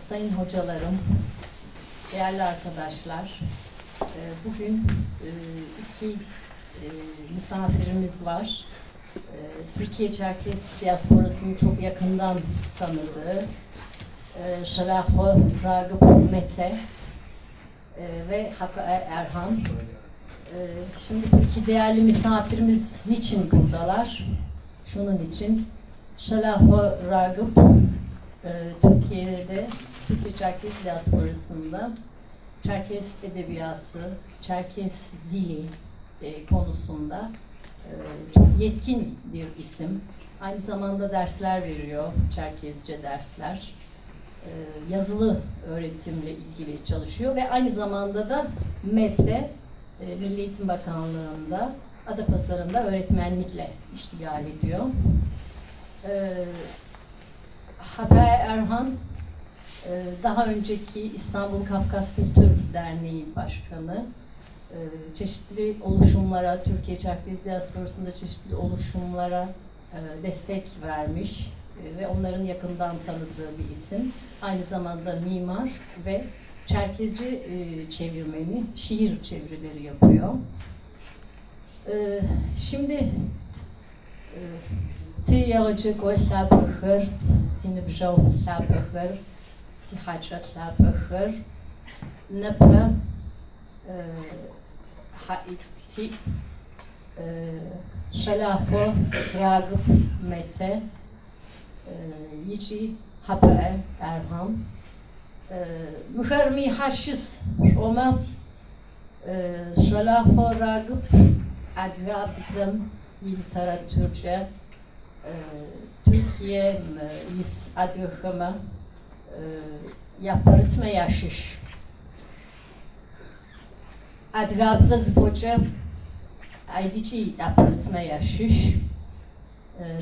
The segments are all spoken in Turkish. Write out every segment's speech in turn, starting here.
sayın hocalarım, değerli arkadaşlar, bugün iki misafirimiz var. Türkiye Çerkes diasporasını çok yakından tanıdığı Şalaho Ragıp Mete ve Hakkı Erhan. Şimdi bu iki değerli misafirimiz niçin buradalar? Şunun için Şalaho Ragıp Türkiye'de, Türkiye Çerkes diasporasında Çerkes edebiyatı, Çerkes dili konusunda çok yetkin bir isim. Aynı zamanda dersler veriyor, Çerkezce dersler. Yazılı öğretimle ilgili çalışıyor ve aynı zamanda da MEB'de, Milli Eğitim Bakanlığı'nda, Adapazarı'nda öğretmenlikle iştigal ediyor. Hakkı Erhan, daha önceki İstanbul Kafkas Kültür Derneği Başkanı, çeşitli oluşumlara, Türkiye Çerkes diasporasında çeşitli oluşumlara destek vermiş ve onların yakından tanıdığı bir isim. Aynı zamanda mimar ve Çerkezce çevirmeni, şiir çevirileri yapıyor. Şimdi ti yağıcı koy labıhır, ti nıbjav labıhır, ti haçat labıhır, nıpı ti Şalaho Ragıp Mete, yici Hakkı Erhan, mühermi haşiz Roma Şalaho Ragıp adva bizim literatürce Türkiye mis adıhımı yaparıtma yaşış adva bize zıpoça aydici yaparıtma yaşış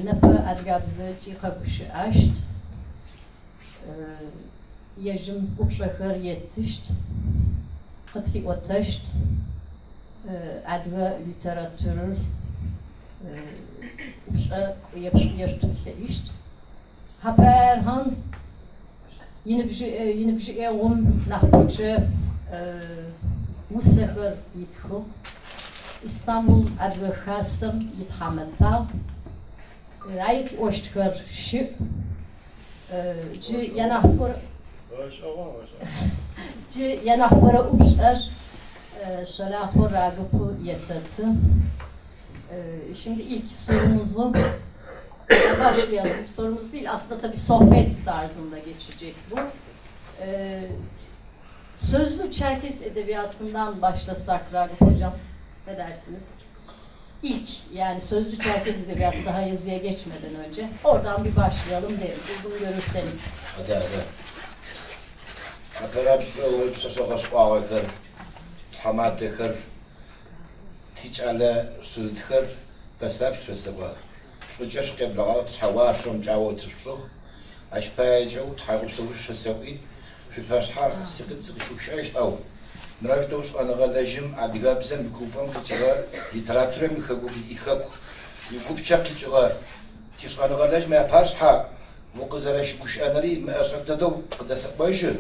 nepı adva bize çiğkabışı aşt yajım uçrakır yetişt hatfi otaşt adva literatürür Türkiye işt. Hakkı Erhan yine bir şey nahboçı Musafir yithu İstanbul adlı Hasım yithameta ayık oştkar şi yanahbora uçar Şalaho Ragıp'ı yetatı. Şimdi ilk sorumuzu başlayalım. Sorumuz değil, aslında tabii sohbet tarzında geçecek bu. Sözlü Çerkes edebiyatından başlasak Ragıp Hocam, ne dersiniz? İlk, yani sözlü Çerkes edebiyatı daha yazıya geçmeden önce oradan bir başlayalım derim. Uygun görürseniz. Hadi. Apera bir şey olup soğuk ağır, hamatıkır, تيجعل سلتخر بسبب سبب رجعش قبل غلط حوار شوم جاوت الصخ أشباه جو تحاول سويش فسوي في فرحة سقط شو شايش أو نراج دوش أنا غلاجم عديقاب زم بكوبام كتجا لتراتورة مخبو بيخب يكوب شكل جا تيش أنا غلاج ما فرحة وقزرش كوش أنا لي ما أشرت دو قدس بايجو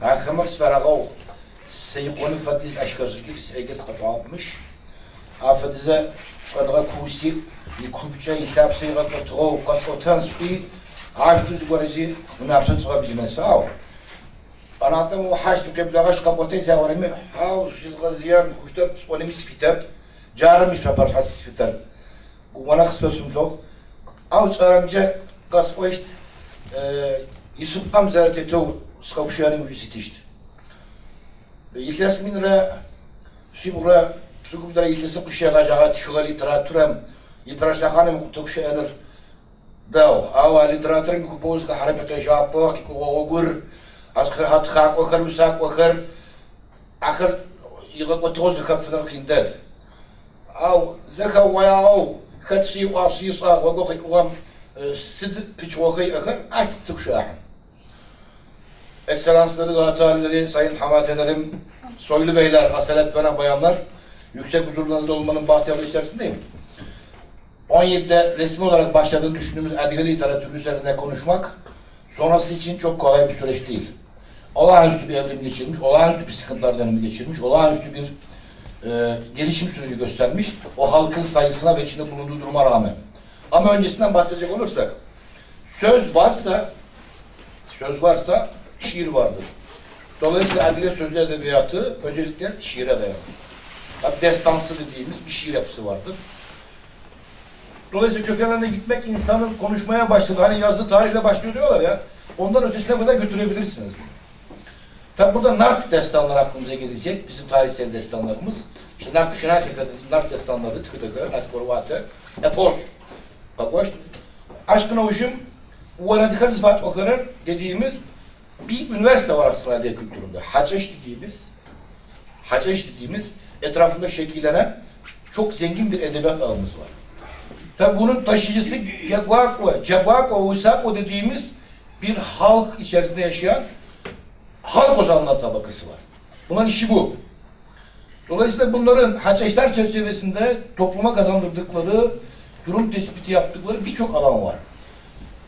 هاكمر سفرغو سيقون فديس أشكاش كيف سيجس قطعات مش Afadize şanığa kusi, yıkubça yıkap sayığa kotuğu kaskotanspi, ağaçtuz göreci münafsa çıkabilmez faul. Anlattım o haştı keblağaş kapotay zavarımı, haul şizga ziyan kuştap sponimi sifitap, jarım işpapar has sifitar. Gumana kısmıyorsun lo. Av çaramca kaspoişt, yusupkam zateto skavşuyanı ucusitişt. Yıklas minra, şimura Şükürler ilgisi kuşağa jagat şugal literatürem literatürhanım tokşanır dav ava literatürün kupoz ka harapete japok ki ogur hat khaq okar usak okar akhir yılı kotoz kafner kindet av zaka wayao khatshi wasi sa wago qam sid pichwaqi akhir aht tokşah Ekselansları, zatlarları, sayın hamatelerim, soylu beyler, asalet bana bayanlar, yüksek huzurlarınızda olmanın bahtiyarlığı içerisindeyim. 17'de resmi olarak başladığını düşündüğümüz edebiyat literatürü üzerinde konuşmak sonrası için çok kolay bir süreç değil. olağanüstü bir evrim geçirmiş, olağanüstü bir sıkıntılar dönemi geçirmiş, olağanüstü bir gelişim süreci göstermiş. O halkın sayısına ve içinde bulunduğu duruma rağmen. Ama öncesinden bahsedecek olursak, söz varsa şiir vardır. Dolayısıyla adliye sözlü edebiyatı öncelikle şiire dayanır. Hatta destansı dediğimiz bir şiir yapısı vardır. Dolayısıyla kökenlerine gitmek insanın konuşmaya başladı. Hani yazı tarihle başlıyor diyorlar ya. Ondan ötesine kadar götürebilirsiniz. Tabi burada Nart destanları aklımıza gelecek. Bizim tarihsel destanlarımız. İşte Nart Şenaytepe dediğimiz Nart destanları, Tıkıdıkı, Nart Korvate, Epos. Bak o işte. Aşkın Ovuşum, o radikal sıfat okunan dediğimiz bir üniversite var aslında diye kültüründe. Haçeş dediğimiz etrafında şekillenen çok zengin bir edebiyat ağımız var. Tabi bunun taşıyıcısı Cebako, Usako dediğimiz bir halk içerisinde yaşayan halk ozanlar tabakası var. Bunların işi bu. Dolayısıyla bunların Haçeşler çerçevesinde topluma kazandırdıkları, durum tespiti yaptıkları birçok alan var.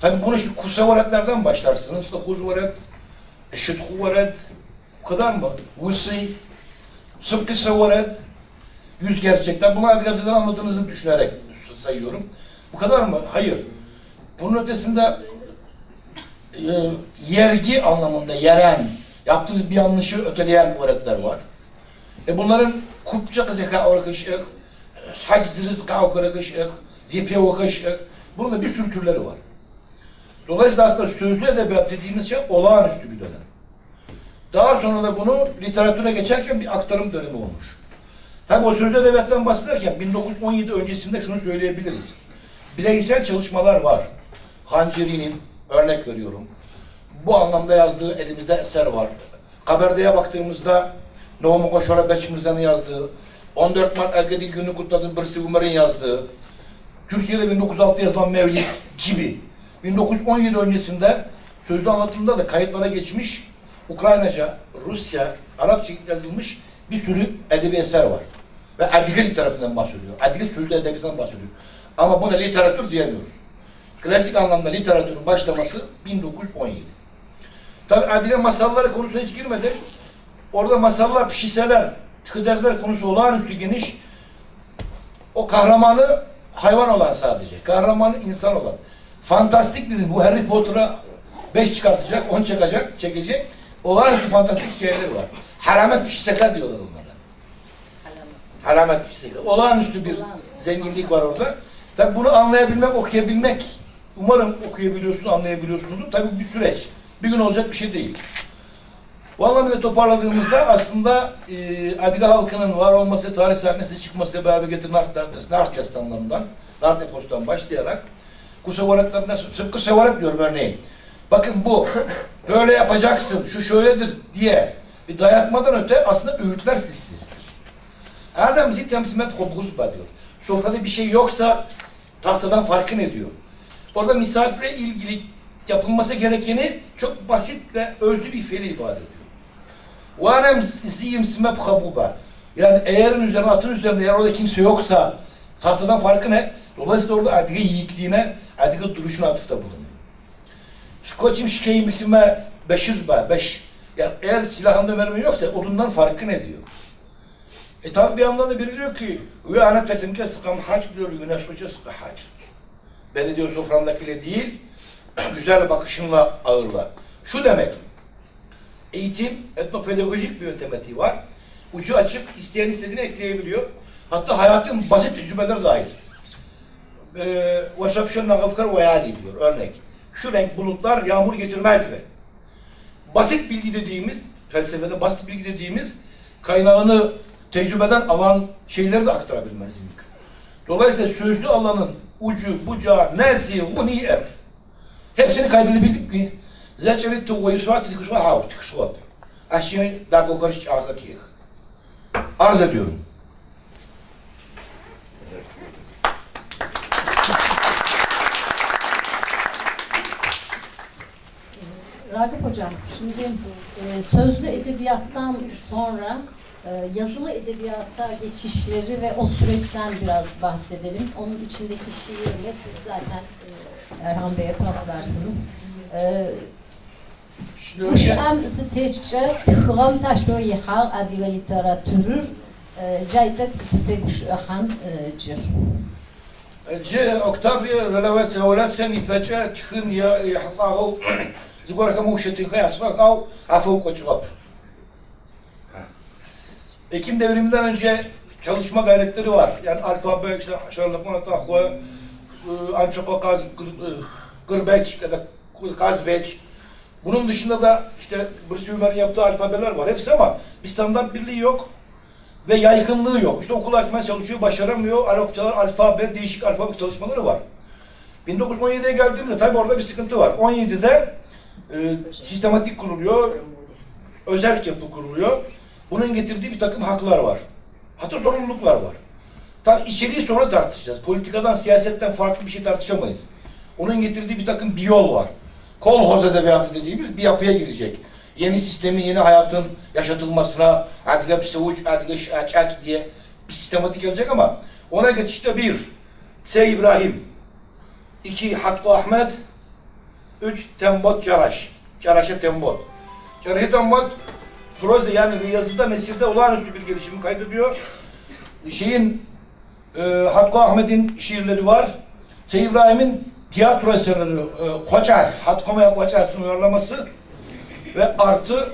Tabi bunu işte kursavaretlerden başlarsınız. İşte Huzvaret, Şıthuvaret, bu kadar mı? Vusi, Sıbkı Savaret, yüz gerçekten. Bunu adliyatıdan anladığınızı düşünerek sayıyorum. Bu kadar mı? Hayır. Bunun ötesinde yergi anlamında yeren, yaptığınız bir yanlışı öteleyen öğretler var. Bunların Kurtça zeka öğretişi, Haczdiriz kavk öğretişi, Dipe öğretişi, bunun da bir sürü türleri var. Dolayısıyla aslında sözlü edebiyat dediğimiz şey olağanüstü bir dönem. Daha sonra da bunu literatüre geçerken bir aktarım dönemi olmuş. Tabi o sözlü edebiyattan bahsederken 1917 öncesinde şunu söyleyebiliriz. Bireysel çalışmalar var. Hanceri'nin örnek veriyorum. Bu anlamda yazdığı elimizde eser var. Kaberde'ye baktığımızda Nomu Koşora Beçimizden'in yazdığı, 14 Mart Elgedil Günü kutladığı Birsi Umar'ın yazdığı, Türkiye'de 1906 yazılan Mevlid gibi 1917 öncesinde sözlü anlatımda da kayıtlara geçmiş Ukraynaca, Rusça, Arapça yazılmış bir sürü edebi eser var. Ve adliye literatüründen bahsediyor. Adliye sözlü edebiyatından bahsediyor. Ama buna literatür diyemiyoruz. Klasik anlamda literatürün başlaması 1917. Tabi adliye masalları konusuna hiç girmedik. Orada masallar, pişiseler, hıdezler konusu olağanüstü geniş. O kahramanı hayvan olan sadece. Kahramanı insan olan. Fantastik dedim. Bu Harry Potter'a 5 çıkartacak, 10 çekecek. Olağanüstü fantastik hikayeler var. Haramet pişiseler diyorlar onlara. Haramet pişiseler. Olağanüstü bir zenginlik var orada. Tabi bunu anlayabilmek, okuyabilmek. Umarım okuyabiliyorsunuz, anlayabiliyorsunuz. Tabi bir süreç. Bir gün olacak bir şey değil. Bu anlamda toparladığımızda aslında adile halkının var olması, tarih sahnesine çıkmasıyla beraber getiren Nart destanlarından, Nart Epos'tan başlayarak Kusavaretlerinden, Sıbkı Savaret diyorum örneğin. Bakın bu, böyle yapacaksın, şu şöyledir diye bir dayatmadan öte aslında öğütler silsilesidir. Adam zitten hizmet hobguzba diyor. Sofrada bir şey yoksa tahtadan farkı ne diyor? Orada misafire ilgili yapılması gerekeni çok basit ve özlü bir fiil ifade ediyor. وَاَنَمْ زِيِّمْ سِمَبْ خَبُوبًا Yani atın üzerinde eğer orada kimse yoksa tahtadan farkı ne? Dolayısıyla orada adlige yiğitliğine, adlige duruşuna atıfta bulunuyor. Koçim şikeyi miklime 500 yani eğer silahında mermi yoksa odundan farkı ne diyor? Tabi bir yandan da biri diyor ki وَاَنَا تَتِمْكَ sıkam haç diyor, güneş hoca sıkı haç. Beni diyor sofrandakiyle değil, güzel bakışınla ağırla. Şu demek, eğitim etnopedagojik bir yöntemi var. Ucu açık, isteyen istediğini ekleyebiliyor. Hatta hayatın basit tecrübeleri dahil. وَشَبْشَنَّ غَفْكَرْ وَيَالِ diyor örnek. Şu renk bulutlar yağmur getirmez mi? Basit bilgi dediğimiz, felsefede basit bilgi dediğimiz kaynağını tecrübeden alan şeyleri de aktarabilmeniz mümkün. Dolayısıyla sözlü alanın ucu, bucağı, nezi, huniye hepsini kaydedebildik mi? Zeçerittu ve yusvati kısva havt kısvat. Aşağı daha kokarış çağırtıyık. Arz ediyorum. Ragıp Hocam, şimdi sözlü edebiyattan sonra yazılı edebiyata geçişleri ve o süreçten biraz bahsedelim. Onun içindeki şiirle siz zaten Erhan Bey'e pas versiniz. Guşam stêççe txıvam taşto yihağ adiga literatürür cayta têguşhan cır. Ci Octavie relavat semi pece txın ya hasağı zgora kamu şetin kıyasmak av afuk koçup. Ekim devriminden önce çalışma gayretleri var. Yani alfabe, işte şarlakman tahva, antropokaz, gırbeç ya da kazbeç. Bunun dışında da işte Brüssel'in yaptığı alfabeler var. Hepsi ama bir standart birliği yok ve yaygınlığı yok. İşte okul açmaya çalışıyor, başaramıyor. Alfabe, değişik alfabe çalışmaları var. 1917'ye geldiğimizde tabii orada bir sıkıntı var. 17'de sistematik kuruluyor, özerk yapı kuruluyor. Bunun getirdiği bir takım haklar var. Hatta sorumluluklar var. İçeriği sonra tartışacağız. Politikadan, siyasetten farklı bir şey tartışamayız. Onun getirdiği bir takım bir yol var. Kolhoz edebiyatı dediğimiz bir yapıya girecek. Yeni sistemin, yeni hayatın yaşatılmasına adga psuç, adga şaçak diye bir sistematik gelecek ama ona geçişte 1. Sey İbrahim 2. Hakkı Ahmet 3. Tembot Caraş. Caraş'a Tembot. Caraş'a Tembot proze yani yazıda, nesirde olağanüstü bir gelişimi kaydediyor. Hakkı Ahmet'in şiirleri var. Sey İbrahim'in tiyatro eserleri, Koças, Hatkomaya Koças'ın uyarlaması ve artı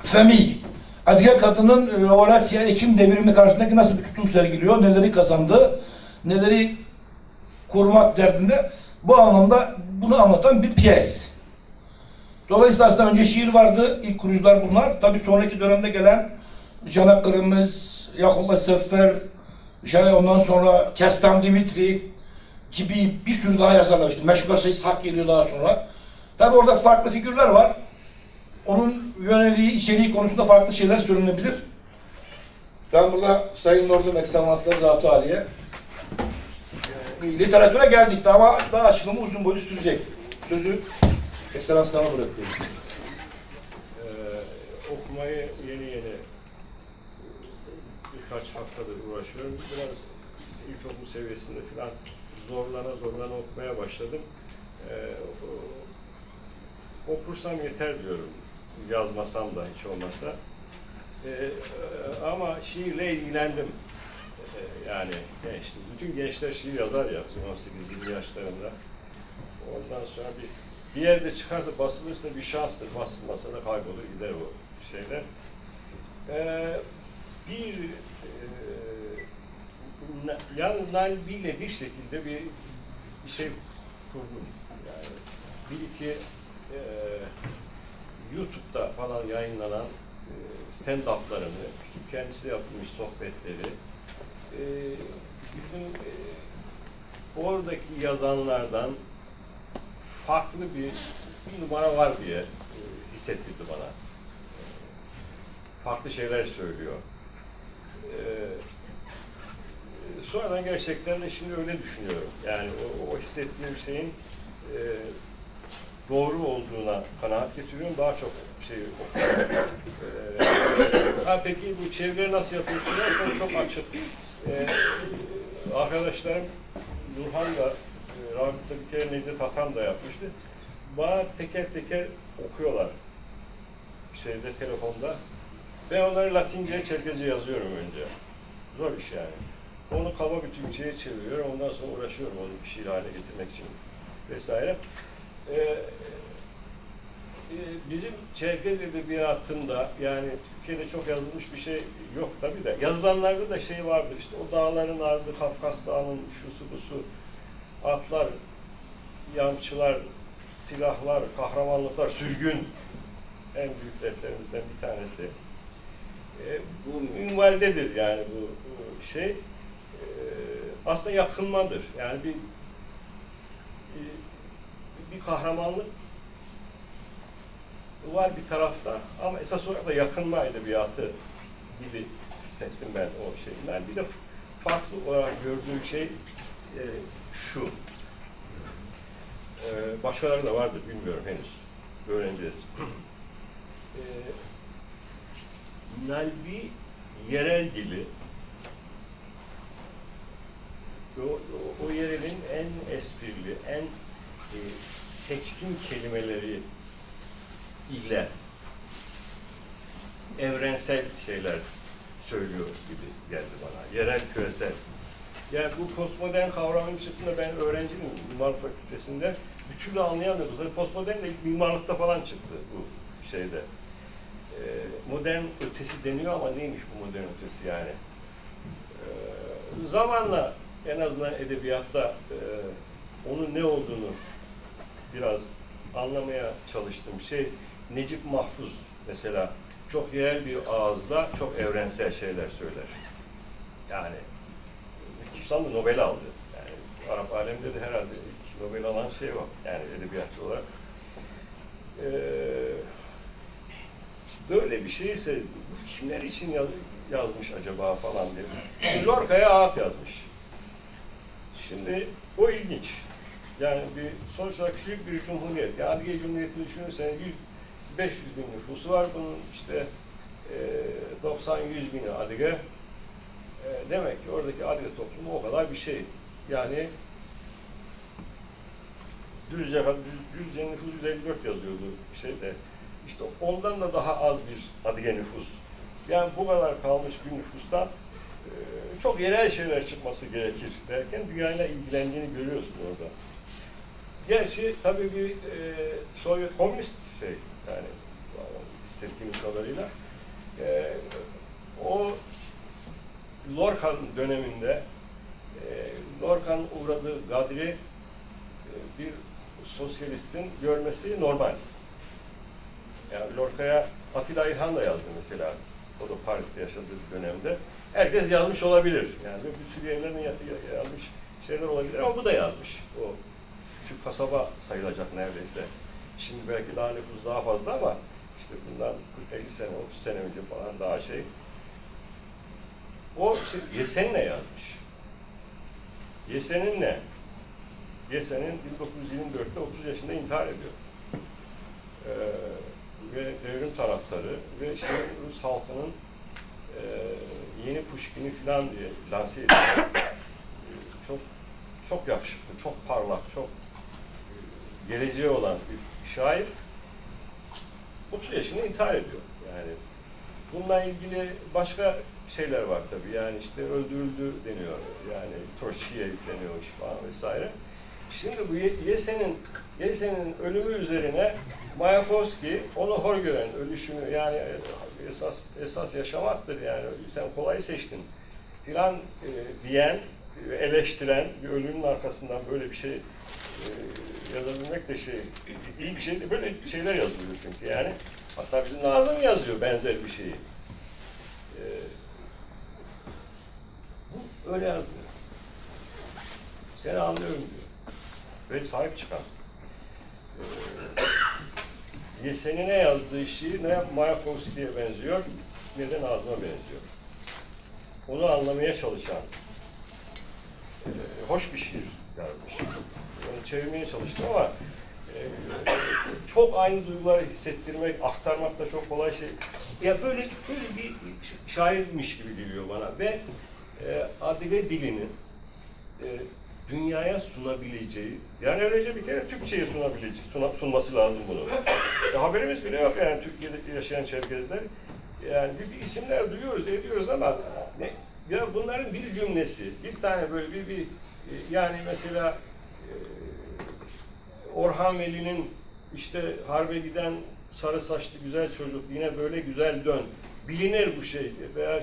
Femi. Adıya kadının Revolasya Ekim devrimi karşısındaki nasıl bir tutum sergiliyor, neleri kazandı, neleri korumak derdinde bu anlamda bunu anlatan bir piyes. Dolayısıyla aslında önce şiir vardı, ilk kurucular bunlar. Tabii sonraki dönemde gelen Çanakkale'miz, Yakup'la Seffer, ondan sonra Kestam Dimitri gibi bir sürü daha yazarlar. İşte Meşgul Sayıs Hak geliyor daha sonra. Tabii orada farklı figürler var. Onun yöneliği, içeriği konusunda farklı şeyler söylenebilir. Ben burada Sayın Lord'un Ekselansları Zat-ı Aliye literatüre geldik ama daha açılımı uzun boylu sürecek. Sözü Ekselanslarına bırakıyorum. Okumayı yeni birkaç haftadır uğraşıyorum. Biraz ilkokul seviyesinde falan zorlana okumaya başladım. Okursam yeter diyorum. Yazmasam da hiç olmazsa. Ama şiirle ilgilendim. Yani gençlik. Bütün gençler şiir yazar ya 18-20 yaşlarında. Ondan sonra bir yerde çıkarsa basılırsa bir şanstır. Basılmasa da kaybolur gider o şeyden. Yalnız Nalbi'yle bir şekilde bir şey kurdum. Yani bir iki YouTube'da falan yayınlanan stand-up'larını, kendisiyle yapılmış sohbetleri, bütün oradaki yazanlardan farklı bir numara var diye hissettirdi bana. Farklı şeyler söylüyor. Sonradan gerçekten de şimdi öyle düşünüyorum. Yani o hissettiğim şeyin doğru olduğuna kanaat getiriyorum. Daha çok şey okuyorum. Peki bu çeviri nasıl yapıyorsun dersen çok açık. Arkadaşlarım Nurhan da Rahmet'te bir kere Necdet Hakan da yapmıştı. Bana teker teker okuyorlar. Telefonda. Ben onları Latince, Çerkezce yazıyorum önce. Zor iş yani. Onu kaba bir Türkçe'ye çeviriyorum. Ondan sonra uğraşıyorum onu bir şiir haline getirmek için vesaire. Bizim Çerkez edebiyatında yani Türkiye'de çok yazılmış bir şey yok tabii de. Yazılanlarda da şey vardı işte o dağların ardı, Kafkas Dağı'nın şusu busu, atlar, yamçılar, silahlar, kahramanlıklar, sürgün en büyük defterimizden bir tanesi. Bu minvaldedir yani bu şey. Aslında yakınmadır. Yani bir kahramanlık var bir tarafta ama esas olarak da yakınma edebiyatı gibi hissettim ben o şeyden. Bir de farklı olarak gördüğüm şey şu. Başkaları da vardır bilmiyorum henüz. Öğreneceğiz. Nalbi yerel dili o yerelin en esprili, en seçkin kelimeleri iller, evrensel şeyler söylüyor gibi geldi bana. Yerel, küresel. Yani bu postmodern kavramının çıktığında ben öğrenciyim mimarlık fakültesinde bir türlü anlayamıyordum. Zaten postmodern de mimarlıkta falan çıktı bu şeyde. Modern ötesi deniyor ama neymiş bu modern ötesi yani? Zamanla en azından edebiyatta onun ne olduğunu biraz anlamaya çalıştım. Necip Mahfuz mesela çok yerel bir ağızla çok evrensel şeyler söyler. Yani Kutsal da Nobel aldı. Yani Arap aleminde de herhalde ilk Nobel alan şey o. Yani edebiyatçı olarak. Böyle bir şeyi sezdim. Kimler için yazmış acaba falan diye. Lorca'ya ağıt yazmış. Şimdi o ilginç. Yani sonuç olarak küçük bir cumhuriyet. Yani Adige Cumhuriyeti'ni düşünürseniz 500 bin nüfusu var. Bunun işte 90-100 bini Adige. Demek ki oradaki Adige toplumu o kadar bir şey. Yani Düzce nüfus 154 yazıyordu şeyde. İşte ondan da daha az bir Adige nüfus. Yani bu kadar kalmış bir nüfustan çok yerel şeyler çıkması gerekir derken dünyayla ilgilendiğini görüyorsun orada. Gerçi tabii bir Sovyet komünist şey yani hissettiğimiz kadarıyla o Lorca'nın döneminde Lorca'nın uğradığı gadri bir sosyalistin görmesi normal. Yani Lorca'ya Atilla İlhan da yazdı mesela. O da Paris'te yaşadığı dönemde. Herkes yazmış olabilir. Yani bir sürü yerlerin yazmış şeyler olabilir ama bu da yazmış. O küçük kasaba sayılacak neredeyse. Şimdi belki daha nüfus daha fazla ama işte bundan 40-50 sene, 30 sene önce falan daha şey. O Yesen'le yazmış. Yesen'in ne? Yesen'in 1924'te 30 yaşında intihar ediyor. Ve devrim taraftarı ve işte Rus halkının yeni Pushkin'i falan diye lanse ediyor. Çok yakışıklı, çok parlak, çok geleceği olan bir şair 30 yaşında intihar ediyor. Yani bununla ilgili başka şeyler var tabii. Yani işte öldürüldü deniyor. Yani Troçki'ye yükleniyor falan vesaire. Şimdi bu Yesen'in ölümü üzerine Mayakovski onu hor gören, ölüşünü yani esas yaşamaktır yani sen kolay seçtin filan diyen, eleştiren bir ölümün arkasından böyle bir şey yazabilmek de iyi bir şey değil. Böyle şeyler yazılıyor çünkü yani. Hatta bizim Nazım yazıyor benzer bir şeyi. Bu öyle yazmıyor. Seni anlıyorum diyor. Ve sahip çıkan. Yesen'ine yazdığı şiir ne Mayakovski'ye benziyor ne de Nazım'a benziyor. Onu anlamaya çalışan hoş bir şiir yazmış. Onu çevirmeye çalıştım ama çok aynı duyguları hissettirmek, aktarmak da çok kolay şey. Ya böyle bir şairmiş gibi geliyor bana ve Adige dilinin dünyaya sunabileceği, yani öylece bir kere Türkçe'ye sunması lazım bunu. Haberimiz bile yok yani Türkiye'de yaşayan Çerkezler. Yani bir isimler duyuyoruz, ediyoruz ama ya bunların bir cümlesi, bir tane böyle yani mesela Orhan Veli'nin işte harbe giden sarı saçlı güzel çocuk yine böyle güzel dön. Bilinir bu şey veya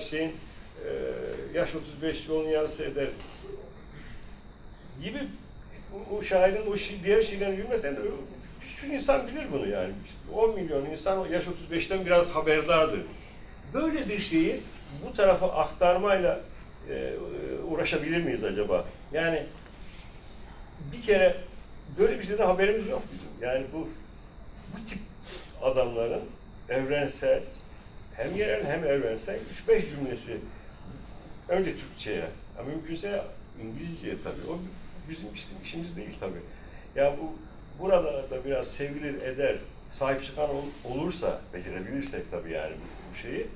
yaş 35 yolun yarısı eder gibi o şairin diğer şiirlerini bilmesen de bir sürü insan bilir bunu yani. 10 milyon insan yaş 35'ten biraz haberdardır. Böyle bir şeyi bu tarafa aktarmayla uğraşabilir miyiz acaba? Yani bir kere böyle bir şeyden haberimiz yok bizim. Yani bu tip adamların evrensel, hem yerel hem evrensel 3-5 cümlesi önce Türkçe'ye, mümkünse İngilizce'ye tabii. O bizim işimiz değil tabii. Yani burada da biraz sevilir eder, sahip çıkan olursa, becerebilirsek tabii yani bu şeyi,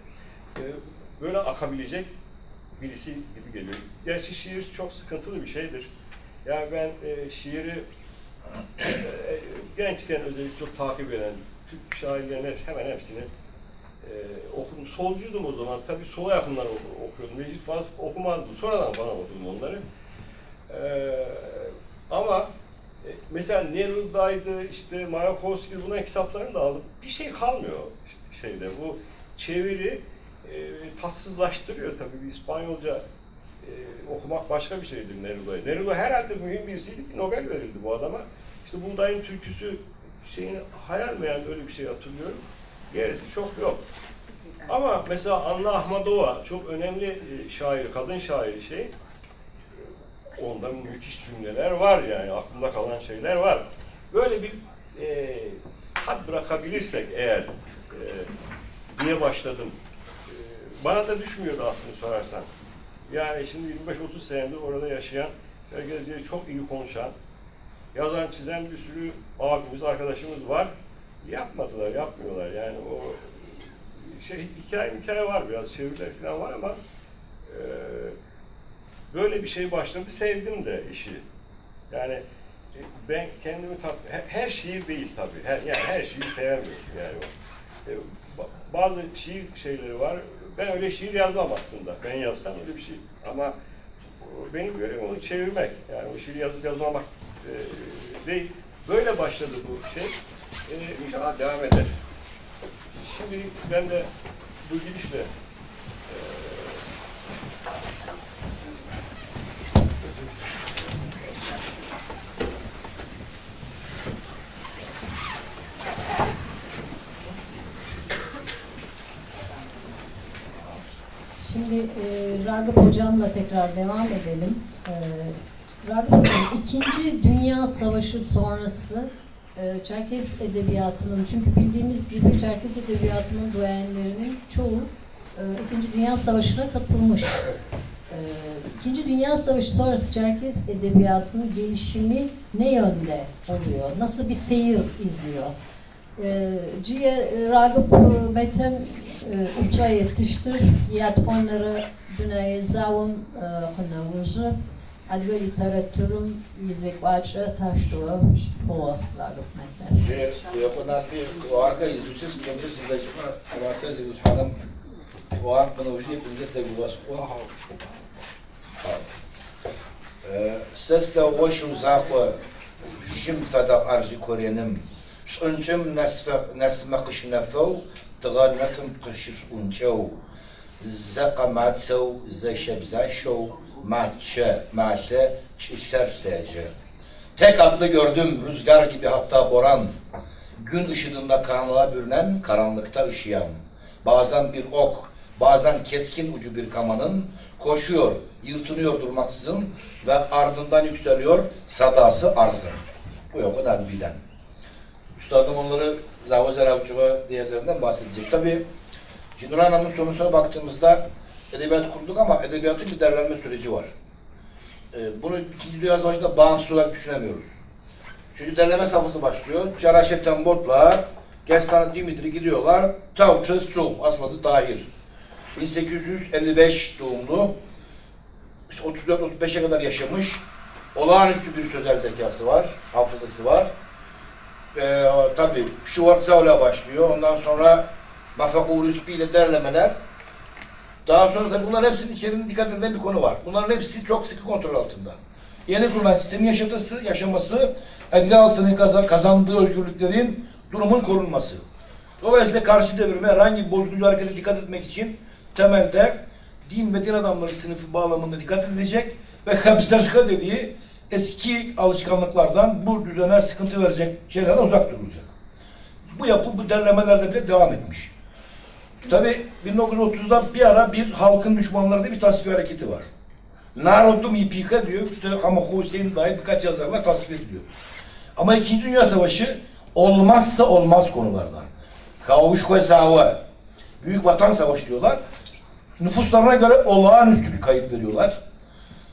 böyle akabilecek birisi gibi geliyor. Gerçi şiir çok sıkıntılı bir şeydir. Yani ben şiiri gençken özellikle çok takip eden Türk şairlerin hemen hepsini okudum. Solcuydum o zaman. Tabii sola yakınlar okuyordum. Necip Fazıl okumazdım. Sonradan falan okudum onları. Ama mesela Neruda'ydı, işte Mayakovski, bunların kitaplarını da aldım. Bir şey kalmıyor şeyde. Bu çeviri tatsızlaştırıyor tabii. Bir İspanyolca okumak başka bir şeydir Neruda'yı. Neruda herhalde mühim birisiydi. Nobel verildi bu adama. İşte Buğdayın Türküsü şeyini hayal meğer öyle bir şey hatırlıyorum. Gerisi çok yok. Ama mesela Anna Ahmadova çok önemli şair, kadın şairi şey. Onda müthiş cümleler var yani, aklımda kalan şeyler var. Böyle bir tat bırakabilirsek eğer diye başladım. Bana da düşmüyordu aslında sorarsan. Yani şimdi 25-30 senedir orada yaşayan, Çerkezce'yi çok iyi konuşan, yazan, çizen bir sürü abimiz, arkadaşımız var. Yapmadılar, yapmıyorlar. Yani o hikaye var biraz, çeviriler falan var ama böyle bir şey başladı, sevdim de işi. Yani ben kendimi her şiir değil tabii, yani her şiiri sevemiyorum yani. Bazı şiir şeyleri var, ben öyle şiir yazmam aslında, ben yazsam öyle bir şey. Ama benim görevim onu çevirmek, yani o şiiri yazmamak değil. Böyle başladı bu şey, inşallah devam eder. Şimdi ben de bu gidişle Şimdi Ragıp Hocam'la tekrar devam edelim. Ragıp Hocam, İkinci Dünya Savaşı sonrası Çerkez Edebiyatı'nın, çünkü bildiğimiz gibi Çerkez Edebiyatı'nın duayenlerinin çoğu İkinci Dünya Savaşı'na katılmış. İkinci Dünya Savaşı sonrası Çerkez Edebiyatı'nın gelişimi ne yönde oluyor? Nasıl bir seyir izliyor? Ragıp Metem uça yetiştir, yatmanları Güney Zavun Hınavuz'u, adlı literatürüm yizekvaçı taştığı o Ragıp Metem. يقولنا في واركا يزوسس كمجلس الرجمة واركا زي الحرم واركا نوجي بنجلس الواسقو سست وش وزاقو جم فدا أرجي كورينم شنجم نسمع قشنفو تغار نفهم قشف أنجو زق ماتسو زي شبزاشو ماتشة çiftler seyirci. Tek atlı gördüm rüzgar gibi hatta boran, gün ışığında karanlığa bürünen, karanlıkta ışıyan. Bazen bir ok, bazen keskin ucu bir kamanın, koşuyor, yırtınıyor durmaksızın ve ardından yükseliyor sadası arzın. Bu yok, o da bilen. Üstadım onları Zavuz Arapçıva diğerlerinden bahsedecek. Tabii Cinur Hanım'ın sonusuna baktığımızda edebiyat kurduk ama edebiyatın bir derlenme süreci var. Bunu İkinci Dünya Savaşı'nda bağımsız olarak düşünemiyoruz. Çünkü derleme safhası başlıyor. Caraşep'ten Bot'la Gestan Dimitri gidiyorlar. Tavtı Su, asıl adı Tahir. 1855 doğumlu. 34-35'e kadar yaşamış. Olağanüstü bir sözel zekası var. Hafızası var. Tabii Şuvartza'yla başlıyor. Ondan sonra Mafakul Rüsbi ile derlemeler. Daha sonra da bunların hepsinin içerisinde dikkat edilen bir konu var. Bunların hepsi çok sıkı kontrol altında. Yeni kurulan sistemin yaşaması, edgi altının kazandığı özgürlüklerin durumun korunması. Dolayısıyla karşı devrime herhangi bir bozgucu harekete dikkat etmek için temelde din ve din adamları sınıfı bağlamında dikkat edilecek ve hapsarşka dediği eski alışkanlıklardan bu düzene sıkıntı verecek şeylerden uzak durulacak. Bu yapı bu derlemelerde bile devam etmiş. Tabii 1930'da bir ara bir halkın düşmanları diye bir tasfiye hareketi var. Narodum İpika diyor, işte Hamaku Hüseyin dahil birkaç yazarla tasfiye ediliyor. Ama İkinci Dünya Savaşı olmazsa olmaz konulardan. Kavuşko Sava, Büyük Vatan Savaşı diyorlar. Nüfuslarına göre olağanüstü bir kayıp veriyorlar.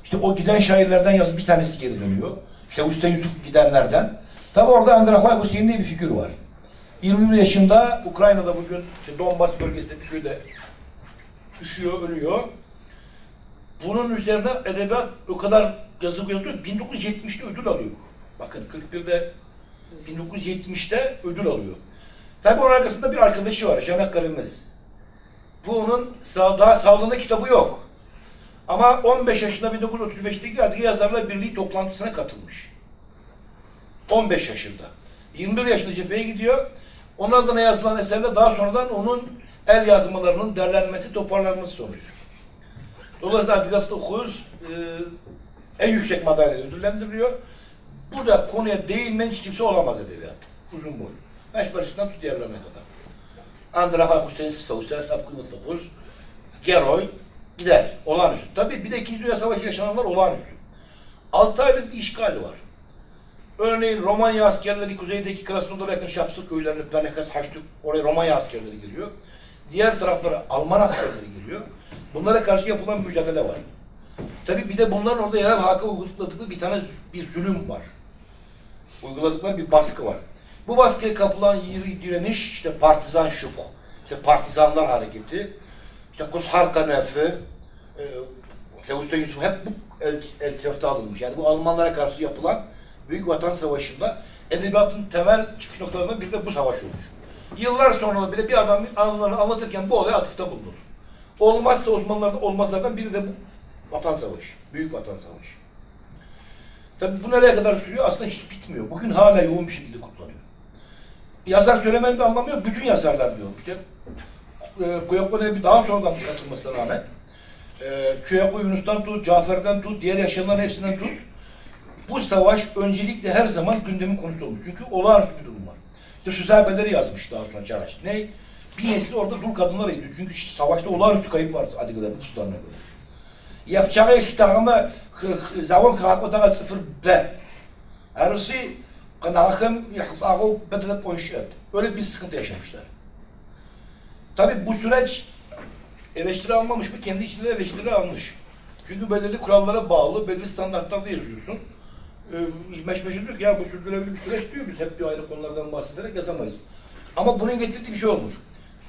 İşte o giden şairlerden yazı bir tanesi geri dönüyor. İşte Usta Yusuf gidenlerden. Tabii orada Andrei Hüseyin diye bir figür var. 21 yaşında Ukrayna'da bugün işte Donbas bölgesinde bir köyde üşüyor, ölüyor. Bunun üzerine edebiyat o kadar yazı yazıyor. 1970'te ödül alıyor. Bakın 41'de 1970'te ödül alıyor. Tabii onun arkasında bir arkadaşı var, Çanakkale'miz. Bu onun daha sağlığında kitabı yok. Ama 15 yaşında 1935'teki Adliye Yazarlar Birliği toplantısına katılmış. 15 yaşında. 21 yaşında cepheye gidiyor. Onun adına yazılan eserle daha sonradan onun el yazmalarının derlenmesi, toparlanması sonucu. Dolayısıyla Adligat 9 en yüksek madalya ödüllendiriliyor. Burada konuya değinmeyen hiç kimse olamaz edebiyat. Uzun boylu. Beşbarış'tan tut diğerlerine kadar. Andra Hüseyin Sıfavusel, Sapkın Sıfavus, Geroy gider. Olağanüstü. Tabii bir de 2. Dünya Savaşı yaşananlar olağanüstü. 6 aylık bir işgal var. Örneğin Romanya askerleri kuzeydeki Krasnodar'a yakın Şapsı köylerine, Pernekas, Haçlı, oraya Romanya askerleri giriyor. Diğer taraflara Alman askerleri giriyor. Bunlara karşı yapılan bir mücadele var. Tabii bir de bunların orada yerel halka uyguladıkları bir zulüm var. Uyguladıkları bir baskı var. Bu baskıya kapılan direniş, işte partizan şuk, işte partizanlar hareketi, işte Kusharka Nefi, Usta Yusuf hep bu etrafta alınmış. Yani bu Almanlara karşı yapılan Büyük Vatan Savaşı'nda edebiyatın temel çıkış noktalarından biri de bu savaş olmuş. Yıllar sonra bile bir adam anılarını anlatırken bu olaya atıfta bulunur. Olmazsa Osmanlılar'da olmazlardan biri de bu Vatan Savaşı, Büyük Vatan Savaşı. Tabii bu nereye kadar sürüyor? Aslında hiç bitmiyor. Bugün hala yoğun bir şekilde kutlanıyor. Yazar söylemenin bir anlamı yok. Bütün yazarlar diyor. İşte Kuyako'ya daha sonradan katılmasına rağmen Kuyako Yunus'tan tut, Cafer'den tut, diğer yaşayanların hepsinden tut. Bu savaş öncelikle her zaman gündemin konusu olmuş. Çünkü olağanüstü bir durum var. İşte Süzerbeleri yazmış daha sonra Çaraş. Ne? Bir nesli orada dul kadınlar eğitiyor. Çünkü savaşta olağanüstü kayıp var Adiga'ların, Sultan'la göre. Yapacağı ihtarımı zavun kağıtmadan 0B. Arası kanahım yahzağı bedelet oyuşet. Böyle bir sıkıntı yaşamışlar. Tabii bu süreç eleştiri almamış mı? Kendi içinde eleştiri almış. Çünkü belirli kurallara bağlı, belirli standartlarda yazıyorsun. İlmeş Beşir diyor ki ya bu sürdürülebilir bir süreç diyor. Biz hep bir ayrı konulardan bahsederek yazamayız. Ama bunun getirdiği bir şey olmuş.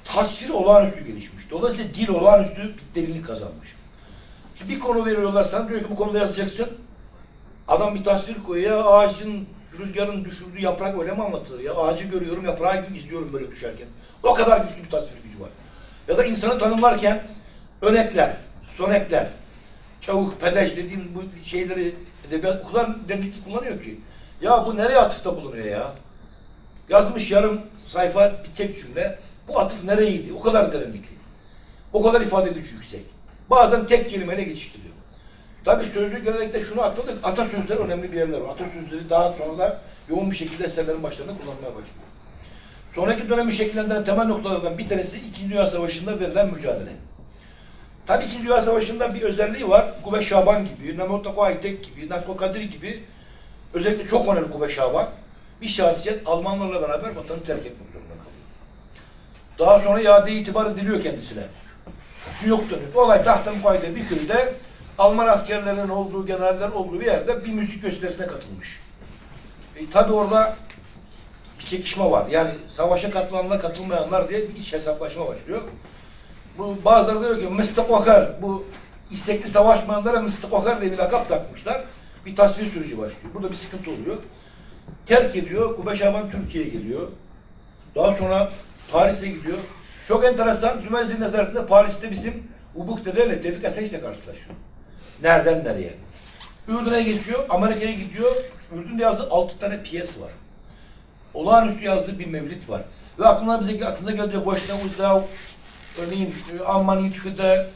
Tasvir olağanüstü gelişmiş. Dolayısıyla dil olağanüstü bir derinlik kazanmış. Şimdi bir konu veriyorlar sana, diyor ki bu konuda yazacaksın. Adam bir tasvir koyuyor, ya ağacın, rüzgarın düşürdüğü yaprak öyle mi anlatılır ya? Ağacı görüyorum, yaprağı izliyorum böyle düşerken. O kadar güçlü bir tasvir gücü var. Ya da insanı tanımlarken örnekler, sonekler, çavuk, pedaj dediğimiz bu şeyleri edebiyat o kadar derinlikli kullanıyor ki. Ya bu nereye atıfta bulunuyor ya? Yazmış yarım sayfa bir tek cümle. Bu atıf nereydi? O kadar derinlikli. O kadar ifade gücü yüksek. Bazen tek kelimeyle geçiştiriyor. Tabii sözlük gelenekte şunu atladık. Atasözleri önemli bir yerler var. Atasözleri daha sonra da yoğun bir şekilde eserlerin başlarında kullanmaya başlıyor. Sonraki dönemi şekillendiren temel noktalardan bir tanesi 2. Dünya Savaşı'nda verilen mücadele. Tabii 2. Dünya Savaşı'nda bir özelliği var. Kuvve Şaban gibi, Namotako Aytek gibi, Nakko Kadir gibi özellikle çok önemli Kuvve Şaban bir şahsiyet Almanlarla beraber vatanı terk etmek zorunda kalıyor. Daha sonra iade itibar ediliyor kendisine. Şu yok dönüyor. Olay Tahtankaya'da bir köyde Alman askerlerinin olduğu, generaller olduğu bir yerde bir müzik gösterisine katılmış. Tabii orada bir çekişme var. Yani savaşa katılanlar, katılmayanlar diye bir iç hesaplaşma başlıyor. Bu bazıları diyor ki Mıstık Vakar, bu istekli savaşmayanlara Mıstık Vakar diye bir lakap takmışlar. Bir tasfiye süreci başlıyor. Burada bir sıkıntı oluyor. Terk ediyor. Kuvve Şaban Türkiye'ye geliyor. Daha sonra Paris'e gidiyor. Çok enteresan. Cümeyzi Nezaret'te Paris'te bizim Ubuk Dede'yle Tevfik Asenç'le karşılaşıyor. Nereden nereye? Ürdün'e geçiyor. Amerika'ya gidiyor. Ürdün'de yazdığı 6 tane piyes var. Olağanüstü yazdığı bir mevlit var. Ve aklınıza gelecek başına Uzlav, örneğin Amman İtхı'da,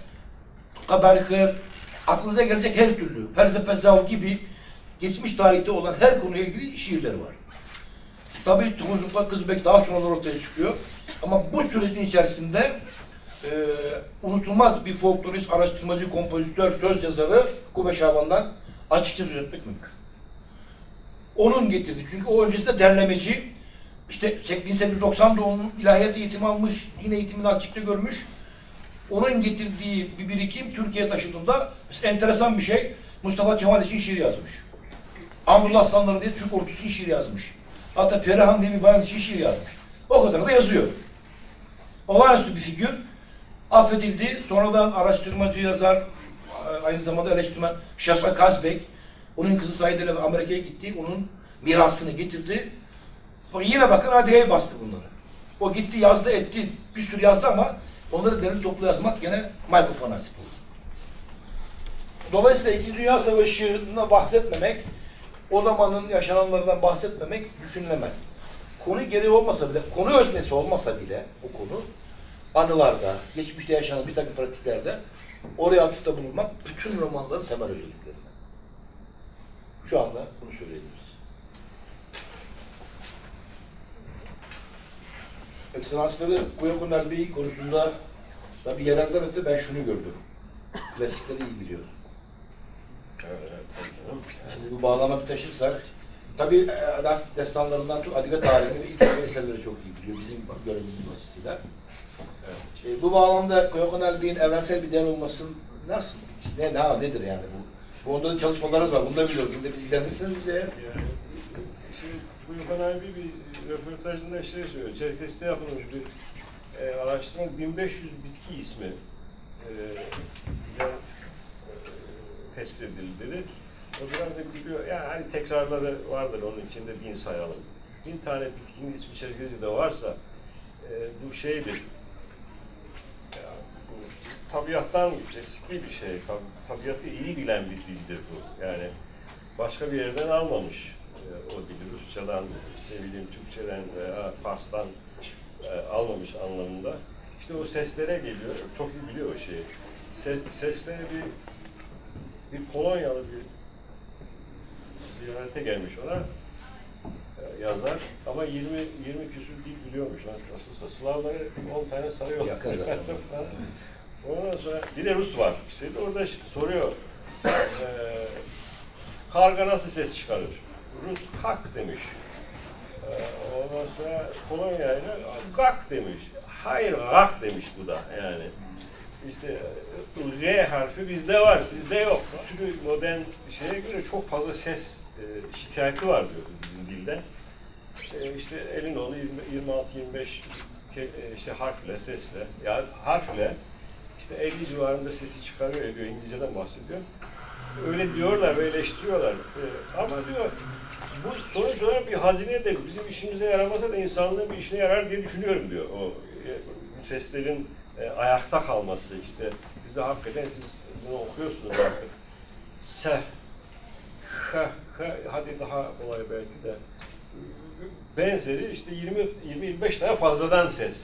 Kaberkır, aklınıza gelecek her türlü, Ferzepezav gibi geçmiş tarihte olan her konuya ilgili şiirleri var. Tabii Tuzluk'la Kızbek daha sonra ortaya çıkıyor. Ama bu sürecin içerisinde unutulmaz bir folklorist, araştırmacı, kompozitör, söz yazarı Kuvve Şaban'dan açıkça söz etmek mümkün. Onun getirdi. Çünkü o öncesinde derlemeci, işte 1890 doğumlu ilahiyat eğitimi almış, din eğitimini açıkça görmüş. Onun getirdiği bir birikim Türkiye'ye taşıdığında enteresan bir şey. Mustafa Kemal için şiir yazmış. Amrullah Aslanları diye Türk ordusu için şiir yazmış. Hatta Perihan diye bir bayan için şiir yazmış. O kadar da yazıyor. Olağanüstü bir figür. Affedildi. Sonradan araştırmacı yazar, aynı zamanda eleştirmen Şasa Kazbek, onun kızı Said ile Amerika'ya gitti. Onun mirasını getirdi. Yine bakın Adiye'ye bastı bunları. O gitti yazdı etti, bir sürü yazdı ama onları derli toplu yazmak gene Maykop'a nasip oldu. Dolayısıyla İkinci Dünya Savaşı'na bahsetmemek, o zamanın yaşananlardan bahsetmemek düşünülemez. Konu gereği olmasa bile, konu öznesi olmasa bile o konu anılarda, geçmişte yaşanan bir takım pratiklerde oraya atıfta bulunmak bütün romanların temel özelliklerinden. Şu anda bunu söyleyebiliriz. Ekselansları Kuyakun Elbey konusunda tabii yerelden öte ben şunu gördüm. Klasikleri iyi biliyorum. Şimdi bu bağlama bir taşırsak, tabii destanlarından tut, Adiga tarihini ve ilk eserleri çok iyi biliyor bizim görevimiz açısıyla. Evet. Bu bağlamda Kuyakun Elbey'in evrensel bir değer olması nasıl? Nedir yani bu? Bu onda da çalışmalarımız var, bunu da biliyoruz. Bunu da biz ilgilendirseniz bize. Yani, şimdi Kuyakun Elbey bir röportajında şey söylüyor. Çerkes'te yapılmış bir araştırma 1500 bitki ismi tespit edildi dedi. O biraz da biliyor, yani hani tekrarları vardır onun içinde 1000 sayalım. 1000 tane bitkinin ismi Çerkezce'de varsa bu şeydir. Ya, bu tabiattan eski bir şey, tabiatı iyi bilen bir dildir bu. Yani başka bir yerden almamış o dili, Rusçadan, ne bileyim Türkçeden veya Fars'tan almamış anlamında. İşte o seslere geliyor, çok iyi biliyor o şeyi. Seslere bir Polonyalı bir ziyarete gelmiş ona yazar ama 20 küsur dil biliyormuş nasılsa. Slavları 10 tane sayıyor. Yakın zaten. Ondan sonra bir de Rus var. İşte orada soruyor. Karga nasıl ses çıkarır? Rus kak demiş. Ondan sonra Polonya ile gak demiş. Hayır gak demiş bu da yani. İşte R harfi bizde var, sizde yok. Bir sürü modern şeye göre çok fazla ses şikayeti var diyor bizim dilde. İşte Elinoğlu 26-25 işte harfle, sesle, yani harfle işte 50 civarında sesi çıkarıyor diyor, İngilizceden bahsediyor. Öyle diyorlar ve eleştiriyorlar. Ama diyor bu sonuç olarak bir hazine de bizim işimize yaramasa da insanlığın bir işine yarar diye düşünüyorum diyor. O seslerin ayakta kalması işte. Bize hakikaten siz bunu okuyorsunuz artık. Seh, hadi daha kolay belki de. Benzeri işte 20-25 tane fazladan ses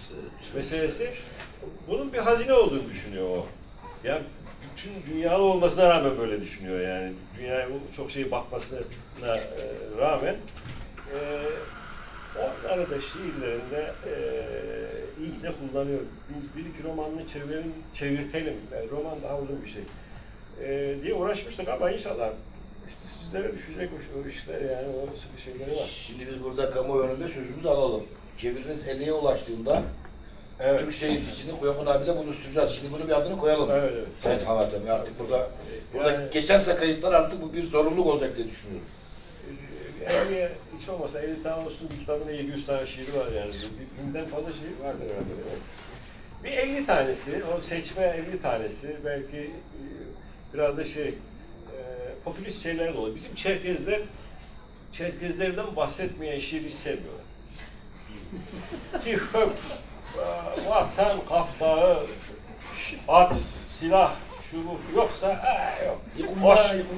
meselesi. Bunun bir hazine olduğunu düşünüyor o. Yani bütün dünyalı olmasına rağmen böyle düşünüyor yani. Dünyaya çok şey bakmasına rağmen onları da şiirlerinde iyi de kullanıyor. Bir iki romanını çevirtelim. Yani roman daha uzun bir şey. Diye uğraşmıştık ama inşallah işte sizlere düşecek o işler yani o sıkı şeyleri var. Şimdi biz burada kamuoyu önünde sözümüzü alalım. Çeviriniz 50'ye ulaştığında Evet. Türk seyircisini Kuyakun abiyle buluşturacağız. Şimdi bunun bir adını koyalım. Evet. Evet Havat'ım artık burada Yani, geçerse kayıtlar artık bu bir zorunluluk olacak diye düşünüyorum. 50'ye hiç olmasa 50 tane olsun bir kitabında 700 tane şiiri var yani. Binden fazla şiir vardır herhalde. Bir 50 tanesi, o seçme 50 tanesi belki biraz da popülist şeyler de olur. Bizim Çerkezlerden bahsetmeyen şiir hiç sevmiyorlar. Ki vatan, kaftağı, at, silah, şu bu yoksa yok.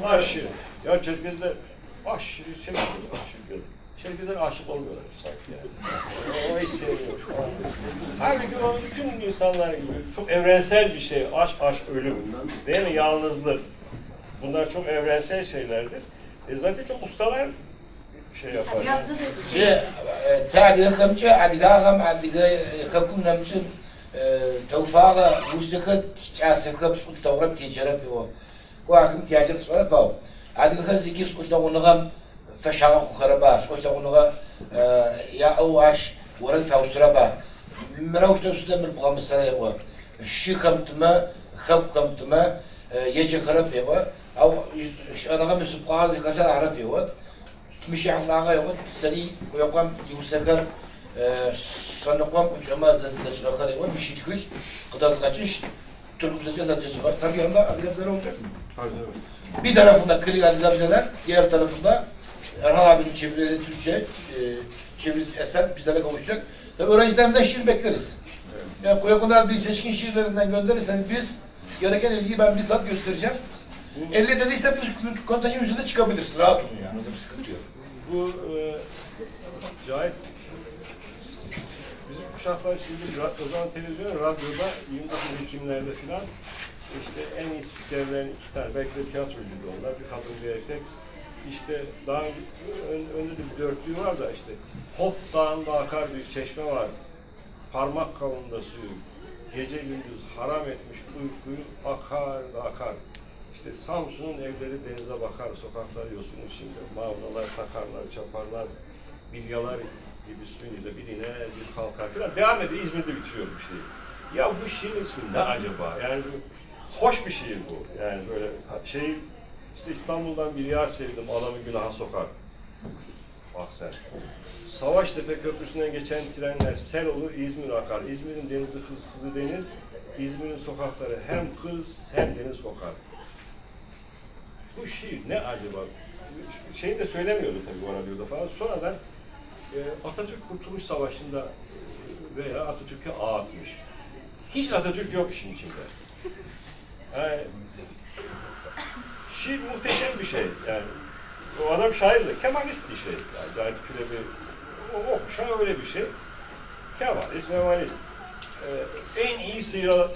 Aşırı. Ya Çerkezler aşırı sevmiyorlar. Çerkezler aşık olmuyorlar sanki yani. O hiç sevmiyor. Halbuki o bütün insanlar gibi çok evrensel bir şey. Aşk, ölüm. Değil mi? Yalnızlık. Bunlar çok evrensel şeylerdir. Zaten çok ustalar şey yapar. تعالي خمسة عدقاهم عدقا خبكم نمسن توفاغا وسخت تعاسة خبس قلت أورم تيجرب هو وعكم تيجر صار باو عدقا زكيس قلت أونغام فشاغ خرباس قلت أونغا يا أواش ورد توسربا مراوش توسدا من بقى مسألة هو الشي خمتما خب خمتما يجي خرب هو أو أنا غمس بقى زكاة عرب هو مش يعرف العقا يقول سري ويقوم يوسكر شنقوم وجماعة زجاجlar يقول مش يدخل قدر kaçış Türkçe zaten var. Tabii yanında adilebler olacak mı? Bir tarafında Kırık Adilebler, diğer tarafında Erhan abinin çevirileri Türkçe çevirisi eser bizlere kavuşacak. Tabii öğrencilerimden şiir bekleriz. Yani Koyakunlar bir seçkin şiirlerinden gönderirseniz biz gereken ilgiyi ben bizzat göstereceğim. 50 dediyse biz kontenjan yüzünde çıkabiliriz. Rahat olun yani. Orada bir sıkıntı yok. Bu Cahit bizim kuşaklar şimdi o zaman televizyon, radyoda 29 Ekimlerde filan işte en iyi spikerlerin 2 tane, belki de tiyatrocuydu onlar, bir kadın bir erkek. İşte daha önde de bir dörtlüğü var da işte Hop Dağı'nda akar bir çeşme var. Parmak kalınlığı suyu, gece gündüz haram etmiş uykuyu akar da akar. İşte Samsun'un evleri denize bakar, sokaklar yosun içinde, mavnalar takarlar, çaparlar, bilyalar gibi suyuyla bir iner, bir kalkar falan. Devam ediyor, İzmir'de bitiriyor bu şeyi. Ya bu şiirin ismi ne acaba? Yani hoş bir şiir bu. Yani böyle şey, işte İstanbul'dan bir yar sevdim, adamı günaha sokar. Bak sen. Savaştepe Köprüsü'nden geçen trenler sel olur, İzmir akar. İzmir'in denizi kızı deniz, İzmir'in sokakları hem kız hem deniz kokar. Bu şiir ne acaba? Şeyi de söylemiyordu tabii bu radyoda falan. Sonradan Atatürk Kurtuluş Savaşı'nda veya Atatürk'e ağ atmış. Hiç Atatürk yok işin içinde. Yani, şiir muhteşem bir şey yani. O adam şair de, Kemalist bir şey. Yani Cahit Külebi okuşan öyle bir şey. Kemalist, Memalist. En iyi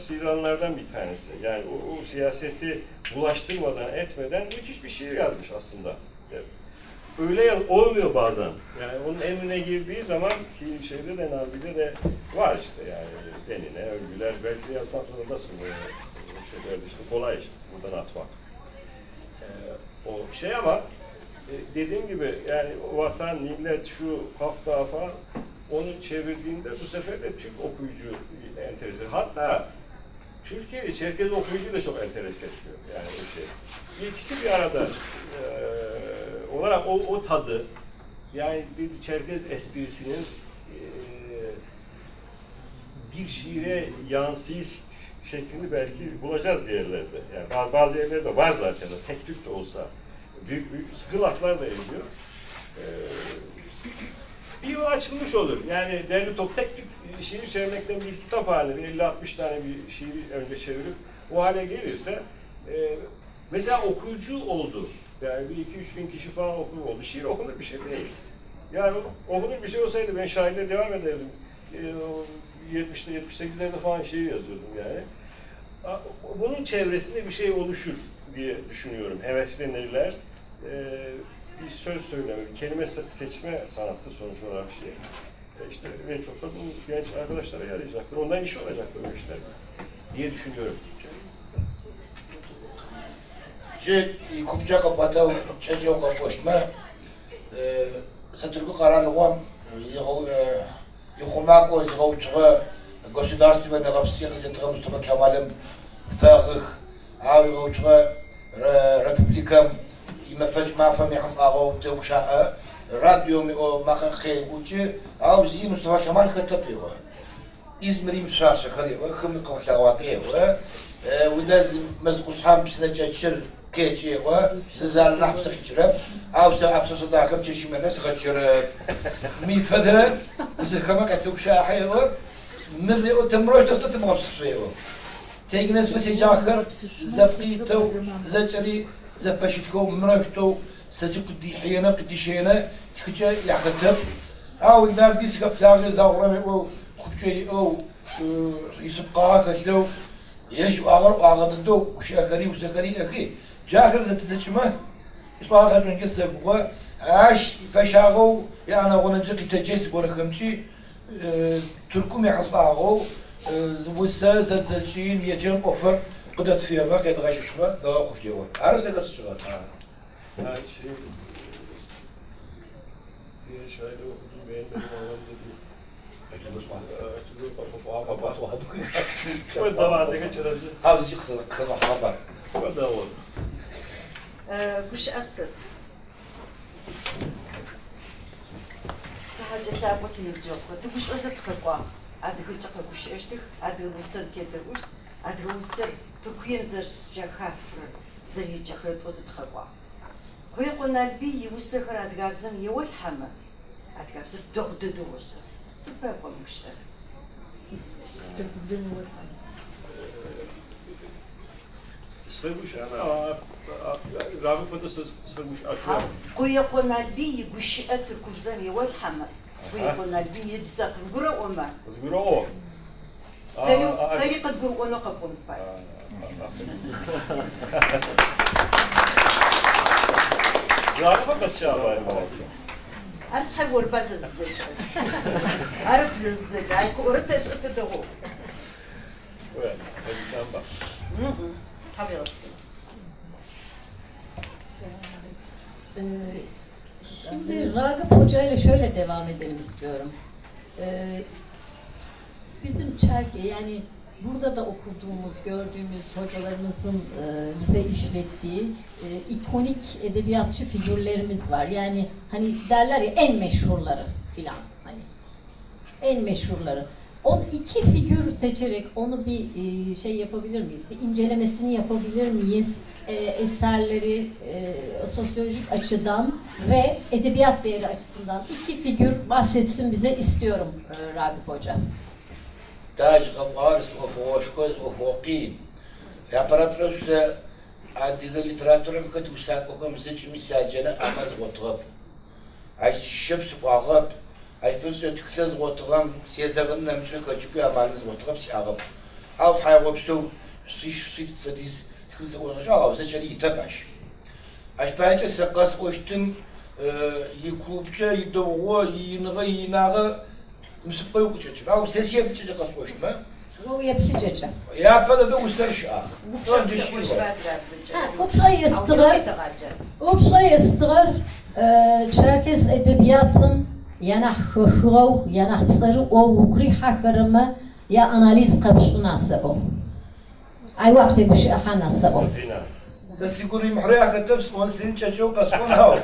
sıyıranlardan bir tanesi. Yani o siyaseti bulaştırmadan, etmeden müthiş bir şiir yazmış aslında. Öyle olmuyor bazen. Yani onun emrine girdiği zaman ki şeyde de Nabi'de de var işte yani denine, övgüler, belki yazmak zorundasın böyle şeylerde işte kolay işte buradan atmak. O şey ama dediğim gibi yani vatan, millet, şu hafta falan onu çevirdiğinde bu sefer de Türk okuyucu enterese. Hatta Türkiye'de Çerkez okuyucu da çok enterese ediyor yani o şey. İkisi bir arada olarak o tadı yani bir Çerkez esprisinin bir şiire yansıyış şeklini belki bulacağız bir yerlerde. Yani bazı yerlerde var zaten tek Türk de olsa büyük sıkı laflar da ediyor. Bir yol açılmış olur. Yani derli top tek şiir çevirmekten bir kitap haline, 50-60 tane bir şiiri önce çevirip o hale gelirse mesela okuyucu oldu. Yani bir 2-3 bin kişi falan okur oldu. Şiir okunur bir şey değil. Yani okunur bir şey olsaydı ben şairle devam ederdim. 70'te 78'lerde falan şiir yazıyordum yani. Bunun çevresinde bir şey oluşur diye düşünüyorum. Heveslenirler. Bir söz söyleme, bir kelime seçme sanatı sonuç olarak şey. İşte ve çok da bu genç arkadaşlara yarayacaktır. Ondan iş olacaktır o işler diye düşünüyorum. Kupça kapata, çocuğu kapışma. Satırkı karanlığa, yuhumak o zıvautuğa, государственная государственная центра Mustafa Kemal'im, Fağıh, Avi Gautuğa, Republikam, يمفج ما فهمي عن قاغو توكشاء راديو ميو ماخن خي وجي او زي مصطفى كمال كتبيو إزمري مشاشة خريبة خمي قوشا واقعية وداز مزقوش حام بسنجة تشر كيتشي ززال نحبس خيتشرب او سا ابسا صداقم تشي منس خيتشرب مي فدر وزي كما كتوكشاء حيوة مري او تمروش دفتة مغبس فيو تيجنس مسيج آخر زبيتو زجري زبشتكو مرشتو سزيكو دي حينا قدي شينا تخجا يعقتب او إذا بيسك بلاغي زاغرمي او كبجي او يسبقاها كجلو يجو اغر اغددو وشاكري وسكري اخي جاكر زتتشمه يطلع غير قصة بوا عاش فشاغو يعني غنجك تجيس بورخمتي تركم يحصاغو وسا زتلشين يجن اوفر قدرت فيها ما قد غاش شما لا خوش ديوان عرس قد تشتغل Yani şey diye şairi okudum beğenmedim anlamda değil. O davada geçireceğiz. هذا شيء خزر حضر O da o. وش أقصد؟ حاجة تابوتي نرجوك تقولش أصل تقوى عاد كنت تقول وش إشتك عاد وصل تيدوش عاد وصل تكوين زر جاكافر زري جاكرت وزت خقوى هو يقولنا البي وصل خراد قابزن يول حما أتكلم دغدد وسر سبب مشترك Sırmış ana. Rağbet fada sırmış akıyor. قوي قلنا البي بشيئة الكوزان يوز حمل قوي قلنا البي يبزق القرى وما Zgura o. طريقة قرى ولا قبول فاي Rağbet fakas şabay. أرش حول بس الزج أعرف الزج هاي قرة تشقط الدغو Evet. Hadi sen bak. حبي ربسي Şimdi Ragıp Hoca ile şöyle devam edelim istiyorum. Bizim Çerke, yani burada da okuduğumuz, gördüğümüz hocalarımızın bize işlettiği ikonik edebiyatçı figürlerimiz var. Yani hani derler ya, en meşhurları filan, hani en meşhurları. İki figür seçerek onu bir şey yapabilir miyiz? Bir incelemesini yapabilir miyiz? Eserleri sosyolojik açıdan ve edebiyat değeri açısından iki figür bahsetsin bize istiyorum Ragıp Hoca. تاج قوارس وفوشكوز وفوقين يا براتروس عادي ليتراتور كتب ساقوكم زيج مساجنا امز غوتغب اي شبس واغب اي توز تكتز غوتغم سيزغن نمشن كجبي امانز غوتغب سياغب او تحاوبسو سيش سيت فديز كز غوتغا زيج لي تباش اش بايت سقاس قوشتم يكوبچا يدوغو ينغي يناغ Müsip koyu kuçacık. Ama sesi yapacak az koştum ha. O yapıcıca. Yapmadı da ustaş ha. Önce şey var. Obşay ıstıgar Çerkes edebiyatın yana hıhıv, yana tsarı o vukri hakarımı ya analiz kapşu nasabo. Ay vakti bu şey ha nasabo. Sesi kuru muhraya katıb onu senin çaço kasman ha.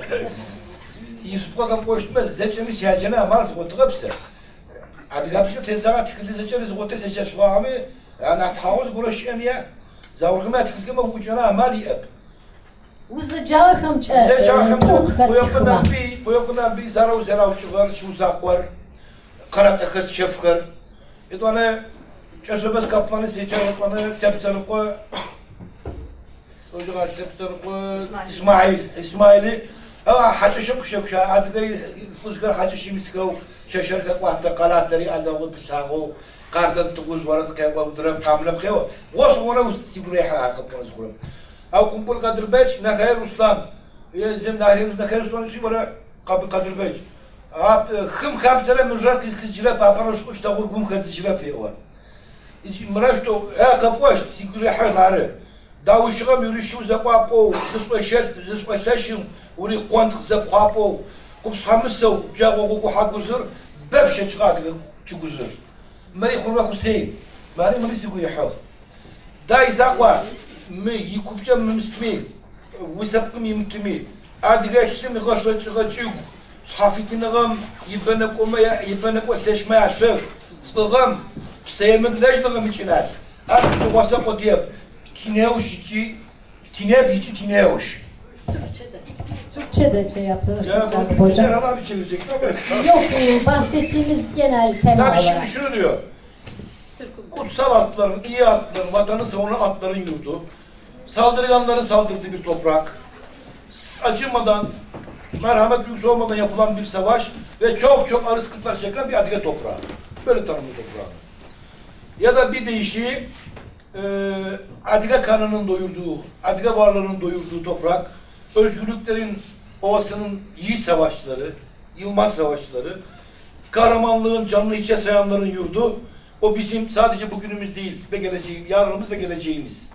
Yusuf'a da koştum. Zeçemi siyacına amaz gotıgıpsa. عاد قبل تين ساعات كل زجر زغوتي سجل فاهمي انا تحاوز بروش انيا زاورغما تكلم وجنا مالي اب Uzayacağım زجاهم çok bu yakından bir zarav çıkar şu zakvar karate kız şefkar yedane çözümüz kaplanı seçer kaplanı tepsini koy Çocuklar tepsini koy İsmail'i حتى شوف عاد فلوسكر حتى شي مسكو شركة واحدة قناة تري عندها ود بتاعه قاردن تقوز ورد كيوا ودرم كاملة بخيوا وصونا سيبري حاجة كون زغرم أو كمبل قدر بيش نخير رسلان يلزم نخير رسلان شي ولا قدر بيش خم سنة من رات كجرا بافرش وش تقول قوم كتجرا فيوا إيش مراشتو قبواش سيبري حاجة داوشغم يريشو زقاقو زسوي تشم وري قوانت زقاقو كوبس خمسة جاقو حقوزر بابشة شغاد تجوزر مري خلوا حسين مري سيقول يحول داي زقوا مي يكوبجا مستمي وسبقم يمتمي أدقاش نغشة تجو صحافي نغم يبنك وثلاش ما يعرف صغم سيمن لاش نغم يتشنال أنا تواسق ودياب Tinevş. Türkçe de şey yaptınız. Ya bu Türkçe abi çevirecek tabii. Yok, bahsettiğimiz genel tema Tabii olarak. şimdi şunu diyor. Kutsal atların, iyi atların, vatanı savunan atların yurdu. Saldırganların saldırdığı bir toprak. Acımadan, merhamet duygusu olmadan yapılan bir savaş ve çok ağır sıkıntılar çeken bir Adige toprağı. Böyle tanımlı toprağı. Ya da bir deyişi Adige kanının doyurduğu, Adige varlığının doyurduğu toprak, özgürlüklerin ovasının yiğit savaşçıları, Yılmaz savaşçıları, kahramanlığın canlı içe sayanların yurdu, o bizim sadece bugünümüz değil ve geleceğimiz, yarınımız ve geleceğimiz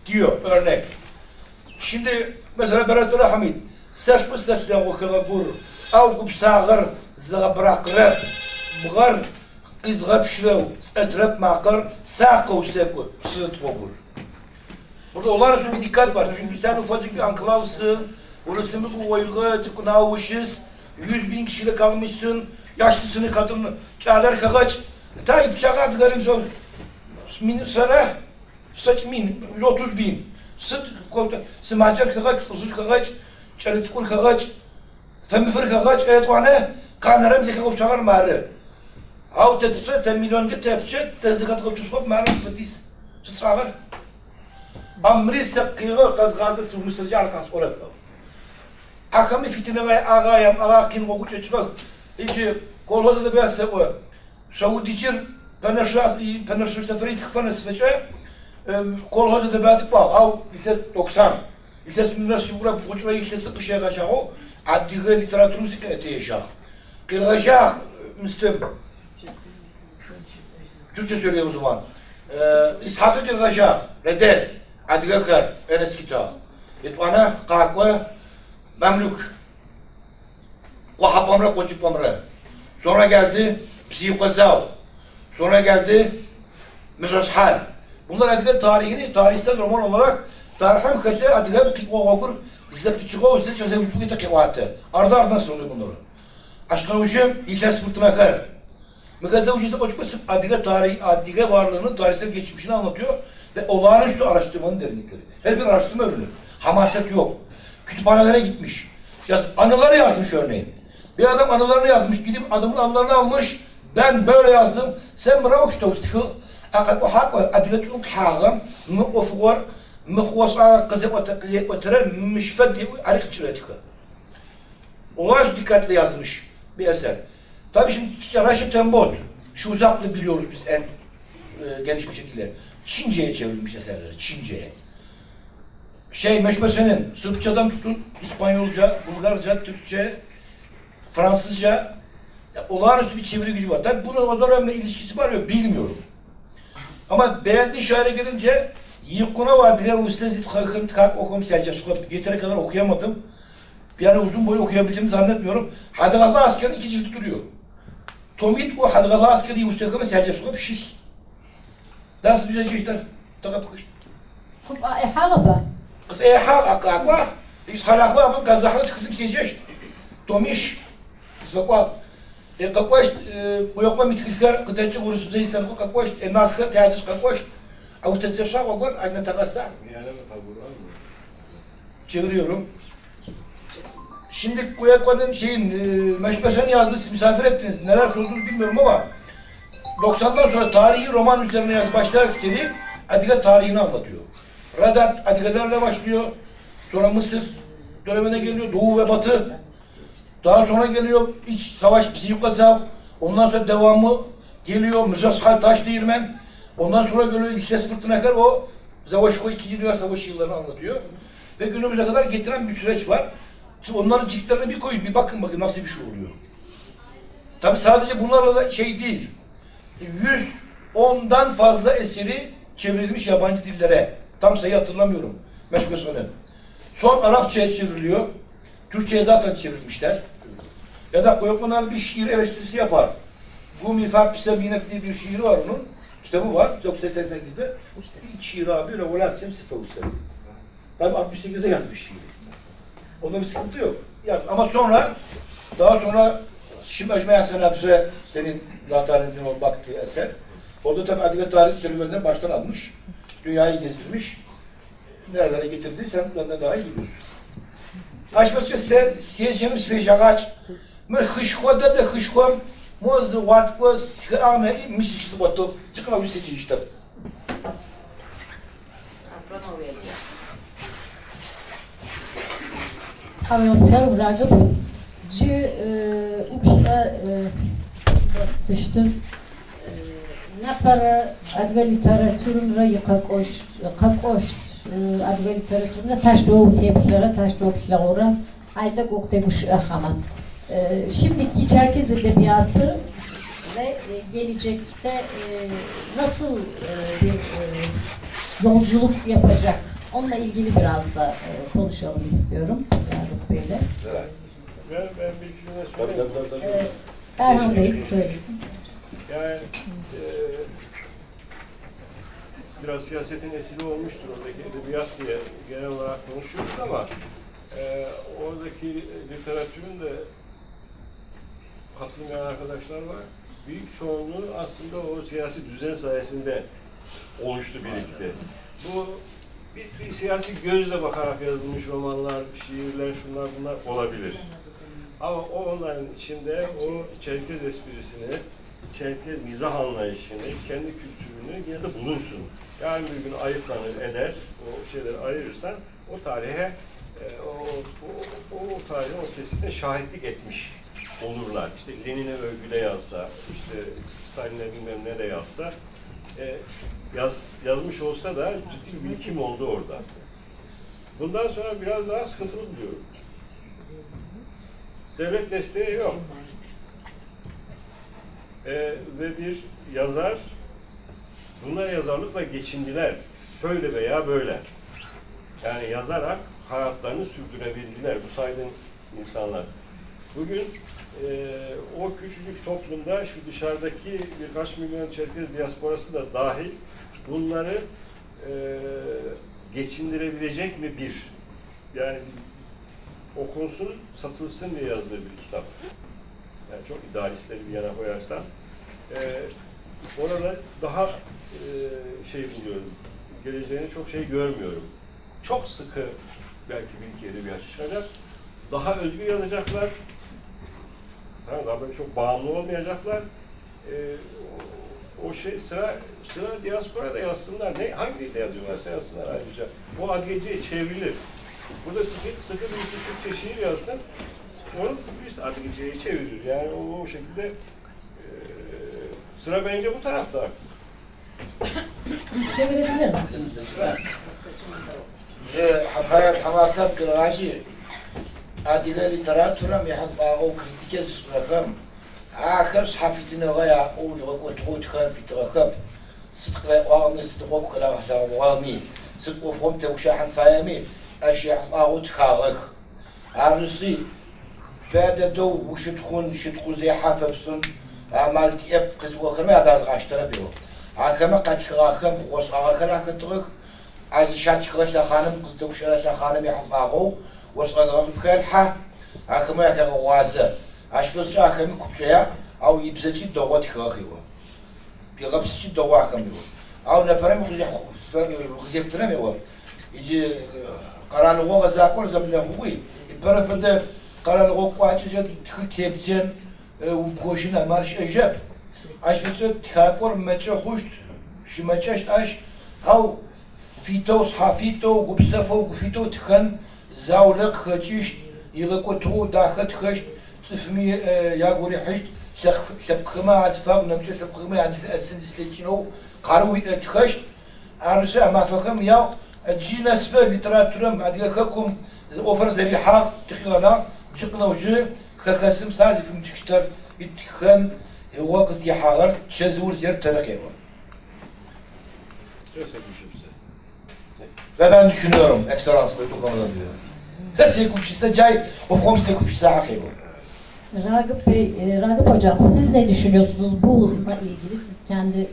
diyor örnek. Şimdi mesela Berat Rahmit, saçma saçma o kadar bur, avgup sağır, zıbrakır, bğar, izgab şlev, etrep makar, sağ seku, şırt bobur. Burada olağanüstü bir dikkat var çünkü sen ufacık bir anklavsın, orası mı uygu, tıkınavuşuz, 100.000 kişiyle kalmışsın, yaşlısını, kadını, çağlar kağaç, Tayyip çağat garip zor, sana, saç min, 130.000, smacer kağaç, uzun kağaç, çelitkul kağaç, femifir kağaç, evet bana, Kanarım zeka uçağır marı. Av tetse te milyon git tepçe te zekat kutup marı fıtis. Çıçağır. Amri sakkiğe kazgazı sürmüşsüzce arkans orada. Akami fitine ve ağayam ağakin o güç çıkıyor. İşte kolhoza da ben seviyor. Şavudiçir peneşir seferi tıkfanı sveçe. Kolhoza da ben tıkpa. Av iltes 90. İltes minras şubura buçra iltes kışa kaçağı. Addiğe literatürümüzü eteyeşağı. Kırgaşağı müstüm. Türkçe söylüyorum o zaman. İshak'ı kırgaşağı. Reddet. Addiğe kır. En eski ta. Etwana kakwa Memlük. Kuhapamra, Koçupamra. Sonra geldi Psiyukazav. Sonra geldi Mizrashal. Bunlar Adige tarihini, tarihsel roman olarak tarihim kete Adige kikwa okur, izle küçüko, izle çöze uçuğu tekivatı. Arda ardına söylüyor bunları. Aşkına uçum, İhlas fırtına kar. Mikazav uçuğu Koçup'a Adige tarih, Adige varlığının tarihsel geçmişini anlatıyor ve olağanüstü araştırmanın derinlikleri. Her bir araştırma ürünü. Hamaset yok. Kütüphanelere gitmiş. Anıları yazmış örneğin. Bir adam anılarını yazmış, gidip adamın anılarını almış. Ben böyle yazdım. Sen bırak işte ustikı. Akat o hak ve adigatçılık hağım. Mıkofukor, mıkvosa kızı oturar, müşfed diye arıkçılığı tıkı. Olağanüstü dikkatli yazmış bir eser. Tabii şimdi Raşit Tembot, şu uzaklığı biliyoruz biz en geniş bir şekilde. Çince'ye çevrilmiş eserleri, Çince'ye. Meşmesenin Sırpçadan tutun, İspanyolca, Bulgarca, Türkçe, Fransızca olağanüstü bir çeviri gücü var. Tabi bunun o dönemle ilişkisi var ya bilmiyorum. Ama beğendiği şaire gelince Yıkkuna vadile ustazit kakım tkak okum selce. Yeteri kadar okuyamadım. Yani uzun boyu okuyabileceğimi zannetmiyorum. Hadgalı askeri 2 cilt duruyor. Tomit bu Hadgalı askeri ustazit selce. Bir şey. Nasıl güzel şeyler. Takap kış. Kup hava. Kız حق أقوى يصحى أقوى من كذا تكتب سيجش توميش اسمه قاش ويوم ما متذكر قدرت ورس زي سنة قاش الناس تعرف قاش أو تسرشا وقول عندنا تغسى Yani taburan mı? çeviriyorum. Şimdi Kuyakwa'nın Meşbeşen yazdığı siz misafir ettiniz. Neler sordunuz bilmiyorum ama 90'dan sonra tarihi roman üzerine yazı başlayarak seri Adige tarihini anlatıyor. Radat Adigelerle başlıyor. Sonra Mısır dönemine geliyor. Doğu ve Batı. Daha sonra geliyor iç savaş Psiyukazav. Ondan sonra devamı geliyor Mızrashal Taşdeğirmen. Ondan sonra geliyor İhlas Fırtınakar. O Zavaşko 2. Dünya Savaşı yıllarını anlatıyor. Ve günümüze kadar getiren bir süreç var. Onların ciltlerine bir koyun, bir bakın nasıl bir şey oluyor. Tabi sadece bunlarla da değil. 110'dan fazla eseri çevrilmiş yabancı dillere. Tam sayı hatırlamıyorum. Meşbeşe'nin. Son Arapçaya çevriliyor. Türkçe'ye zaten çevrilmişler. Ya da Koyokmanal bir şiir eleştirisi yapar. Bu Mifak Pisabinek diye bir şiiri var onun. Kitabı var. 1988'de. İlk şiir abi Revolasyem Sifavus'u. Tabi 68'de yazmış şiiri. Onda bir sıkıntı yok. Ama daha sonra şimdi Ecmeyen Senabüse senin Latarinizin o baktığı eser. Orada tabi Adige tarih serüveninden baştan almış. Dünyayı gezdirmiş. Nerelere getirdiği sen benden daha iyi biliyorsun. Açıkçası seyircimiz feyşagaç. Mı hışkoda da hışkom mozu vatko sıkağına mişişsi botu. Çıkma bir seçin işte. Avem să ragă ce ușa tıştım napara adve literatürün rayı kakoş adve literatürüne taş doğu tebliklere taş doğu pilavora ayda kokteguş ahama. Şimdiki Çerkez edebiyatı ve gelecekte nasıl bir yolculuk yapacak? Onunla ilgili biraz da konuşalım istiyorum Yakup Bey'le. Ben bir cümle söyleyeyim. Erhan Bey söylesin. Yani biraz siyasetin esiri olmuştur oradaki edebiyat diye genel olarak konuşuyoruz ama oradaki literatürün de katılmayan arkadaşlar var. Büyük çoğunluğu aslında o siyasi düzen sayesinde oluştu birlikte. Bu bir siyasi gözle bakarak yazılmış romanlar, şiirler, şunlar bunlar olabilir. Ama onların içinde o Çerkez esprisini, Çerkez mizah anlayışını, kendi kültürünü yine de bulursun. Yani bir gün ayıklanır eder, o şeyleri ayırırsan o tarihe, o tarihin o kesitine şahitlik etmiş olurlar. İşte Lenin'e övgüde yazsa, işte Stalin'e bilmem ne de yazsa, yazmış olsa da ciddi bir birikim oldu orada. Bundan sonra biraz daha sıkıntılı buluyorum. Devlet desteği yok. Ve bir yazar, bunlar yazarlıkla geçindiler. Şöyle veya böyle. Yani yazarak hayatlarını sürdürebildiler bu saydığım insanlar. Bugün o küçücük toplumda şu dışarıdaki birkaç milyon Çerkez diasporası da dahil bunları geçindirebilecek mi bir, yani okunsun, satılsın diye yazdığı bir kitap. Yani çok idealistleri bir yana koyarsam orada daha şey buluyorum, geleceğini çok şey görmüyorum. Çok sıkı belki bir iki edebiyat çıkacak, daha özgür yazacaklar, daha böyle çok bağımlı olmayacaklar. O şey sıra diaspora da yazsınlar. Hangi dilde yazıyorlarsa yazsınlar ayrıca. O Adıgece'ye çevrilir. Burada sıkı birisi Türkçe şiir yazsın, onu birisi Adıgece'ye çevirir. Yani o şekilde sıra bence bu tarafta. Çevirebilir misiniz? حفايات حماسات قراشي عادي ليتراتورا يحطها أو كريتيكا سكركم آخر صحفيتنا غاية أو تقول خان في تركب صدق لا وامي صدق وكلا وامي صدق وفهمت وشاحن فاهمي أشياء أو تخارج عرسي بعد دو وش تكون زي حافة بسن عملت أب قزوة كم هذا غاشترا بيو عكما قد خراكم وش خراكم كترك عزيشات خلاص خانم قصدك شراش خانم يحصاقو وصغر بكالحة عكما يكغوازة عشفوز شاكم كبشيا أو يبزتي دوات خاخيوا بيغبسي دواكم يو أو نبرم غزيب ترم يو يجي قران وغا زاكول زبنا هوي يبرم فده قران وغا قواتي تخلتيبتين وبوشنا مارش إجاب عشفوز تخافور متشا خوشت شمتشاش أش أو فيتو صحافيتو وبسفو وفيتو تخن زاولق خجيشت يلقوتو داخت خشت تفمي ياغوري حشت سبخما عزفاو نمشي سبخما عند السنسليتشنو قاروي تخشت عرشا ما فكم يا تجينا سفر لتراتورم اديكم اوفر زريحه تخلانا جقنا وجه كقسم سازي في متشتر يتخن وقت يحاغر تشزور زير ترقيوا Ve ben düşünüyorum, ekselanslı bu konuda diyor. Sen kupçista cay, o komşuda kupçista hakim. Ragıp Bey, Ragıp Hocam siz ne düşünüyorsunuz bununla ilgili? Siz kendi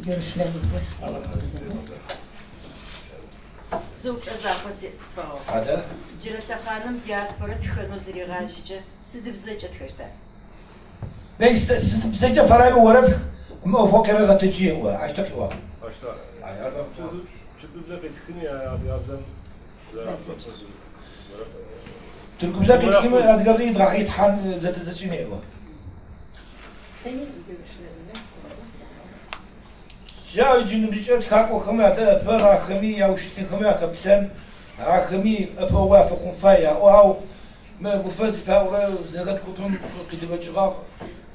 görüşlerinizi alalım sizinle. Zouç azafası svav. Hadi. Cirata hanım diaspora tıkanır zirigajıcı. Sıdıbzıcı tıkışta. Ne işte, bize parayı uğradık. Ama o fakire gatıcı var, açtık var. Başta. Ayardan. Türk'ümüze betkini ya abi yardım. Türk'ümüze betkini adı gabri idrak ithan zatıcı ne var? Senin görüşlerin ne? Ya cünübüce tkak o kama da per akami ya uçti kama kapsen akami apa wafaqun faya او ما بفاز فاورا زغت كتم قدبه جغا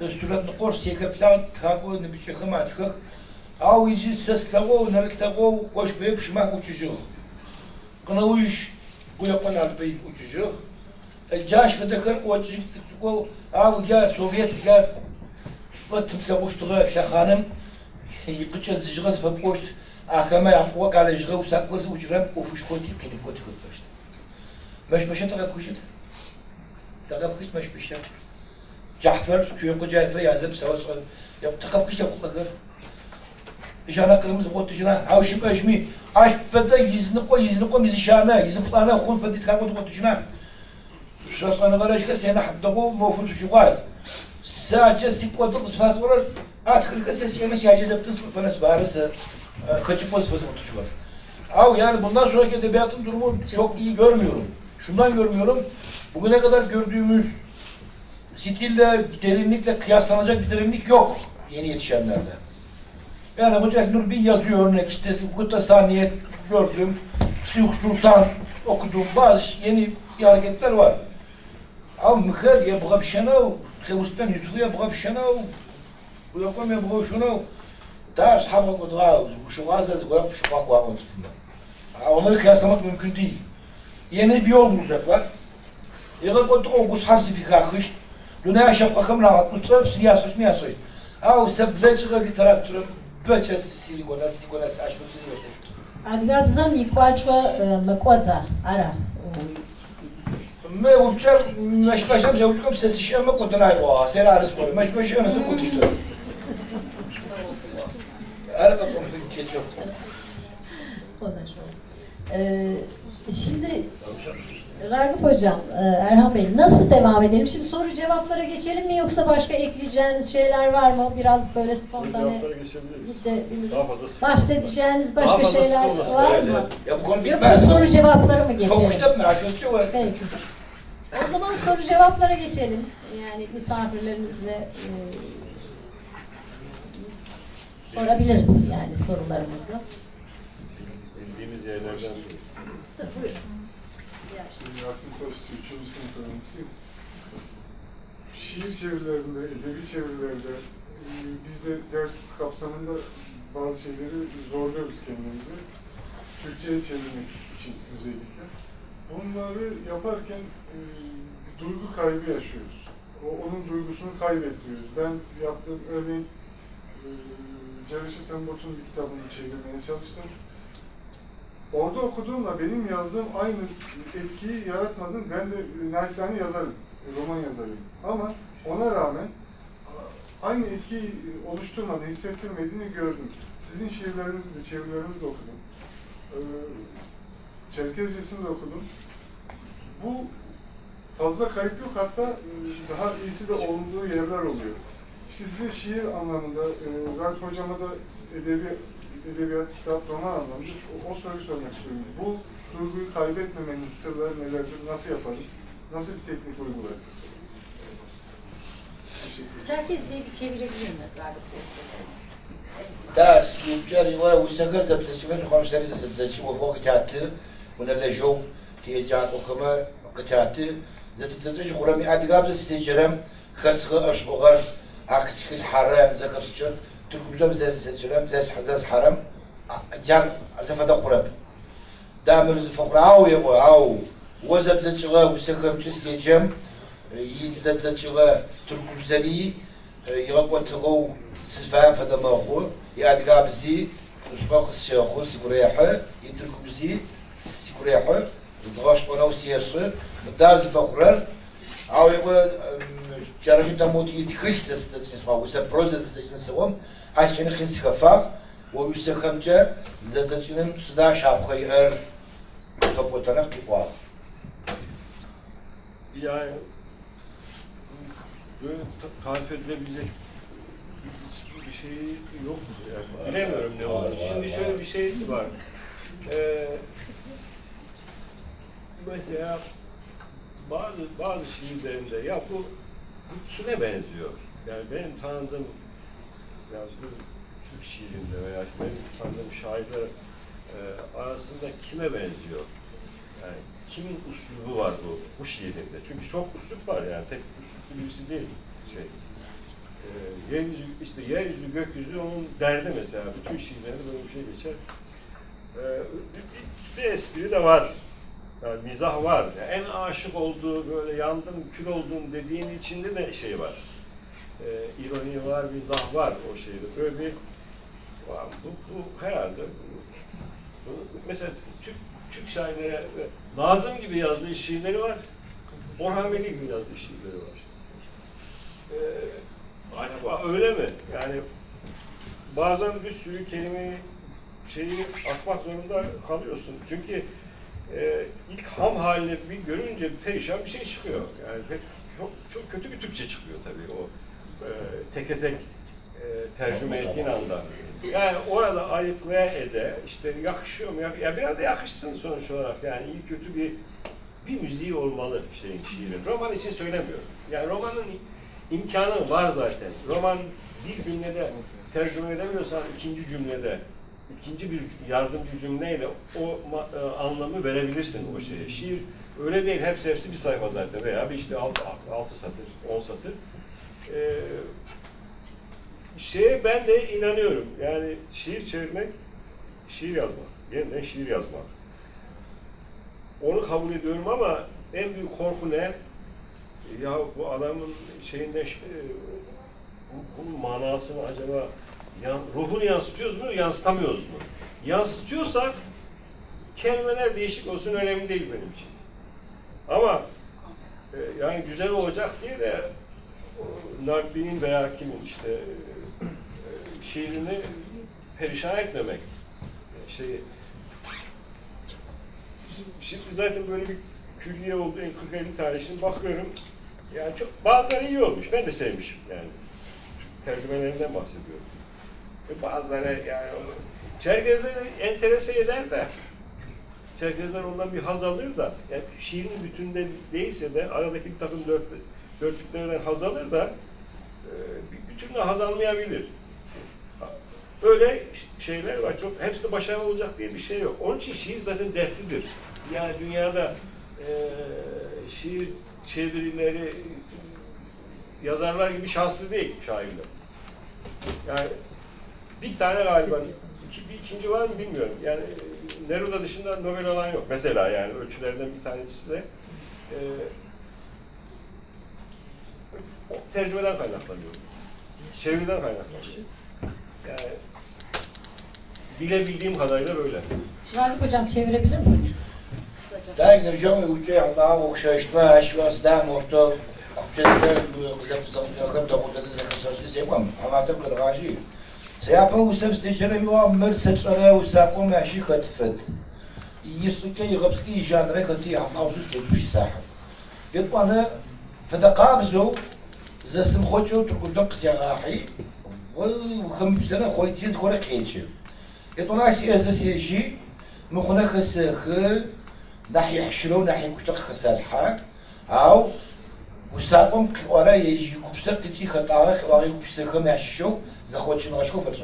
استولات نقور سي كابتن كاكو نبيش كما تخك او يجي سستغو نركتغو وش بيبش ما وتجو قنوش ويا قنا البي وتجو الجاش فدكر وتجي تقو او جا سوفيت جا وتمسوش تغا شخانم يقتش زجغز فبوش اخما يحوق على جغو ساقوز وجرم وفش خوتي تليفون تخفشت مش تغا كوشت تغا كوش مش بشت Cafer, Köyünkü Cafer yazıp savaş var. Ya takapkış yapılır. İşana kırmızı kotuşuna, avşık aşmi, aşfada yüzünü koy mizişana, yüzü plana, kun fadit kakot kotuşuna. Şurasına garajka seni hatta bu mufut şuğaz. Sadece sipoduk sıfas var. Artık kısası yemiş sadece yaptığın sıfırfanız barısı, kaçıp o sıfası kotuşu var. Yani bundan sonraki edebiyatın durumu çok iyi görmüyorum. Şundan görmüyorum, bugüne kadar gördüğümüz stille, derinlikle kıyaslanacak bir derinlik yok yeni yetişenlerde. Yani Hoca Nur bir yazıyor örnek işte Gıta Saniye gördüm, Siyuh Sultan okuduğum bazı yeni hareketler var. Ama mıkar ya buğa bir şanav, Kıvustan Yusuf'u ya buğa bir şanav, bu yapam ya buğa şanav. Daha sahabı kuduğa, şu gazası koyup şu bak var onları kıyaslamak mümkün değil. Yeni bir yol bulacaklar. Yılı koyduk o gushamsi fikahışt. Dünya şapkakım rahatmışlar, siyasış miyasış. Ama seblecika literatürüm, böçes silikonas, sikonas aşmıksız yoktur. Adgazam ikwaçwa mekoda ara. Me uçar, meşkaşam zevcukam sesişeme kodunay oğa, seni arız koy, meşkaşam nasıl koduştu. Her kapımızı geçiyor. O da şimdi Ragıp Hocam, Erhan Bey nasıl devam edelim? Şimdi soru cevaplara geçelim mi yoksa başka ekleyeceğiniz şeyler var mı? Biraz böyle spontane Cevaplara geçebiliriz. gidebiliriz. Daha fazlası. Bahsedeceğiniz Daha başka fazlası şeyler olmasın. var Evet, mı? ya bu konu Yoksa bitmez. soru cevaplara mı Çok geçelim? kitap merak ediyor var. Peki. O zaman soru cevaplara geçelim. Yani misafirlerimizle sorabiliriz yani sorularımızı. Bildiğimiz yerlerden soruyoruz. Buyurun. Yasin Taşçı, 3. sınıf öğrencisiyim. Şiir çevirilerinde, edebi çevirilerde biz de ders kapsamında bazı şeyleri zorluyoruz kendimizi. Türkçe'ye çevirmek için özellikle. Bunları yaparken bir duygu kaybı yaşıyoruz. Onun duygusunu kaybettiriyoruz. Ben yaptığım örneğin Cerreşit Tembot'un bir kitabını çevirmeye çalıştım. Orada okuduğumla benim yazdığım aynı etkiyi yaratmadım. Ben de naçizane yazarım, roman yazarıyım. Ama ona rağmen aynı etkiyi oluşturmadı, hissettirmediğini gördüm. Sizin şiirlerinizi de, çevirilerinizi de okudum. Çerkezcesini de okudum. Bu fazla kayıp yok, hatta daha iyisi de olduğu yerler oluyor. İşte size şiir anlamında, Ragıp Hocam'a da edebiyat, kitap, roman anlamında o soruyu sormak istiyorum. Bu duyguyu kaybetmemenin sırları nelerdir, nasıl yaparız, nasıl bir teknik uygularız? Teşekkür ederim. Çerkezce'yi bir çevirebilir mi Ragıp Bey? Да, سيوجر يوا وسكر زبتشمس وخمسة زبتشم وفوق كاتي ونلجو تيجان وكما كاتي زبتشم خرامي أدقاب زستجرم خسخ أشبغر عكسك الحرة زكرشر تركب زم زستجرم زس حرم جان زفدا خراب دامر زفقر أو يوا أو وزبتشم وسكر تسجم يزبتشم تركب زلي يغوى تغو سفان فدماغو يادقاب زي شباق السياخو سيكوريحة يتركب زي سيكوريحة زغاش بناو سياشة داز فقرر أو يقول جارجي تموت يتخيل تسمع ويسا بروزة تسمع عشان يخين سخفا ويسا خمجة لذاتشنم سدا شابخي ار كبوتانا قطوات Yani böyle tarif edilebilecek bir şey yok. Yani bilemiyorum ne olur. Şimdi şöyle bir şey var. Mesela bazı şiirlerinde ya bu kime benziyor? Yani benim tanıdığım yani bir Türk şiirinde veya işte benim tanıdığım şairler arasında kime benziyor? Yani kimin üslubu var bu şiirinde? Çünkü çok üslup var yani tek üsluplu birisi değil. Yeryüzü, işte yeryüzü, gökyüzü onun derdi mesela. Bütün şiirlerinde böyle bir şey geçer. Bir espri de var. Yani mizah var. Yani en aşık olduğu, böyle yandım, kül oldum dediğin içinde de şey var. İroni var, mizah var o şeyde. Böyle bir bu herhalde mesela Türk şairlere Nazım gibi yazdığı şiirleri var. Orhan Veli gibi yazdığı şiirleri var. Acaba öyle mi? Yani bazen bir sürü kelimeyi atmak zorunda kalıyorsun. Çünkü ilk ham halini bir görünce perişan bir şey çıkıyor. Yani çok kötü bir Türkçe çıkıyor tabii o teke tek tercüme ettiğin anda. Yani orada ayıklaya ede, işte yakışıyor mu? Ya biraz da yakışsın sonuç olarak. Yani iyi kötü bir bir müziği olmalı şiirin. Roman için söylemiyorum. Yani romanın imkanı var zaten. Roman bir cümlede tercüme edemiyorsan ikinci cümlede, ikinci bir yardımcı cümleyle o anlamı verebilirsin o şeye. Şiir öyle değil. Hepsi bir sayfa zaten veya bir işte 6 satır, 10 satır. Ben de inanıyorum. Yani şiir çevirmek, şiir yazmak. Yeniden şiir yazmak. Onu kabul ediyorum ama en büyük korku ne? Ya bu adamın şeyinde bunun manasını acaba ruhunu yansıtıyoruz mu, yansıtamıyoruz mu? Yansıtıyorsak kelimeler değişik olsun önemli değil benim için. Ama yani güzel olacak diye de Nakbi'nin veya kimin işte şiirini perişan etmemek. Şimdi zaten böyle bir külliye oldu, 40-50 tane şimdi bakıyorum. Yani çok bazıları iyi olmuş. Ben de sevmişim yani. Tercümelerinden bahsediyorum. Bazıları yani Çerkezleri enterese eder de Çerkezler ondan bir haz alır da yani şiirin bütününde değilse de aradaki bir takım dörtlüklerden haz alır da bütünle haz almayabilir. Öyle şeyler var. Çok hepsi başarılı olacak diye bir şey yok. Onun için şiir zaten dertlidir. Yani dünyada şiir çevirileri yazarlar gibi şanslı değil şairler. Yani bir tane galiba, bir ikinci var mı bilmiyorum. Yani Neruda dışında Nobel olan yok. Mesela yani ölçülerden bir tanesi de o tercümeden kaynaklanıyor. Çeviriden kaynaklanıyor. Yani bilebildiğim kadarıyla öyle. Ragıp Hocam çevirebilir misiniz? Da gireceğim ülke Allah'a okşayışma, aşvas, da mortal, akçelikler, yakın da burada da zekasası zemam. Anladım bir gacı. Seyapa usab seçere yuamır seçere usakom yaşı katifet. Yisuke yıgıpski janre kati hafızız tutmuş sahip. Yutmanı fedakabzu زسم خوچو تركوتن قسياغاحي وكم بزنا خويتيز كورا كينشي يطلع سي اساسيجي مخنا خسخل ناحية حشرو ناحية كشتق خسالحة أو وستاقم كورا يجي كبستر تتي خطاغ واغي كبستر يحشو زخوتشن غشكو فرشو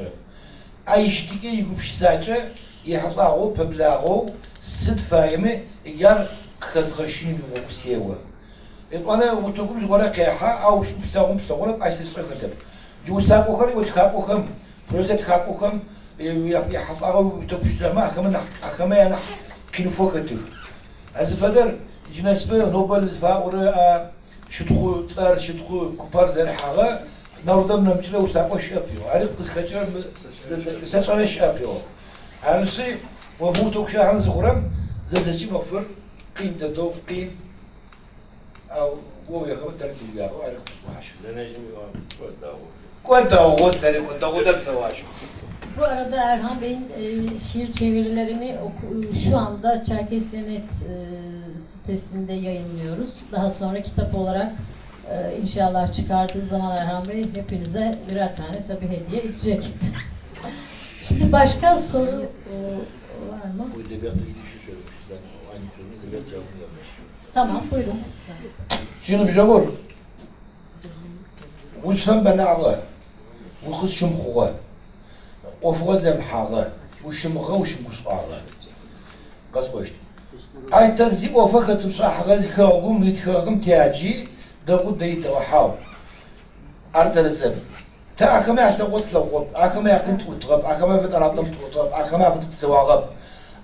أي شتيكي يكبش ساعة يحطاغو ببلاغو سد فايمة يار خزغشين وكسيوه أنا وتقول زغرة كيحة أو بتاعهم أي سيسرة كتب جوستاق وخري وتخاق وخم روزة تخاق وخم يحصلوا بتوبش زمان كمان أنا كيلو فوق كتب از فدر جنسبه نوبل زفاور شدخو صار شدخو كبار زر حاجة نردم نمشي وستاق وش أبيو عارف قص كتير سأشعر إيش أبيو عارسي وهو توكش عن زغرة زي مغفر قيم تدو قيم أو هو يخبر ترتيب يا هو عارف تصبح شو كنت أقول سنة كنت أقول تسوى شو Bu arada Erhan Bey'in şiir çevirilerini şu anda Çerkezsenet sitesinde yayınlıyoruz. Daha sonra kitap olarak inşallah çıkardığı zaman Erhan Bey hepinize birer tane tabii hediye edecek. Şimdi başka soru var mı? Bu edebiyatla ilgili bir şey söylemiştim. Ben aynı konuyu edebiyat cevabını yapmıştım. Tamam, buyurun. شنو بجور؟ وشفن بناغة وخص شمخوة وفغز محاغة وشمغة وشمخصاغة قصبشت أي تنزيب وفقة تصاح غازي خاغم يتخاغم تياجي دقود ديتا وحاو أرتل الزبن تا أكما يحتقوت لغوت أكما يحتقوت تغب أكما بترابطم تغب أكما بتتسواغب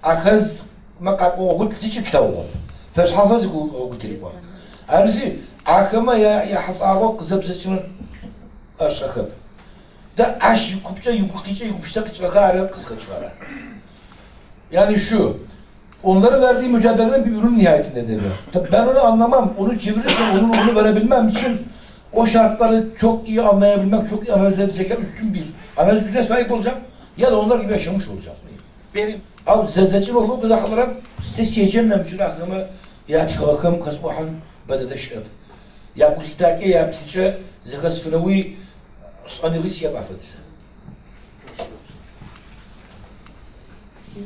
أكز مقاطع وقلت تيجي كتاوغب فاش حافظ قلت لي أرزي أكما يا حصاغوك زبزتشون أشخب ده عش يكبشة يكبشة يكبشة كتشغا arayıp kız kaçırlar. Yani şu, onların verdiği mücadelenin bir ürün nihayetinde dedi. Tabii ben onu anlamam, onu çevirirken onu verebilmem için o şartları çok iyi anlayabilmek, çok iyi analiz edecek üstün bir analiz gücüne sahip olacağım ya da onlar gibi yaşamış olacağım. Benim abi zezzacı olmak bize halıram sesiyeceğim mümkün aklıma ya tıkakım kasbuhan بدأ الشاب يقول تاكي يا بتيجا زخس فنوي صاني غسيا بعفدس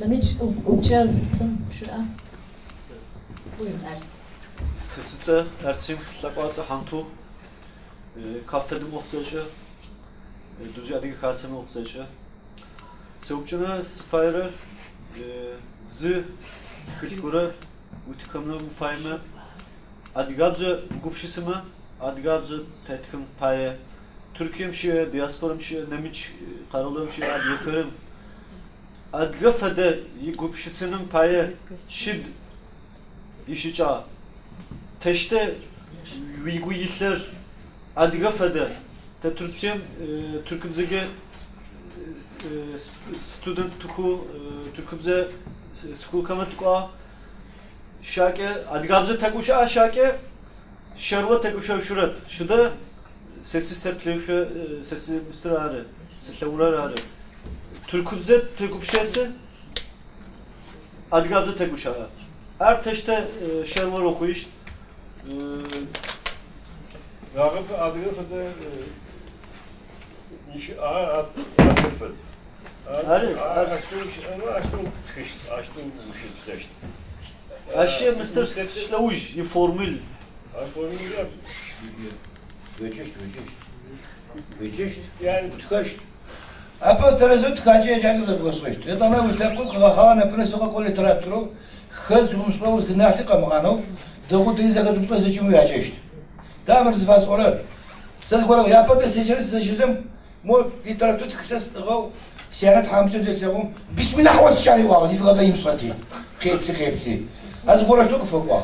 Ben hiç uçağı zıtın şuraya. Buyurun Ersin. Sitze Ersim Slakwas Hantu Kafedim ofsaçı Duzi adı kasemi ofsaçı Sevupçuna Sfayra Z Kırkura Utikamna Mufayme Adigabza Gupşisime Adigabza Tetkim Paye Türkiye'm şiye, diasporam şiye, nemiç karalığım şiye ad yakarım Adgafede Gupşisinin paye Şid İşica Teşte Uygu yitler Adgafede Te Türkçem Türkümzege Student tuku Türkümze School kametuka Şake Adgabze tekuşa şake Şerva tekuşa şurat Şuda sessiz seplevşe sessiz müstırarı Seslavurarı Türkümze tekuşası Adgabze tekuşa Erteşte şervar okuyuş Ragıp Adgafede işi Adgafede. Açtım tıkıştı, açtım uşit seçtim. Aşıya Mr. Slavuj, formül. Formülü yap. Вычесть. Yani Ткач. А по терезу ткачи я джангл загласуешь. Это она вот такой калахан, например, сколько коли тракторов, хз умслов знахи камганов, да вот из-за этого зачем я честь. Да, мы вас орал. Саз говорю, я потом сейчас зачем мой литература сейчас гау сиарат хамсу десягум. Бисмилlah вас шари вагзи фигада имсати. Кепти. Az говорю, что кфва.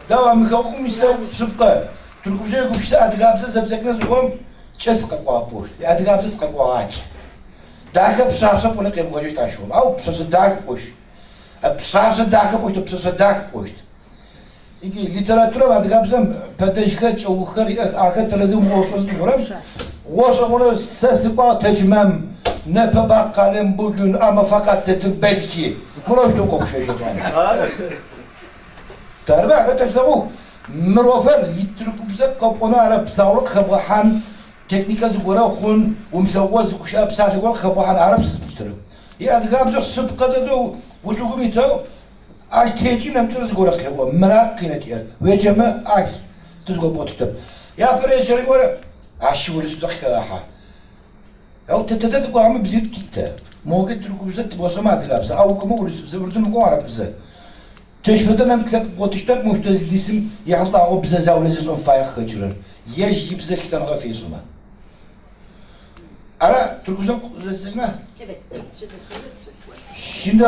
Да, мы хавкум мисал шипка. Türkçe gümüşte adgabsız zabzakna zuhum çes qaqwa poşt. Adgabsız qaqwa aç. Daha psarsa bunu qebgojit taşum. Au psarsa dak poşt. Psarsa dak poşt, psarsa dak poşt. İki literatura adgabsım patejka çavukar akı terazim olsun diyorum. Olsa onu sespa tecmem ne pebakkalım bugün ama fakat dedim belki. Bunu işte kokuşacak yani. Tarbe akı bu. مروفر يتركوا قبنا على بثورة خبحان تكنيكا زغورا خون ومثوز كشاب ساعة زغورا خبحان عرب سبشترو يا أدغام زو سبقة دو وتلقوا ميتو عاش تيجي نمتر زغورا خبوا مراق قينتيال ويجمع عكس تزغوا بوتشتب يا بريجر يقول عاش ولس بخاحة أو تتدقوا عم بزيد كيتا موجود تركوا بزيد تبغى ما أدغام أو كم ولس بزودن مقام عرب بزيد Teşveden hem kitap gotiştak müştezlisim yahda o bize zavlesiz on fayaq kaçırır. Yeş bize kitabı gafiyesuna. Ara Türkçe zestesine. Evet, Türkçe de söyle. Şimdi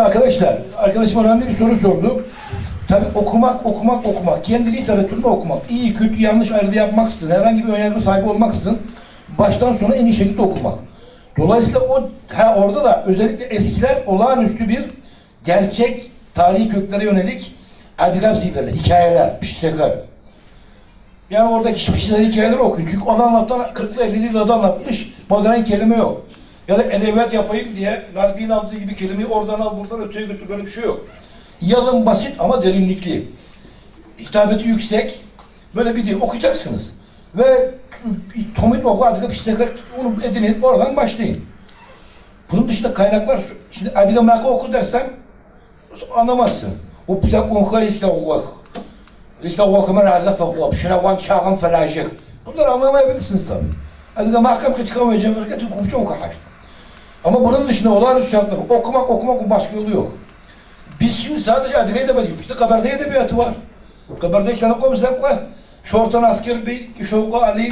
arkadaşım önemli bir soru sordu. Tabii okumak. Kendi literatürünü okumak. İyi, kötü, yanlış ayrımı yapmaksızın, herhangi bir önyargı sahibi olmaksızın baştan sona en iyi şekilde okumak. Dolayısıyla orada da özellikle eskiler olağanüstü bir gerçek tarihi köklere yönelik adgab ziverler, hikayeler, pişsekar. Yani oradaki pişsekar hikayeleri okuyun. Çünkü onu anlatan 40'lı 50'li yılda anlatmış, modern kelime yok. Ya da edebiyat yapayım diye Nazmi'nin aldığı gibi kelimeyi oradan al, buradan öteye götür, böyle bir şey yok. Yalın, basit ama derinlikli. Hitabeti yüksek, böyle bir dil okuyacaksınız. Ve Tomit oku adgab pişsekar, onu edinin, oradan başlayın. Bunun dışında kaynaklar, şimdi adgab maka oku dersen, anlamazsın. O plak onka işte o kemer azaf o şuna van çağın felacık. Bunları anlamayabilirsiniz tabii. Adına mahkam kritika ve cemiyeti hukukçu okuhaş. Ama bunun dışında olağanüstü şartlar okumak başka yolu yok. Biz şimdi sadece adına edemedik. İşte Kaberde edebiyatı var. Kaberde kanıkla bize var. Şortan asker bey, Şoka Ali,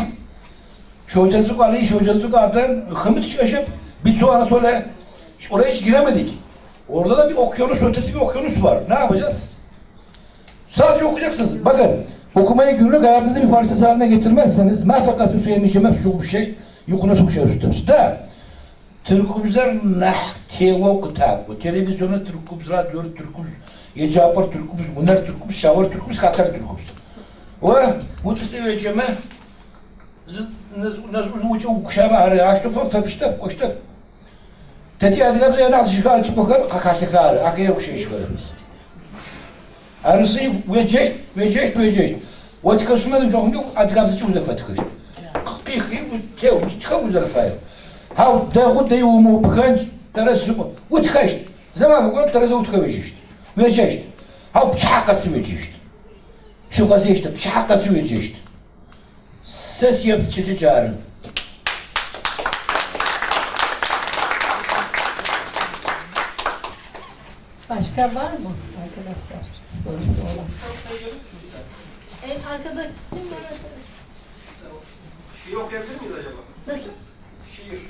Şocazuk Ali, Şocazuk Adem, Hımit Şaşıp, Bitsu Anatole. Oraya hiç giremedik. Orada da bir okyanus ötesi bir okyanus var. Ne yapacağız? Sadece okuyacaksınız. Bakın, okumayı günlük hayatınızın bir parçası haline getirmezseniz مَا فَقَسِفْ يَمِشَمَ فِشُقُ بِشَيْ يُقُنَسُ بِشَيْ Da, Türkümüzler tevo kıtağı. Televizyonu Türkümüz, radyo Türkümüz, Yecapar Türkümüz, bunlar Türkümüz, Şavar Türkümüz, Katar Türkümüz. Bu tüste veceme uçu ukuşama arı açtı falan tafişte, koştu. Teti adına bize nasıl çıkar çıkmakar kakatlıklar, akıya bir şey çıkarır. Arısı vecek. Vati kasımda çok yok, adına bize çok uzak tıkış. Kıkı, çıkar uzak fayı. Ha, da deyu mu bıkan, terası bu. Bu tıkış. Zaman bu kadar terası utka vecek. Ha, bıçak kası vecek. Şu gazı işte, bıçak gazı öyle işte. Ses yapıp çete çağırın. Başka var mı arkadaşlar sorusu olan? Evet arkada kim var arkadaş? Şiir okuyabilir miyiz acaba? Nasıl? Şiir.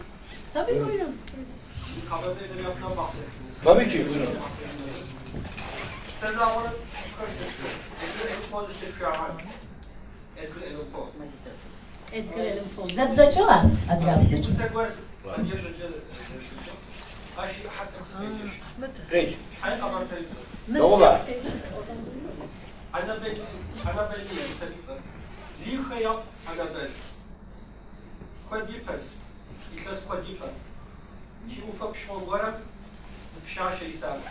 Tabii buyurun. Kabade edebiyatından bahsettiniz. Tabii ki, buyurun. Sezar'ın kırsı. Edgar Allan Poe'da şirkâhan. Edgar Allan Poe. Edgar Allan Poe. Zebzacı var. Adgabzacı. Você conhece a dieta de... Acho que حتى Reç. Hay abartayım. Ne ola? Annabelle değil, mesela. Liha yap Annabelle. Quadripas. Ikas quadripa. Que o Fapishon agora puxar a isas.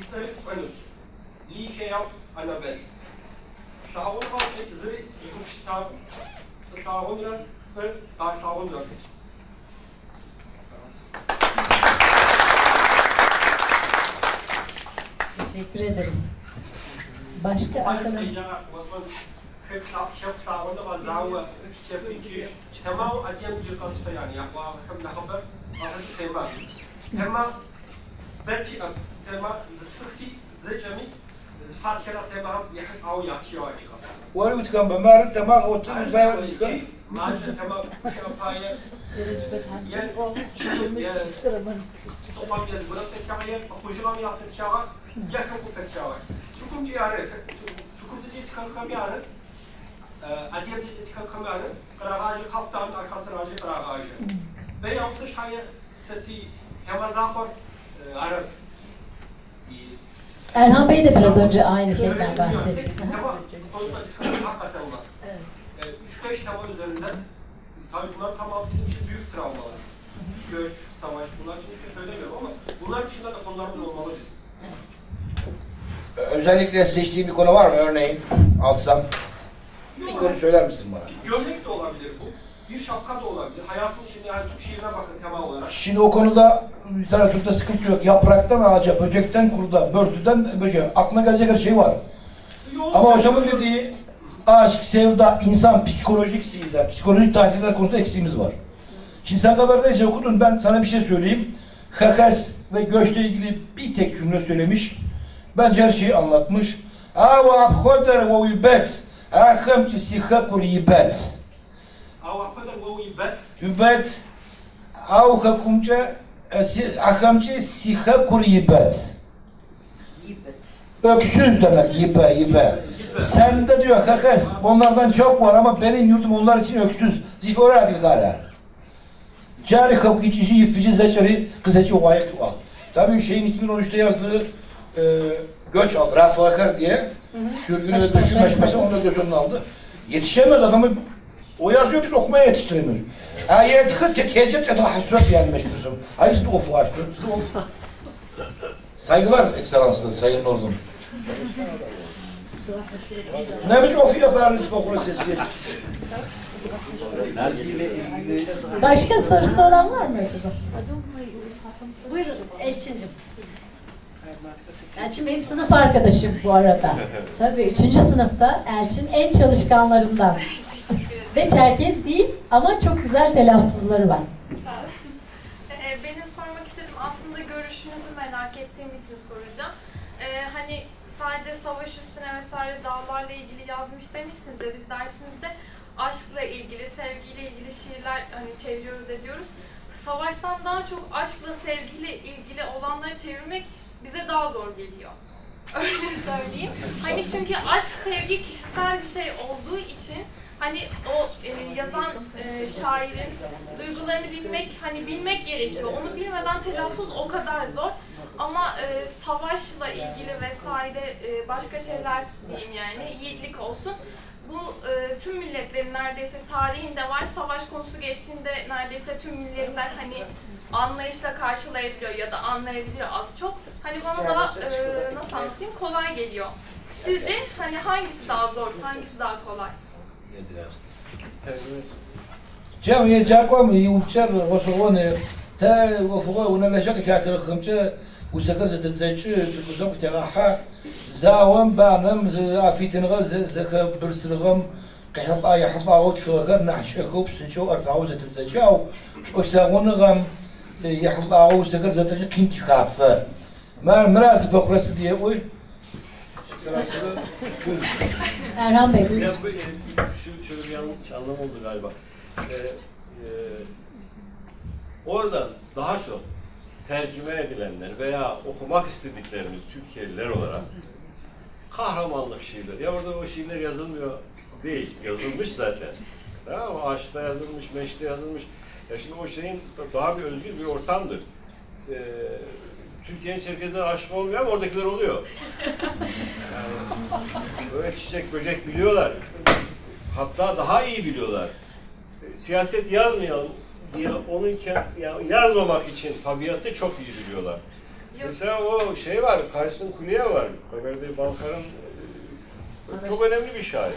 Isso é anos. Liha yap Annabelle. Şahun halk zırı yıkıp şisab. Şahunlar ve şahunlar. Teşekkür ederiz. Başka Alles arkadaş? ja, was man çok şahunlar var zawa. Üstepeki. Tamam acem cıkası yani. Ya hem ne haber? Ahad tema. Tema belki tema zıfıkti zecemi. Zıfat kela tema yahit av yakıyor cıkası. Var mı tıkan ben? Mağarın tamam, oturmuş bayağı tıkan. Maalesef tamam şampanya. Sıfam yazılı tekrar hocam yaptı kâra. Yakın bu tekrar. Tukum ciğeri. Tukum diye tıkan kamyarı. Adem diye tıkan kamyarı. Karagacı haftanın arkasına acı karagacı. Ve yaptı şaya teti hemazakor Arap. Erhan Bey de biraz önce aynı şeyden bahsetti. Ama konuşma diskatı hakikaten var. 3-5 tema üzerinden tabii bunlar tamam bizim için büyük travmalar. Göç, savaş bunlar için hiç söylemiyorum ama bunlar dışında da konularımız olmalı bizim. Özellikle seçtiğim bir konu var mı? Örneğin alsam. Bir konu söyler misin bana? Gömlek de olabilir bu. Bir şapka da olabilir. Hayatın içinde yani Türk şiirine bakın tema olarak. Şimdi o konuda literatürde sıkıntı yok. Yapraktan ağaca, böcekten kurda, börtüden böceğe. Aklına gelecek her şey var. Ama hocamın dediği aşk, sevda, insan psikolojik sihirler, psikolojik tahliller konusunda eksiğimiz var. Şimdi sen haberdeyse okudun, ben sana bir şey söyleyeyim. Hakas ve göçle ilgili bir tek cümle söylemiş. Bence her şeyi anlatmış. Ava abhoder ve uybet. Ahemci sihakul yibet. Ama kadar bu ibet. Yibet. Avha kumça ahemci sihakul yibet. Yibet. Öksüz demek yibe yibe. Sende diyor kakas, onlardan çok var ama benim yurdum onlar için öksüz. Zifora bir gara. Cari havk içici yıfıcı zeçeri kısaçı ovayık al. Tabii şeyin 2013'te yazdığı göç aldı, Rafakar diye. Sürgünü ve göçü meşmesi onu da göz önüne aldı. Yetişemez adamı. O yazıyor, biz okumaya yetiştiremiyoruz. Ayet tecet ya da hasret yani meşgursum. Hayır siz de ofu açtı. Siz de ofu. Saygılar ekselansları, sayın ordum. Ne biçim ofu yaparız okula sesi Başka sorusu olan var mı acaba? Buyurun Elçin'cim. Elçin benim sınıf arkadaşım bu arada. Tabii 3. sınıfta Elçin en çalışkanlarından. Ve Çerkez değil ama çok güzel telaffuzları var. Benim sormak istediğim aslında görüşünüzü merak ettiğim için soracağım. Hani sadece savaş üstüne vesaire dağlarla ilgili yazmış demişsiniz de biz dersimizde aşkla ilgili, sevgiyle ilgili şiirler hani çeviriyoruz ediyoruz. Savaştan daha çok aşkla, sevgiyle ilgili olanları çevirmek bize daha zor geliyor. Öyle söyleyeyim. Hani çünkü aşk, sevgi kişisel bir şey olduğu için hani o yazan şairin duygularını bilmek gerekiyor. Onu bilmeden telaffuz o kadar zor. Ama savaşla ilgili vesaire başka şeyler diyeyim yani yiğitlik olsun. Bu tüm milletlerin neredeyse tarihinde var. Savaş konusu geçtiğinde neredeyse tüm milletler hani anlayışla karşılayabiliyor ya da anlayabiliyor az çok. Hani bana daha nasıl anlatayım kolay geliyor. Sizce hani hangisi daha zor, hangisi daha kolay? Cem yecakvam yuçer vosovone ta vofova unalajak kâtır khımça وسكر زدزيتشو تكوزوك تراحة زاوم بانم زافيتن غز زك برسلغم قحط اي حفاوت فغر نحشكوب سنشو ارفعو زتزجاو وساون غم يحفاو زكر زتج كنت خاف ما مراس بقرس ديوي Erhan Bey buyurun. Ya, şöyle bir yanlış anlam oldu galiba. Oradan daha çok tercüme edilenler veya okumak istediklerimiz Türkiye'liler olarak kahramanlık şiirleri. Ya orada o şiirler yazılmıyor değil, yazılmış zaten. Tamam mı? Aşkta yazılmış, meşkte yazılmış. Ya şimdi o şeyin daha bir özgür bir ortamdır. Türkiye'nin Çerkezler aşık olmuyor ama oradakiler oluyor. Yani böyle çiçek böcek biliyorlar. Hatta daha iyi biliyorlar. Siyaset yazmayalım diye onu yazmamak için tabiatı çok iyi biliyorlar. Mesela o şey var, Kaysın Kuliye var. Kayberde Balkar'ın çok önemli bir şair.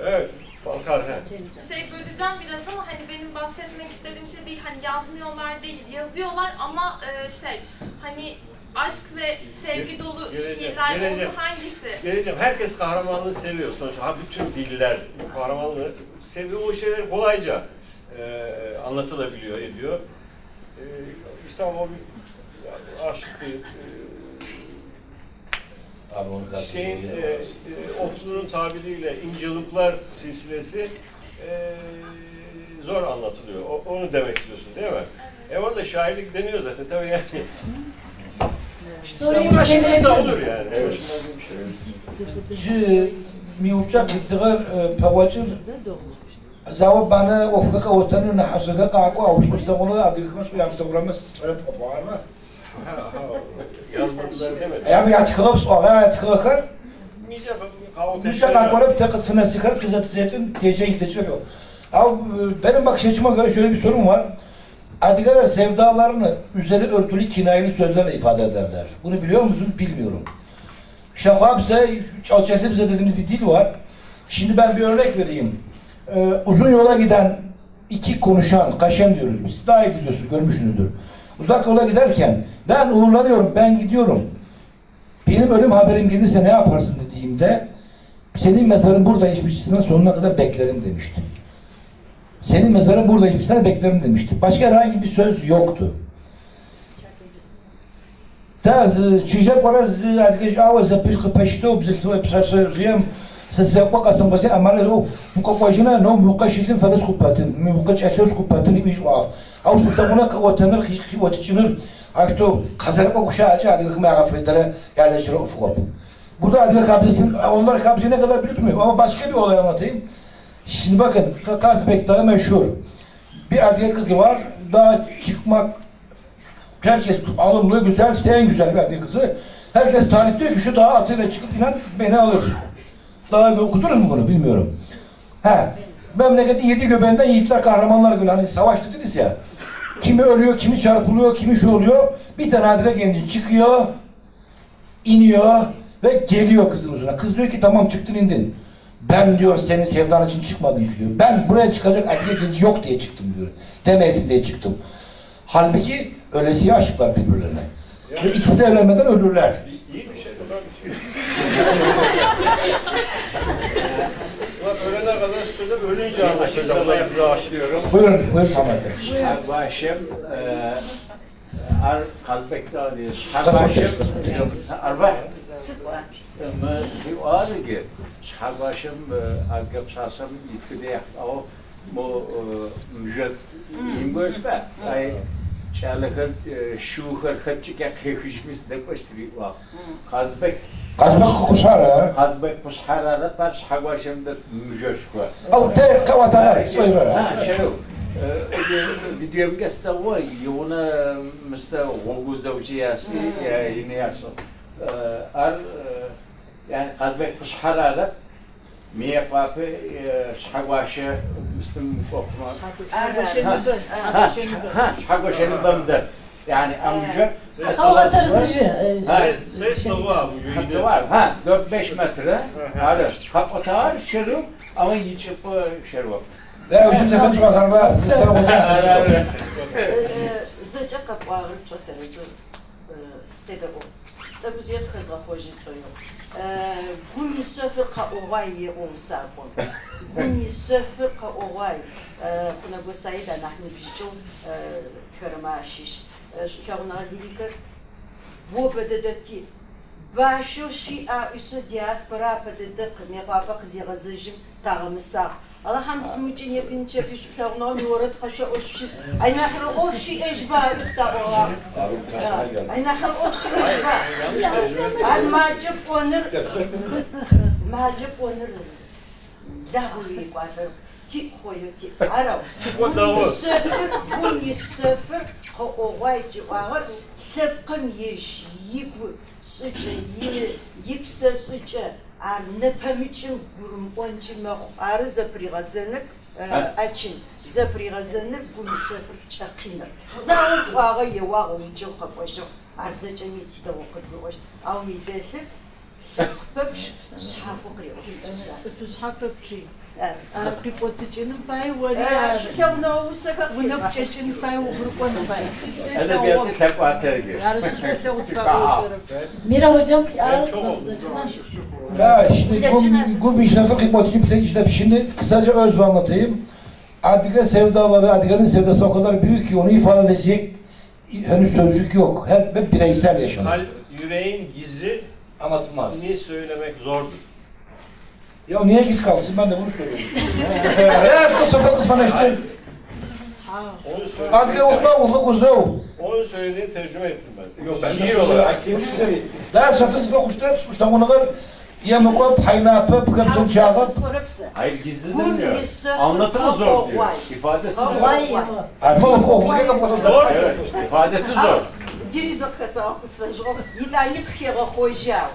Evet, Balkar. Böleceğim biraz ama hani benim bahsetmek istediğim şey değil, hani yazmıyorlar değil, yazıyorlar ama hani aşk ve sevgi dolu şiirler oldu hangisi? Geleceğim. Herkes kahramanlığı seviyor sonuçta. Bütün diller kahramanlığı seviyor. O şeyler kolayca anlatılabiliyor, ediyor. İşte ama bir aşk Oflu'nun tabiriyle İncelikler silsilesi zor anlatılıyor. Onu demek istiyorsun değil mi? Orada şairlik deniyor zaten tabii yani. Soruyu bir çevirelim. Olur yani. Evet. ميوجا كتغر بواجر زاو بانا وفقك وطن نحشك قاقو او تقولوا ادي خمس يا تقرمس تصرف قبارنا Yazmadılar demedim. يا بيعتقلب صغار يتخخر Mice قاقوله بتاخد في نفس سكر كزات زيتون diyeceğin geçiyor. Ama benim bakış açıma göre şöyle bir sorun var. Adigalar sevdalarını üzeri örtülü kinayeli sözlerle ifade ederler. Bunu biliyor musunuz? Bilmiyorum. Şafak bize, Çalçer'de bize dediğimiz bir dil var. Şimdi ben bir örnek vereyim. Uzun yola giden iki konuşan, kaşem diyoruz biz. Siz daha iyi biliyorsunuz, görmüşsünüzdür. Uzak yola giderken ben uğurlanıyorum, ben gidiyorum. Benim ölüm haberim gelirse ne yaparsın dediğimde senin mezarın burada hiçbirisinden sonuna kadar beklerim demişti. Senin mezarın burada hiçbirisinden beklerim demişti. Başka herhangi bir söz yoktu. Taz çiçek var az adgeç avaz peşto bzilto pşarjım sesakwa kasım basi amale o mukawajina no muqashilin falas kupatin muqach athos kupatin ibijwa aw tutamuna kawatanır khiwatçınır akto kazarqa kuşaçı adgı ma gafretlere yerleşir ufuk. Burada adgı kabilsin onlar kabilsi ne kadar bilmiyorum ama başka bir olay anlatayım. Şimdi bakın Kazbek Dağı meşhur. Bir adliye kızı var. Daha çıkmak herkes alımlı, güzel, işte en güzel bir adliye kızı. Herkes talip diyor ki şu dağa atıyla çıkıp inan beni alır. Daha okudunuz mu bunu bilmiyorum. Memleketin 7 göbeğinden yiğitler kahramanlar günü. Hani savaş dediniz ya. Kimi ölüyor, kimi çarpılıyor, kimi şu oluyor. Bir tane adliye genci çıkıyor, iniyor ve geliyor kızın huzuruna. Kız diyor ki tamam çıktın indin. Ben diyor senin sevdan için çıkmadım diyor. Ben buraya çıkacak adliye genci yok diye çıktım diyor. Demeyesin diye çıktım. Halbuki ölesiye aşıklar birbirlerine. Ve ikisi de evlenmeden ölürler. İyi bir şey. Ölene kadar söyleyip ölünce anlaşılacağım. Başlıyorum. Buyurun Samet Bey. Başım Kazbek Dağı diyor. Başım Arba var ki başım agap sasam itkide o bu müjdat İngilizce ay çalıkır şuhar kaçık yakışmış da başlıyor var. Kazbek kuşara. Kazbek kuşara da baş başım da müjdat var. Ama te kavatalar söylüyor. Şunu videom gösterwa yona mesela Gongu Zavciyası yine yaşo. Yani Kazbek kuşara مية قافة شحقواشة مسلم وقما شحقواشة بمدت يعني أمجر Havatarızıcı. Ses var. var ha 4-5 metre hadi kapatlar şeru ama yiyecek şeru. Ya şimdi kaç var be? Zıca kapağın çöterisi. sıkıda o. Tabii ki kızı hoşun koyuyor. Gumi sıfır ka ovay olsakon. Gumi sıfır ka ovay. Kuna gosayı da nahni biçon kırmaşiş. Şahına dilikar. Bu bededeti. Başo şi a işe diaspora bededet kımyapa kızıgızıjım tağımısa. Allah hamsi mucin yapınca bir şahına bir orada kaşa oluşuz. Ay nahra o şi ejbarı da o. Abi kasına geldi. Ay nahra o şi ejbarı. Ay macip onur. Macip onur. Zahuri kuatır. Tik koyu tik arav. Gumi sıfır ka ovay ci ağır. Sıfkın yeş yibu. Sıcı yipse sıcı. Ne pamiçin gurum onçi mağ arı zaprigazanık açın. Zaprigazanık gumi sıfır çakınır. Zağın fağı yevağı ucu kapışır. Arzacını da okut boş. Av midesi sıkpıpş şafı kıyır. Sıkpıpş. Pipotucunun fayı var ya. Şavna o sefer Bunu çeçin fay uğurkon fay. Edebiyatı tefatı gibi. Mira hocam çok oldu. Ya işte bu işlerin kıymetli işte şimdi kısaca özbe anlatayım. Adige sevdaları, Adige'nin sevdası o kadar büyük ki onu ifade edecek henüz sözcük yok. Hep bireysel yaşanıyor. Hal, yüreğin gizli, Anlatılmaz. niye söylemek zordur. Ya niye giz kalsın ben de bunu söylüyorum. Ya kısa kısmına işte. Onu söyle. Adige Osman ufak uzav. Onu söylediğini tercüme ettim ben. Yok ben Şiir de olarak. olarak sevgili sevi. لا بشخص بقشتر مستمونغر يا مقاب حينابا بكم شاغط Hayır gizli demiyor. Anlatımı zor diyor. İfadesi zor. Vay عارفه هو كده قبل Zor. Evet, ifadesi zor. جريزة خسا قصفة يدعني بخيرة خوجاو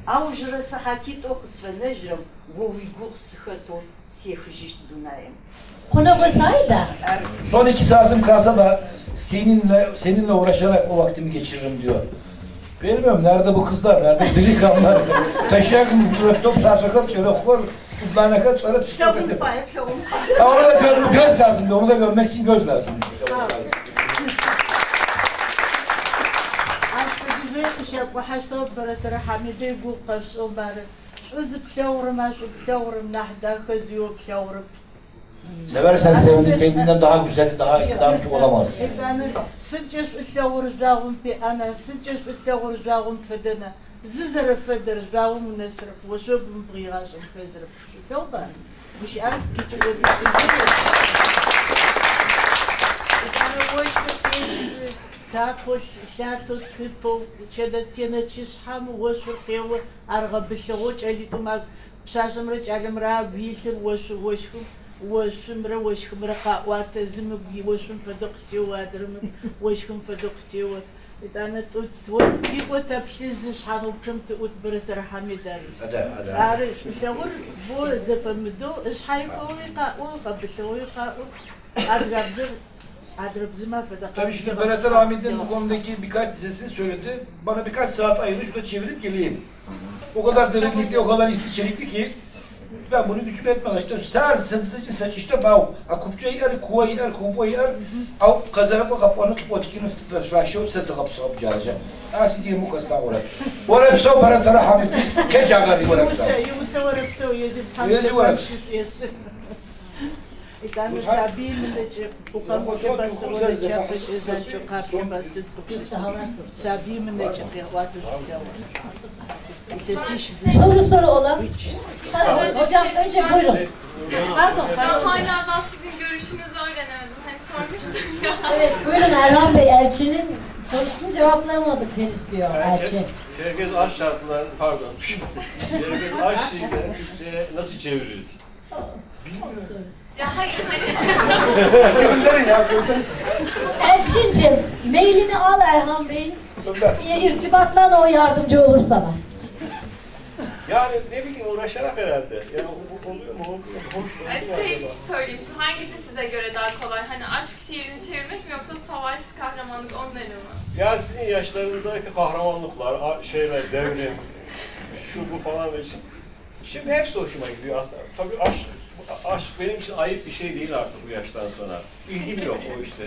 أو جرى ساعتي تو قصفة نجرم ويقول سخطو سيخجيش دونايم Kuna gosayda. Son 2 saatim kalsa da seninle uğraşarak o vaktimi geçiririm diyor. Bilmiyorum nerede bu kızlar, nerede delikanlılar. Teşekkür müftop şarşakap çörek kutlanekat çörek شاون pişirmek. فاير شاون Onu da göz lazım, onu da görmek için göz lazım. زي قشاب وحشتو برتر حميدي يقول قفص وبارد وزب شاور ما شو بشاور نحدا خزيو بشاور Seversen sevdiğinden daha güzel, daha İslami olamaz. أنا سجس بشاور زاغم في أنا سجس بشاور زاغم فدنا ززر فدر زاغم نسرف وسوب بغيغاسم فزرف شو بان مش عارف كي تقول أنا وش تاكوش شاتو كيبو شدتنا تشحم وسرقيو أرغب بالشغوش اللي تما بساسمرج على مرا بيشر وشكم وسمرة وشكمرة قاوات زمبي وشم فدقتي وادرم وشكم فدقتي أنا تقول تبشيز شحنو كم تقول برت رحمي داري هذا عارف مشاور بو زفمدو إيش حيكون قاو قبشوا قاو أرغب زر Tabii şimdi Berat Rahmi'nin bu konudaki birkaç dizesini söyledi. Bana birkaç saat ayırın şurada çevirip geleyim. O kadar derinlikli, o kadar içerikli ki ben bunu gücüm etmeden işte saç işte bav. Akupçayı er, kuvayı er, kubayı er. Av kazanıp kapağını kipotikini flaşıyor sesi kapısı kapıcağıca. Siz yemek kastan oraya. Oraya bir şey Berat Rahmi. Geç ağabey oraya. يوسف وربسو يجب حمسة İtanı sabi millet bukan boşa bası orada çapış özel çok hafif basit sabi millet kıyafatı Soru olan. Hocam önce buyurun. Pardon. Hala da sizin görüşünüzü öğrenemedim. Hani sormuştum ya. Evet buyurun Erhan Bey. Elçinin sorusunu cevaplayamadık henüz diyor Elçi. Çerkez aş şarkılarını, pardon. Çerkez aş şiirlerini Türkçe'ye nasıl çeviririz? Ya hayır Gönderin ya, gönderin. Elçincim mailini al Erhan Bey'in. İrtibatla o yardımcı olur sana. Yani ne bileyim uğraşarak herhalde. Yani oluyor mu? Hoş söyleyeyim. Hangisi size göre daha kolay? Hani aşk şiirini çevirmek mi yoksa savaş, kahramanlık onları mı? Yani sizin yaşlarınızdaki kahramanlıklar, şeyler, devrim, şu bu falan ve şimdi hepsi hoşuma gidiyor aslında. Tabii aşk benim için ayıp bir şey değil artık bu yaştan sonra. İlgim yok o işte.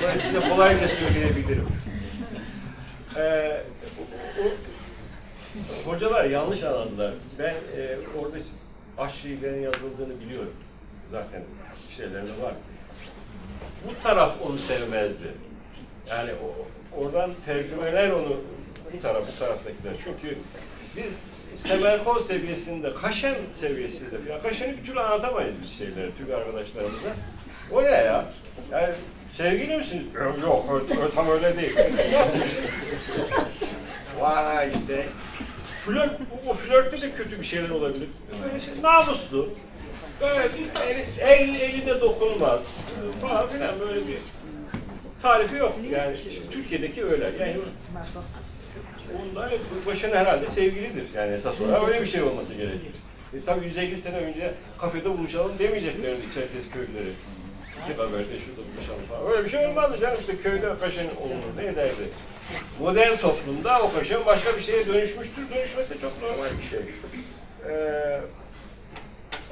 Dolayısıyla kolayca söyleyebilirim. Hocalar yanlış anladılar. Ben orada aşçilerin yazıldığını biliyorum. Zaten şeylerinde var. Bu taraf onu sevmezdi. Yani oradan tercümeler onu bu taraftakiler. Çünkü biz Semerkol seviyesinde, Kaşen seviyesinde, ya Kaşen'i bir türlü anlatamayız biz şeyleri, Türk arkadaşlarımıza. O ne ya? Yani sevgili misiniz? Yok, tam öyle değil. Vay işte. O flörtte de kötü bir şeyler olabilir. Böyle şey, namuslu. Böyle eline dokunmaz. Falan filan böyle bir tarifi yok. Yani Türkiye'deki öyle. Yani onlar başına herhalde sevgilidir. Yani esas olarak öyle bir şey olması gerekir. Tabii 150 sene önce kafede buluşalım demeyeceklerdi Çerkez köylüleri. İki haberde şurada buluşalım falan. Öyle bir şey olmazdı canım, işte köyde Kaşen olunur, ne ederdi. Modern toplumda o Kaşen başka bir şeye dönüşmüştür. Dönüşmesi de çok normal bir şey.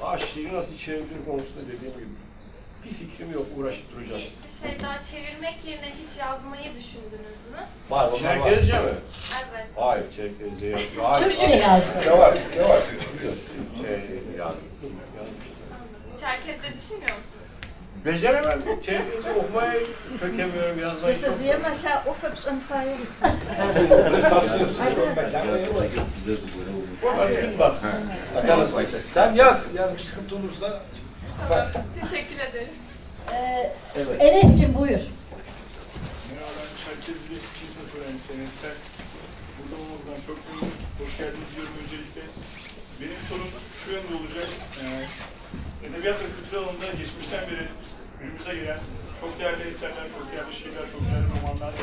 Aşçıyı nasıl çevrilir konusunda dediğim gibi bir fikrim yok, uğraşıp duracağım. Bir şey daha çevirmek yerine hiç yazmayı düşündünüz mü? Var, onlar var. Çerkezce mi? Evet. Hayır, Çerkezce yok. Hayır. Türkçe yazdı. Türkçe var. Çerkezce düşünmüyor musunuz? Beceremem. Çerkezce okumayı sökemiyorum, yazmayı. Ze zie maar ga of op zijn fire. Bak. Bakalım. Sen yaz. Yani bir sıkıntı olursa Tamam, teşekkür ederim. Enes'cim buyur. Merhaba, ben Çerkezli 2. sınıf öğrencisi Enes Sen. Burada olmaktan çok mutluyum. Hoş geldiniz diyorum öncelikle. Benim sorum şu yönde olacak. Edebiyat ve kültür alanında geçmişten beri günümüze gelen çok değerli eserler, çok değerli şiirler, çok değerli romanlar,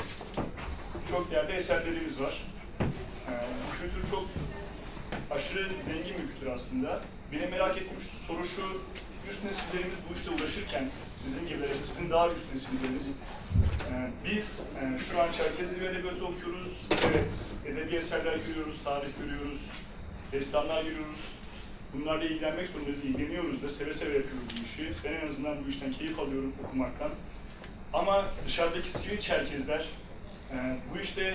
çok değerli eserlerimiz var. Bu kültür çok aşırı zengin bir kültür aslında. Benim merak ettiğim soru şu, üst nesillerimiz bu işte uğraşırken, sizin gibileriniz, sizin daha üst nesilleriniz, biz şu an Çerkez Dili ve Edebiyatı okuyoruz, evet, edebi eserler görüyoruz, tarih görüyoruz, destanlar görüyoruz. Bunlarla ilgilenmek zorundayız, ilgileniyoruz da, seve seve yapıyoruz bu işi. Ben en azından bu işten keyif alıyorum okumaktan. Ama dışarıdaki sivil Çerkezler bu işte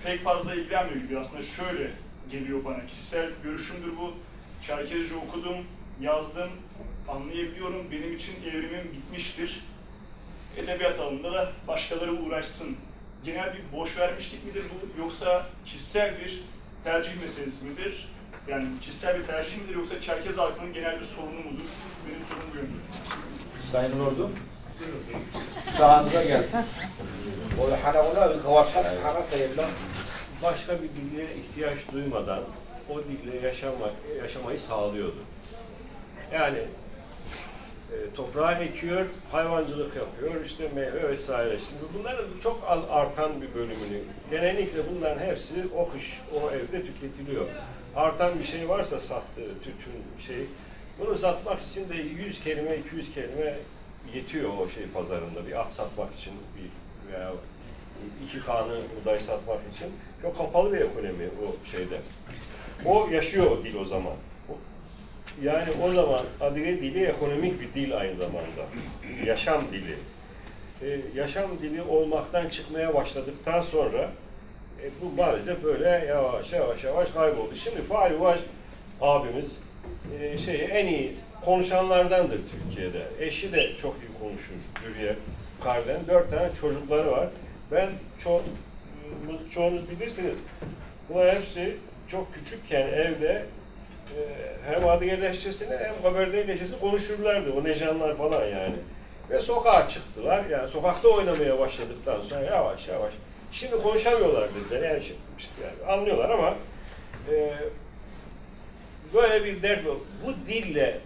pek fazla ilgilenmiyor gibi. Aslında şöyle geliyor bana, kişisel görüşümdür bu. Çerkezce okudum, yazdım, anlayabiliyorum, benim için evrimim bitmiştir. Edebiyat alanında da başkaları uğraşsın. Genel bir boş vermişlik midir bu, yoksa kişisel bir tercih meselesi midir? Yani kişisel bir tercih midir, yoksa Çerkez halkının genel bir sorunu mudur? Benim sorum bu yönde. Sayın Lordum. Sağınıza geldi. Başka bir dile ihtiyaç duymadan o dille yaşamayı sağlıyordu. Yani toprağa ekiyor, hayvancılık yapıyor, işte meyve vesaire. Şimdi bunların çok az artan bir bölümünü, genellikle bunların hepsi o kış, o evde tüketiliyor. Artan bir şey varsa sattığı tütün şey, bunu satmak için de 100 kelime, 200 kelime yetiyor o şey pazarında. Bir at satmak için, veya 2 kanı buğday satmak için. Çok kapalı bir ekonomi o şeyde. O yaşıyor o dil o zaman. Yani o zaman Adile dili ekonomik bir dil aynı zamanda. Yaşam dili. Yaşam dili olmaktan çıkmaya başladıktan sonra bu maalesef böyle yavaş kayboldu. Şimdi Fahri Uvaş abimiz en iyi konuşanlardandır Türkiye'de. Eşi de çok iyi konuşur Hürriye Karden. 4 tane çocukları var. Ben çoğunuz bilirsiniz. Bunlar hepsi çok küçükken evde hem Adıge lehçesini hem Kabardey lehçesini konuşurlardı. O Nejanlar falan yani. Ve sokağa çıktılar. Yani sokakta oynamaya başladıktan sonra yavaş. Şimdi konuşamıyorlar dediler. Yani anlıyorlar ama böyle bir dert var. Bu dille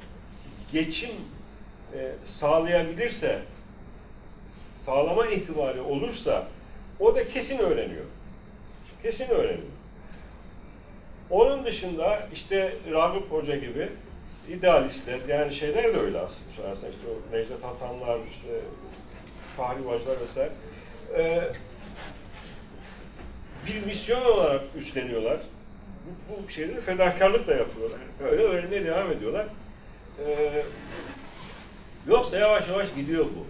geçim sağlayabilirse, sağlama ihtimali olursa o da kesin öğreniyor. Kesin öğreniyor. Onun dışında işte Ragıp Hoca gibi idealistler, yani şeyler de öyle aslında. Sorarsan işte o Necdet Hatanlar, işte Fahri Vaclar vesaire. Bir misyon olarak üstleniyorlar. Bu şeyleri fedakarlık da yapıyorlar. Öyle öğrenmeye devam ediyorlar. Yoksa yavaş gidiyor bu.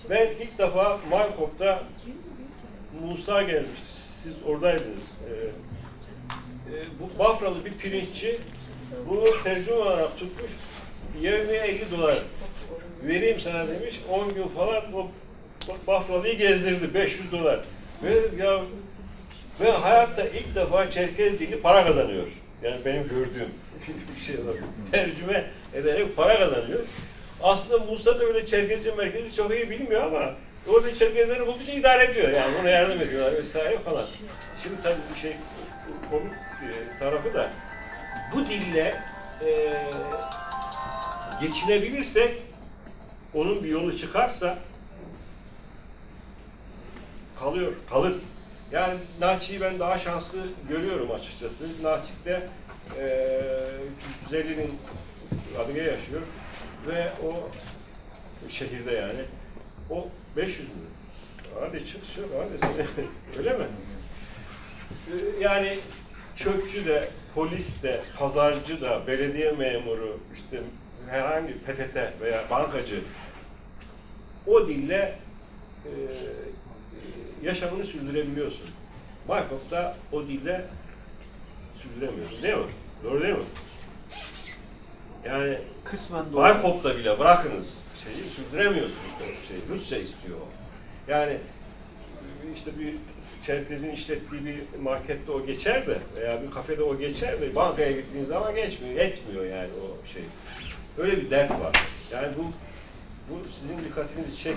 Ben ilk defa Markov'da Musa gelmişti. siz oradaydınız. Bu Bafralı bir pirinççi bunu tercüme olarak tutmuş. Yerine 50 dolar vereyim sana demiş. 10 gün falan o Bafralı'yı gezdirdi. 500 dolar. Ve hayatta ilk defa Çerkez dili para kazanıyor. Yani benim gördüğüm bir şey var. Tercüme ederek para kazanıyor. Aslında Musa da öyle Çerkezce merkezi çok iyi bilmiyor ama orada Çerkezleri bulduğu için idare ediyor. Yani ona yardım ediyorlar vesaire falan. Şimdi tabii bir şey komik tarafı da bu dille geçinebilirsek, onun bir yolu çıkarsa kalır. Yani Naçi'yi ben daha şanslı görüyorum açıkçası. Naçik'te 350'nin adıga yaşıyor ve o şehirde yani o 500 mü? Hadi çık hadi sen. Öyle mi? Yani çöpçü de, polis de, pazarcı da, belediye memuru, işte herhangi bir PTT veya bankacı o dille yaşamını sürdürebiliyorsun. Maykop'ta o dille sürdüremiyorsun, değil mi? Doğru değil mi? Yani Kısmen doğru. Maykop'ta bile bırakınız şeyi sürdüremiyorsunuz. Rusça istiyor o. Yani işte bir Çerkez'in işlettiği bir markette o geçer de veya bir kafede o geçer de bankaya gittiğin zaman etmiyor yani o şey. Öyle bir dert var. Yani bu sizin dikkatinizi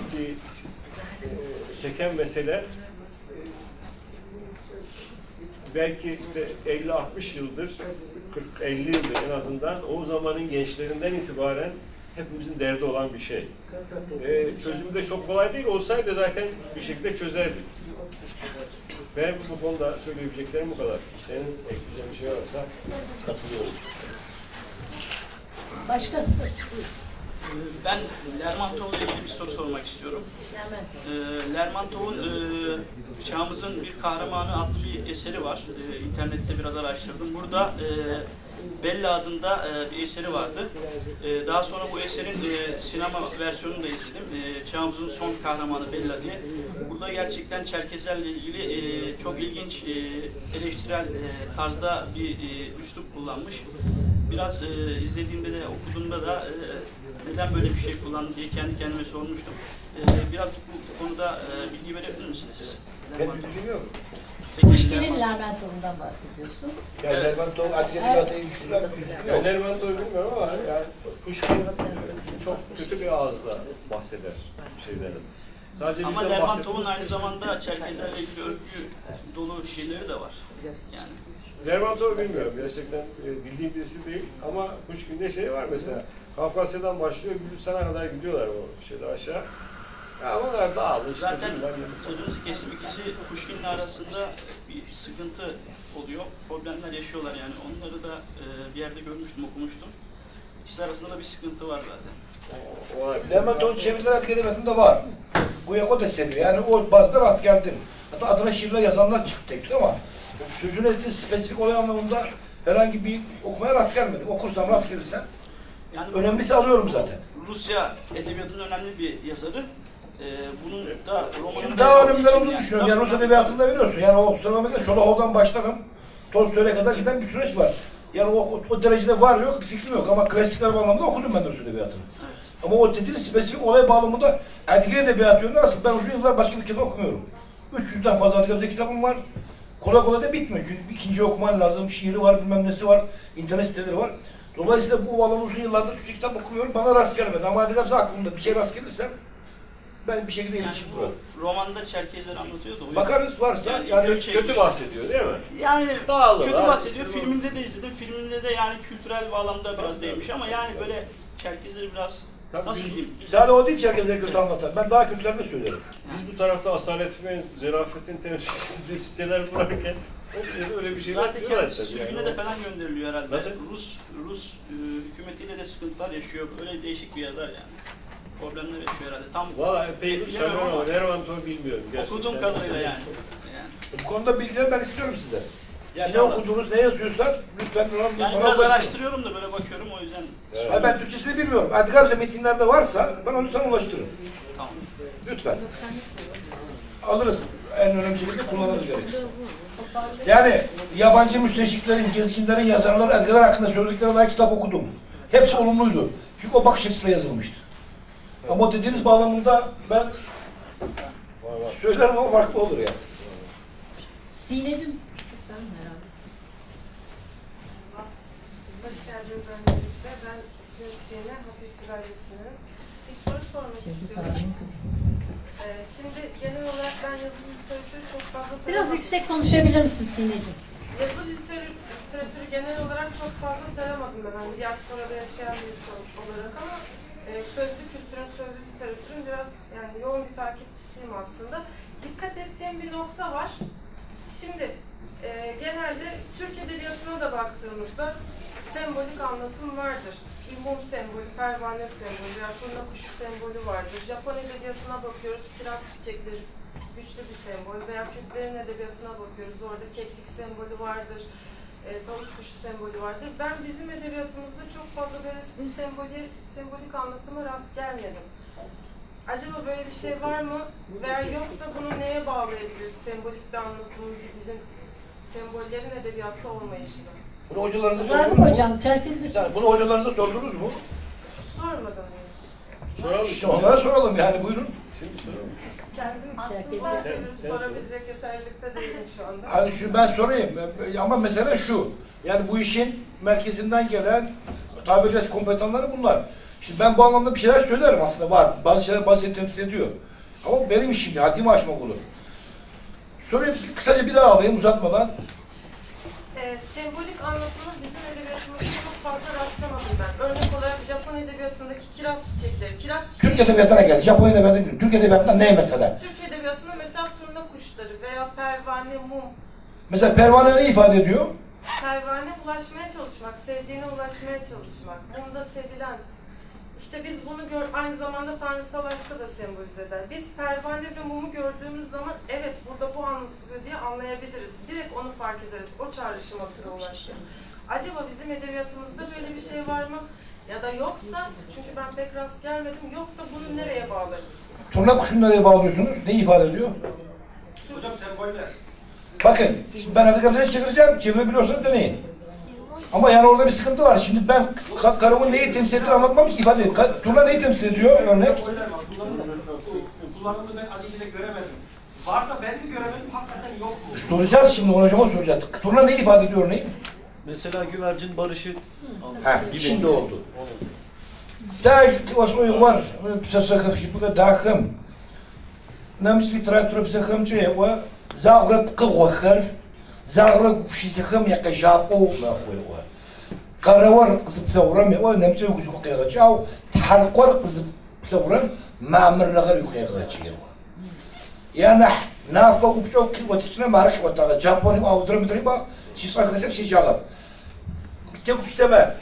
çeken mesele belki işte 50-60 yıldır, 40-50 yıldır en azından o zamanın gençlerinden itibaren hepimizin derdi olan bir şey. Çözümü de çok kolay değil, olsaydı zaten bir şekilde çözerdik. Ben bu konuda söyleyebileceklerim bu kadar. Senin ekleyeceğin bir şey varsa katılıyorum. Başka? Ben Lermontov'la ilgili bir soru sormak istiyorum. Lermontov'un Çağımızın Bir Kahramanı adlı bir eseri var. İnternette biraz araştırdım. Burada Bella adında bir eseri vardı. Daha sonra bu eserin sinema versiyonunu da izledim. Çağımızın Son Kahramanı Bella diye. Burada gerçekten Çerkezlerle ilgili çok ilginç eleştirel tarzda bir üslup kullanmış. Biraz izlediğimde de okuduğumda da neden böyle bir şey kullandı diye kendi kendime sormuştum. Birazcık bu konuda bilgi verebilir misiniz? Ben bilmiyorum. Pushkin'in Lermontov'undan bahsediyorsun. Yani Lermontov adliyatı ilgisinden Yani Lermontov'u bilmiyorum ama yani Pushkin çok kötü bir ağızla bahseder şeylerin. Sadece Ama bizden Lermontov'un aynı zamanda Çerkezlerle ilgili övgü dolu şeyleri de var. Yani. Lermontov'u bilmiyorum. Gerçekten bildiğim birisi değil ama Pushkin'de şey var mesela. Kafkasya'dan başlıyor, Gürcistan'a kadar gidiyorlar o şeyde aşağı. Ya onlar dağılmış. Zaten sözünüzü kesim ikisi Pushkin'le arasında bir sıkıntı oluyor. Problemler yaşıyorlar yani. Onları da bir yerde görmüştüm, okumuştum. İkisi arasında da bir sıkıntı var zaten. Lermontov'un çevirileri adli edebiyatında var. Guyako da seviyor. Yani o bazıda rast geldim. Hatta adına şiirler yazanlar çıktı tek tük ama sözünü ettiği spesifik olay anlamında herhangi bir okumaya rast gelmedim. Okursam rast gelirsem Yani önemlisi alıyorum zaten. Rusya edebiyatının önemli bir yazarı. Bunun da romanında... Şimdi daha önemliler olduğunu düşünüyorum. Yani Rus edebiyatında veriyorsun. Yani o sıralamayla Şolohov'dan başlarım. Tolstoy'a kadar giden bir süreç var. Yani o derecede var yok, bir fikrim yok. Ama klasikler bağlamında okudum ben de Rus edebiyatını. Ama o dediğiniz spesifik olay bağlamında erkek edebiyatı yönünden aslında ben uzun yıllar başka bir kitap okumuyorum. 300'den fazla adli kitabım var. Kolay kolay da bitmiyor. Çünkü ikinci okuman lazım. Şiiri var, bilmem nesi var. İnternet siteleri var. Dolayısıyla bu bağlamda uzun yıllardır Türkçe kitap okumuyorum. Bana rast gelmedi. Ama adli aklımda bir şey rast gelirse ben bir şekilde iletişim kurarım. Romanda Çerkezleri anlatıyordu. Bakarız varsa. Yani kötü bahsediyor değil mi? Yani Dağılır, kötü abi. bahsediyor. Filminde de izledim. Filminde de yani kültürel bağlamda biraz değinmiş ama yani böyle Çerkezleri biraz nasıl diyeyim? sadece o değil Çerkezleri kötü anlatan. Ben daha kötülerini de söylerim. Biz bu tarafta asaletin ve zarafetin temsilcisi siteler kurarken öyle bir şeyler Zaten diyorlar kendisi tabii sürgüne yani. de falan gönderiliyor herhalde. Nasıl? Rus hükümetiyle de sıkıntılar yaşıyor. Öyle değişik bir yazar yani. Problemler yaşıyor herhalde. Tam Valla epey Rus bilemem sanıyorum ama ama Lermontov bilmiyorum. Gerçekten. okuduğum kadarıyla yani. Bu konuda bilgiler ben istiyorum size. Yani ne okudunuz, ne yazıyorsan lütfen yani bana biraz ulaştırın. araştırıyorum da böyle bakıyorum o yüzden. Evet. Hayır, ben Türkçesini bilmiyorum. Adli metinlerde varsa bana lütfen ulaştırın. Tamam. Lütfen. alırız. En önemli şekilde kullanırız gerekirse. Yani yabancı müsteşriklerin, gezginlerin, yazarlar, elgeler hakkında söyledikleri ben kitap okudum. Hepsi olumluydu. Çünkü o bakış açısıyla yazılmıştı. Ama o dediğiniz bağlamında ben söylerim ama farklı olur yani. Sineciğim. Hoş geldiniz öncelikle. Ben ismim Sine, Hapis Sülalesi'nin. Bir soru sormak istiyorum. Şimdi genel olarak ben yazılı literatürü çok fazla Biraz taramadım. yüksek konuşabilir misin Sineciğim? Yazılı literatürü genel olarak çok fazla taramadım ben. Hani diasporada yaşayan bir insan olarak ama sözlü kültürün, sözlü literatürün biraz yani yoğun bir takipçisiyim aslında. Dikkat ettiğim bir nokta var. Şimdi genelde Türk Edebiyatı'na da baktığımızda sembolik anlatım vardır. İmum sembolü, pervane sembolü, ya turna kuşu sembolü vardır. Japon edebiyatına bakıyoruz, kiraz çiçekleri güçlü bir sembol veya Kürtlerin edebiyatına bakıyoruz, orada keklik sembolü vardır, tavus kuşu sembolü vardır. Ben bizim edebiyatımızda çok fazla böyle bir sembolik anlatıma rast gelmedim. Acaba böyle bir şey var mı? Veya yoksa bunu neye bağlayabiliriz? Sembolik bir anlatımın, bir dilin, sembollerin edebiyatta olmayışını. Bunu hocalarınıza Ragıp sordunuz mu? hocam, Çerkezli. Yani bunu hocalarınıza sordunuz mu? Sormadan henüz. Soralım. İşte onlara soralım yani buyurun. Kendim aslında çevirip sorabilecek yeterlilikte değilim şu anda. Hani şu ben sorayım ama mesele şu. Yani bu işin merkezinden gelen tabiri caizse kompetanları bunlar. Şimdi ben bu anlamda bir şeyler söylerim aslında var. Bazı şeyler bazı temsil ediyor. Ama benim işim ya haddimi aşmak olur. Soruyu kısaca bir daha alayım uzatmadan. Sembolik anlatımı bizim edebiyatımızda çok fazla rastlamadım ben. Örnek olarak Japon edebiyatındaki kiraz çiçekleri. Türk edebiyatına gel. Japon edebiyatına gel. Türk edebiyatında ne mesela? Türk edebiyatında mesela turna kuşları veya pervane, mum. Mesela pervane ne ifade ediyor? Pervane ulaşmaya çalışmak, sevdiğine ulaşmaya çalışmak. Mumda sevilen. İşte biz bunu aynı zamanda tanrısal aşkı da sembolize eder. Biz pervane ve mumu gördüğümüz zaman evet burada bu anlatılıyor diye anlayabiliriz. Direkt onu fark ederiz. O çağrışıma ulaşıyor. Acaba bizim edebiyatımızda böyle bir şey var mı? Ya da yoksa, çünkü ben pek rast gelmedim, yoksa bunu nereye bağlarız? Turna kuşunu nereye bağlıyorsunuz? Ne ifade ediyor? Hocam semboller. Bakın, şimdi ben adını çevireceğim. Çevirebiliyorsanız deneyin. Ama yani orada bir sıkıntı var. Şimdi ben karımın neyi temsil ettiğini anlatmam ki ifade edeyim. Turna neyi temsil ediyor örnek? Kullanımını ben adıyla göremedim. Var da ben mi göremedim, hakikaten yok mu? Soracağız şimdi, hocama soracağız. Turna neyi ifade ediyor örneğin? Mesela güvercin barışı Şimdi oldu. Daha o var. Psasakak şıpıka dağım. Namız literatürü psakımcı ve Zagreb kıvakır. Zagreb pşizakım yaka Japo mağuwa. Karavar kızıp tavram ya namcı kuzuk qiyagaçaw tahalqor kızıp tavram ma'mırlagar yuqiyagaçıyor. Yani nafa upşok ki watiçne mark wataga Japon avdırım driba şişakacak şişagab. Tek üsteme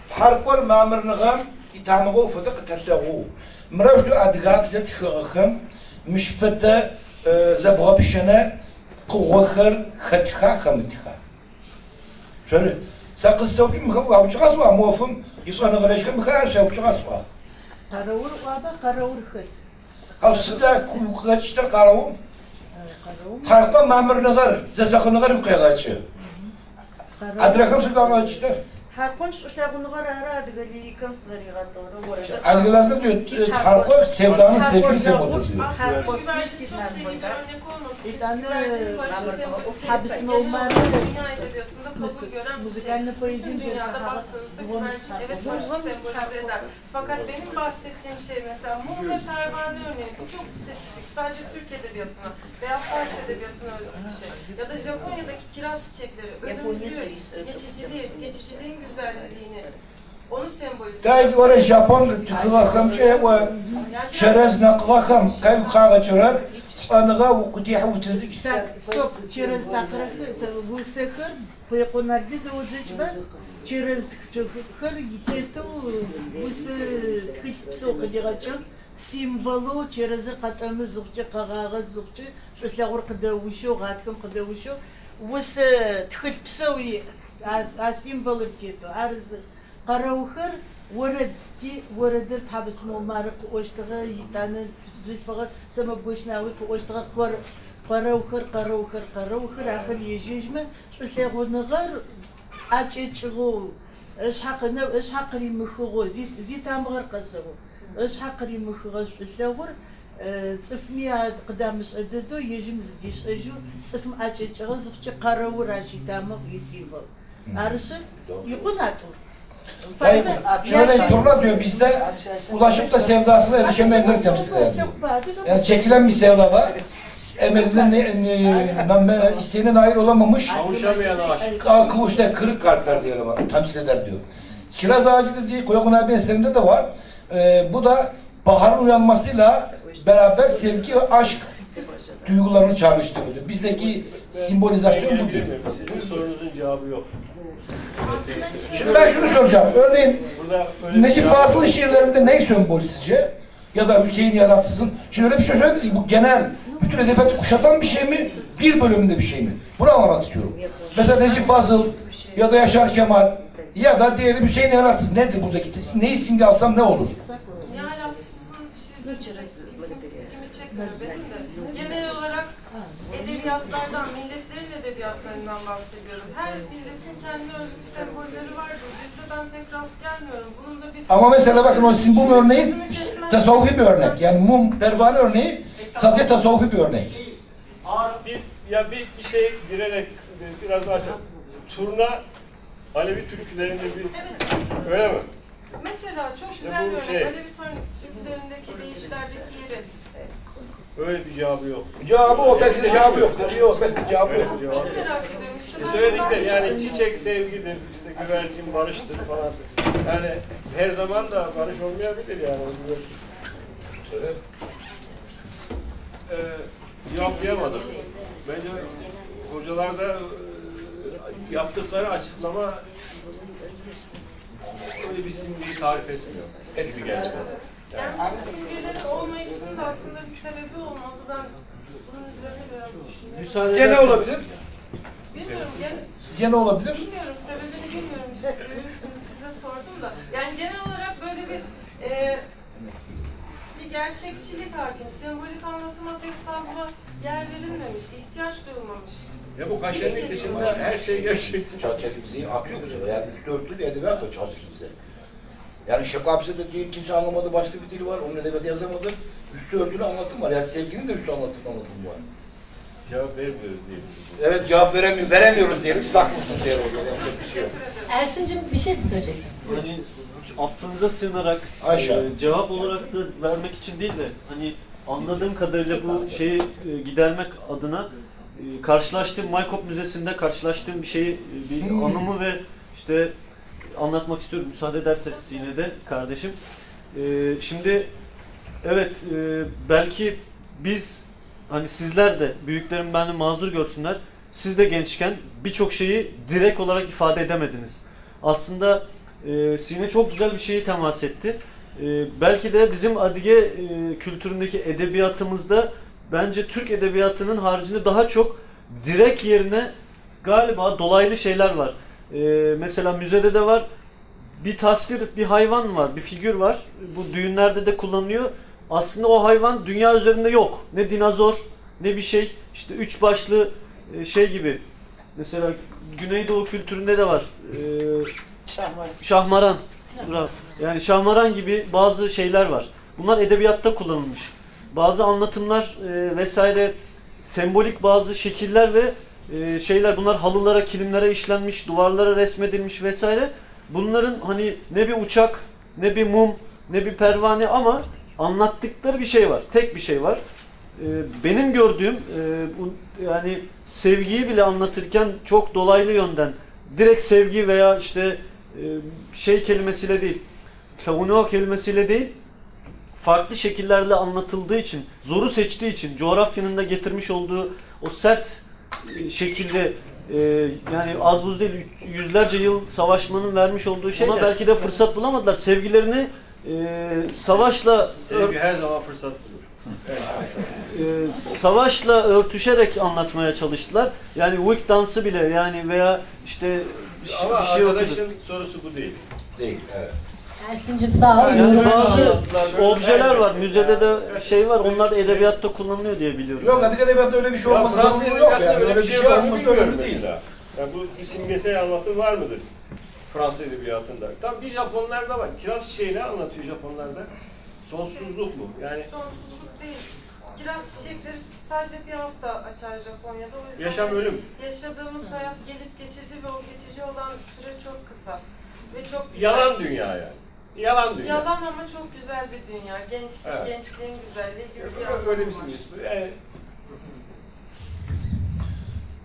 tahalqor ma'mırlagar itamago fadak tersagu. Mravdu adgab zat şuğakım müşfete zabğa bişene qıvakır khatxa khamitxa. Şöyle sakız savcım mı kavga çıkaz mı? Muafım yısana garajka mı kadar savcı çıkaz mı? Karavur vada karavur kıt. Havsıda kaçta karavum. Tarıkta mamur negar, zazakı negar yukayaçı. Adrakam sıkılan açtı. Her konuş uçağını var aradı galiba kanları doğru. Adgılarda diyor tarıkta sevdanın sevgili sembolü diyor. Her güvercin çok iyi bir örnek olmadı. Bir tane Güvercinin başı sembolü. habisme Genel olmayan olarak dünya edebiyatında kabul gören bir şey. müzikalne poezim Bütün dünyada baktığınızda güvercin evet başı sembolize eder. Fakat benim bahsettiğim şey mesela mum ve pervane örneği bu çok spesifik. Sadece Türk edebiyatına veya Fars edebiyatına özgü bir şey. Ya da Japonya'daki kiraz çiçekleri ölümlü, geçiciliğin güzelliğini onu sembolize eder. Dayı var Japon tıkıvakam ve çerez nakıvakam kayıp kağıçılar. Anıga ukutiha utirdik. Так, стоп, через высыхыр, пойқонарги заудзечба, через хыр гитету высы тхилпсо қадирачан, символу через қатамы зухчы, қағағы зухчы, шутлағыр қыдауышо, ғаткым қыдауышо, высы тхилпсо а символы тету, арзы қараухыр وردت حبس ممارك واشتغل يتانا بزيت فقط سما بوشناوي واشتغل قروخر آخر يجيجمه بس يقول نغر أجتشغو إيش حق مخوغو زي تامغر قصو إيش حق مخوغو الثور صفني قدام مسعدتو يجم زديش أجو صفم أجتشغو زفتش قرو راجي تامغ يسيبو عرسل يقول ناتو Hayır, şöyle turna diyor bizde ulaşıp da sevdasına erişemeyenleri temsil eder diyor. Yani çekilen bir sevda var. Emeline isteğine nail olamamış. Kavuşamayan aşık. İşte kırık kalpler diyor ama temsil eder diyor. Kiraz ağacı dediği Koyakun abi eserinde de var. Bu da baharın uyanmasıyla beraber sevgi ve aşk duygularını çağrıştırıyor. Bizdeki simbolizasyon bu diyor. Sizin sorunuzun cevabı yok. Şimdi ben şunu soracağım. Örneğin Necip Fazıl'ın şiirlerinde ne sembol sizce? Ya da Hüseyin Yaratsız'ın. Şimdi öyle bir şey söylediniz ki bu genel bütün edebiyatı kuşatan bir şey mi? Bir bölümünde bir şey mi? Bunu anlamak istiyorum. Mesela Necip Fazıl ya da Yaşar Kemal ya da diyelim Hüseyin Yaratsız nedir buradaki? Neyi simge alsam ne olur? Yaratsız'ın şiirleri ilgimi çekmiyor benim de. Genel olarak edebiyatlardan, milletlerin edebiyatlarından bahsediyorum. Her milletin kendi özgü sembolleri vardır. Bizde ben pek rast gelmiyorum. Bunun da bir... Ama mesela bakın o simbol örneği tasavvufi bir örnek. Yani mum, pervane örneği sadece tasavvufi bir örnek. Bir şey girerek biraz daha turna Alevi türkülerinde bir... Öyle mi? Mesela çok güzel bir örnek. Alevi türkülerindeki deyişlerdeki yeri. Öyle bir cevabı yok. Cevabı o, belki de cevabı yok. Yok, belki de cevabı yok. Çok merak ediyorum. İşte Söyledikleri yani çiçek sevgidir, işte güvercin barıştır falan. Yani her zaman da barış olmayabilir yani. Söyle. Cevaplayamadım. Bence hocalarda yaptıkları açıklama öyle bir simgeyi tarif etmiyor. Gibi geldi bana. Yani simgelerin olmayışının da aslında bir sebebi olmalı. Ben bunun üzerine biraz düşünüyorum. Sizce ne olabilir? Bilmiyorum. Sizce ne olabilir? Bilmiyorum. Sebebini bilmiyorum. İşte görürsünüz size sordum da. Yani genel olarak böyle bir gerçekçilik hakim. Sembolik anlatıma pek fazla yer verilmemiş. İhtiyaç duyulmamış. Ya bu kaşenlik dışında her şey gerçekçi. Çerçevemizi atlıyor bize. Yani üstü örtülü bir edebiyat da çalışır bize. Yani Şakapsi'de de değil, kimse anlamadı, başka bir dil var, onun edebiyatı yazamadı. Üstü örtülü anlatım var. Yani sevginin de üstü anlatımı var. Cevap vermiyoruz diyelim. Evet, cevap veremiyoruz diyelim. Siz haklısınız diyelim oluyor. Yani bir şey yok. Ersin'cim bir şey mi söyleyecektin? Hani affınıza sığınarak cevap olarak da vermek için değil de hani anladığım kadarıyla bu şeyi gidermek adına karşılaştığım Maykop Müzesi'nde karşılaştığım bir şeyi, bir anımı ve işte anlatmak istiyorum. Müsaade ederseniz yine de kardeşim. Şimdi evet belki biz hani sizler de büyüklerim beni mazur görsünler. Siz de gençken birçok şeyi direkt olarak ifade edemediniz. Aslında Sine çok güzel bir şeyi temas etti. Belki de bizim Adige kültüründeki edebiyatımızda bence Türk edebiyatının haricinde daha çok direkt yerine galiba dolaylı şeyler var. Mesela müzede de var. Bir tasvir, bir hayvan var, bir figür var. Bu düğünlerde de kullanılıyor. Aslında o hayvan dünya üzerinde yok. Ne dinozor, ne bir şey. İşte üç başlı şey gibi. Mesela Güneydoğu kültüründe de var. Şahmaran. Bravo. Yani şahmaran gibi bazı şeyler var. Bunlar edebiyatta kullanılmış. Bazı anlatımlar vesaire, sembolik bazı şekiller ve şeyler, bunlar halılara, kilimlere işlenmiş, duvarlara resmedilmiş vesaire. Bunların hani ne bir uçak, ne bir mum, ne bir pervane ama anlattıkları bir şey var. Tek bir şey var. Benim gördüğüm yani sevgiyi bile anlatırken çok dolaylı yönden, direkt sevgi veya işte şey kelimesiyle değil, savunuyor kelimesiyle değil, farklı şekillerle anlatıldığı için, zoru seçtiği için, coğrafyanın da getirmiş olduğu o sert şekilde yani az buz değil, yüzlerce yıl savaşmanın vermiş olduğu şey, ama belki de fırsat bulamadılar. Sevgilerini savaşla... Sevgi her zaman fırsat bulur. Savaşla örtüşerek anlatmaya çalıştılar. Yani Wick dansı bile yani veya işte ama bir şey arkadaşın sorusu bu değil. Değil, evet. Ersin'cim sağ ol. Yani Yorum bazı için. objeler var, müzede de şey var, onlar edebiyatta kullanılıyor diye biliyorum. Yok hadi edebiyatta öyle bir şey Ya olması Fransız zorunlu yok edebiyatta yani. öyle bir şey var mı olması bilmiyorum önemli değil. mesela. Ya bu bir simgesel anlatım var mıdır? Fransız edebiyatında. Tam bir Japonlarda var. Kiraz çiçeği ne anlatıyor Japonlarda? Sonsuzluk mu? Yani Sonsuzluk değil. Kiraz çiçekleri sadece bir hafta açar Japonya'da. O yüzden yaşam ölüm. yaşadığımız hayat gelip geçici ve o geçici olan süre çok kısa. Ve çok güzel. Yalan dünya yani. Yalan dünya. Yalan ama çok güzel bir dünya. Gençlik, Evet. gençliğin güzelliği gibi bir Öyle bir anlamı var. simgesi. Yani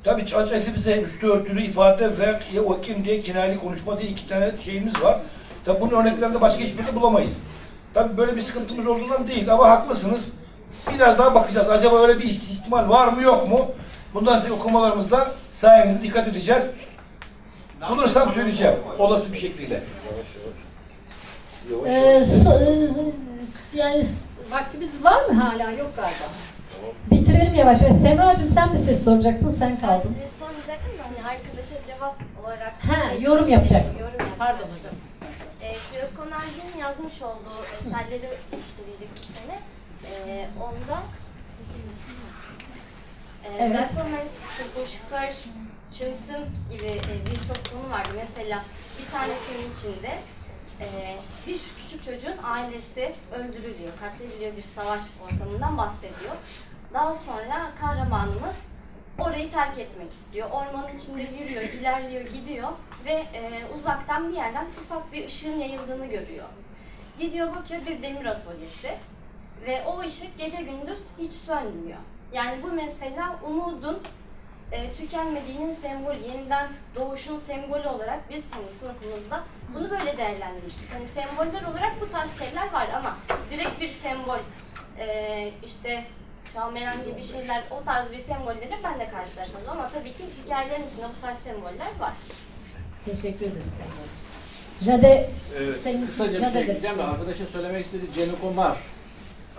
Tabii çarçaklı bize üstü örtülü ifade ve o kim diye kinayeli konuşma diye 2 tane şeyimiz var. Tabii bunun örneklerinde başka hiçbirini bulamayız. Tabii böyle bir sıkıntımız olduğundan değil ama haklısınız. Biraz daha bakacağız. Acaba öyle bir ihtimal var mı yok mu? Bundan sonra okumalarımızda sayenizde dikkat edeceğiz. Bulursam söyleyeceğim. Olası bir şekliyle. Yani vaktimiz var mı hala? Yok galiba. Bitirelim yavaş yavaş. Semra'cığım sen bir şey soracaktın, sen kaldın. Sormayacaktım da hani arkadaşa cevap olarak... Yorum yapacak. Yorum yapacak. Pardon hocam. Fiyoskonaldi'nin yazmış olduğu eserleri işleriydik bu sene. Onda... Evet. Zerkomez, Kuşkar, Çımsın gibi birçok konu vardı. Mesela bir tanesinin içinde bir küçük çocuğun ailesi öldürülüyor, katlediliyor, bir savaş ortamından bahsediyor. Daha sonra kahramanımız orayı terk etmek istiyor. Ormanın içinde yürüyor, ilerliyor, gidiyor ve uzaktan bir yerden ufak bir ışığın yayıldığını görüyor. Gidiyor bakıyor bir demir atölyesi ve o ışık gece gündüz hiç sönmüyor. Yani bu mesela umudun tükenmediğinin sembolü, yeniden doğuşun sembolü olarak biz hani sınıfımızda bunu böyle değerlendirmiştik. Hani semboller olarak bu tarz şeyler var ama direkt bir sembol, işte Şahmeran gibi şeyler, o tarz bir sembollerle ben de karşılaşmadım ama tabii ki hikayelerin içinde bu tarz semboller var. Teşekkür ederiz Semra'cığım. Jade, senin Kısaca bir Jade şey de- gideceğim de arkadaşın söylemek istediği Cenokomar.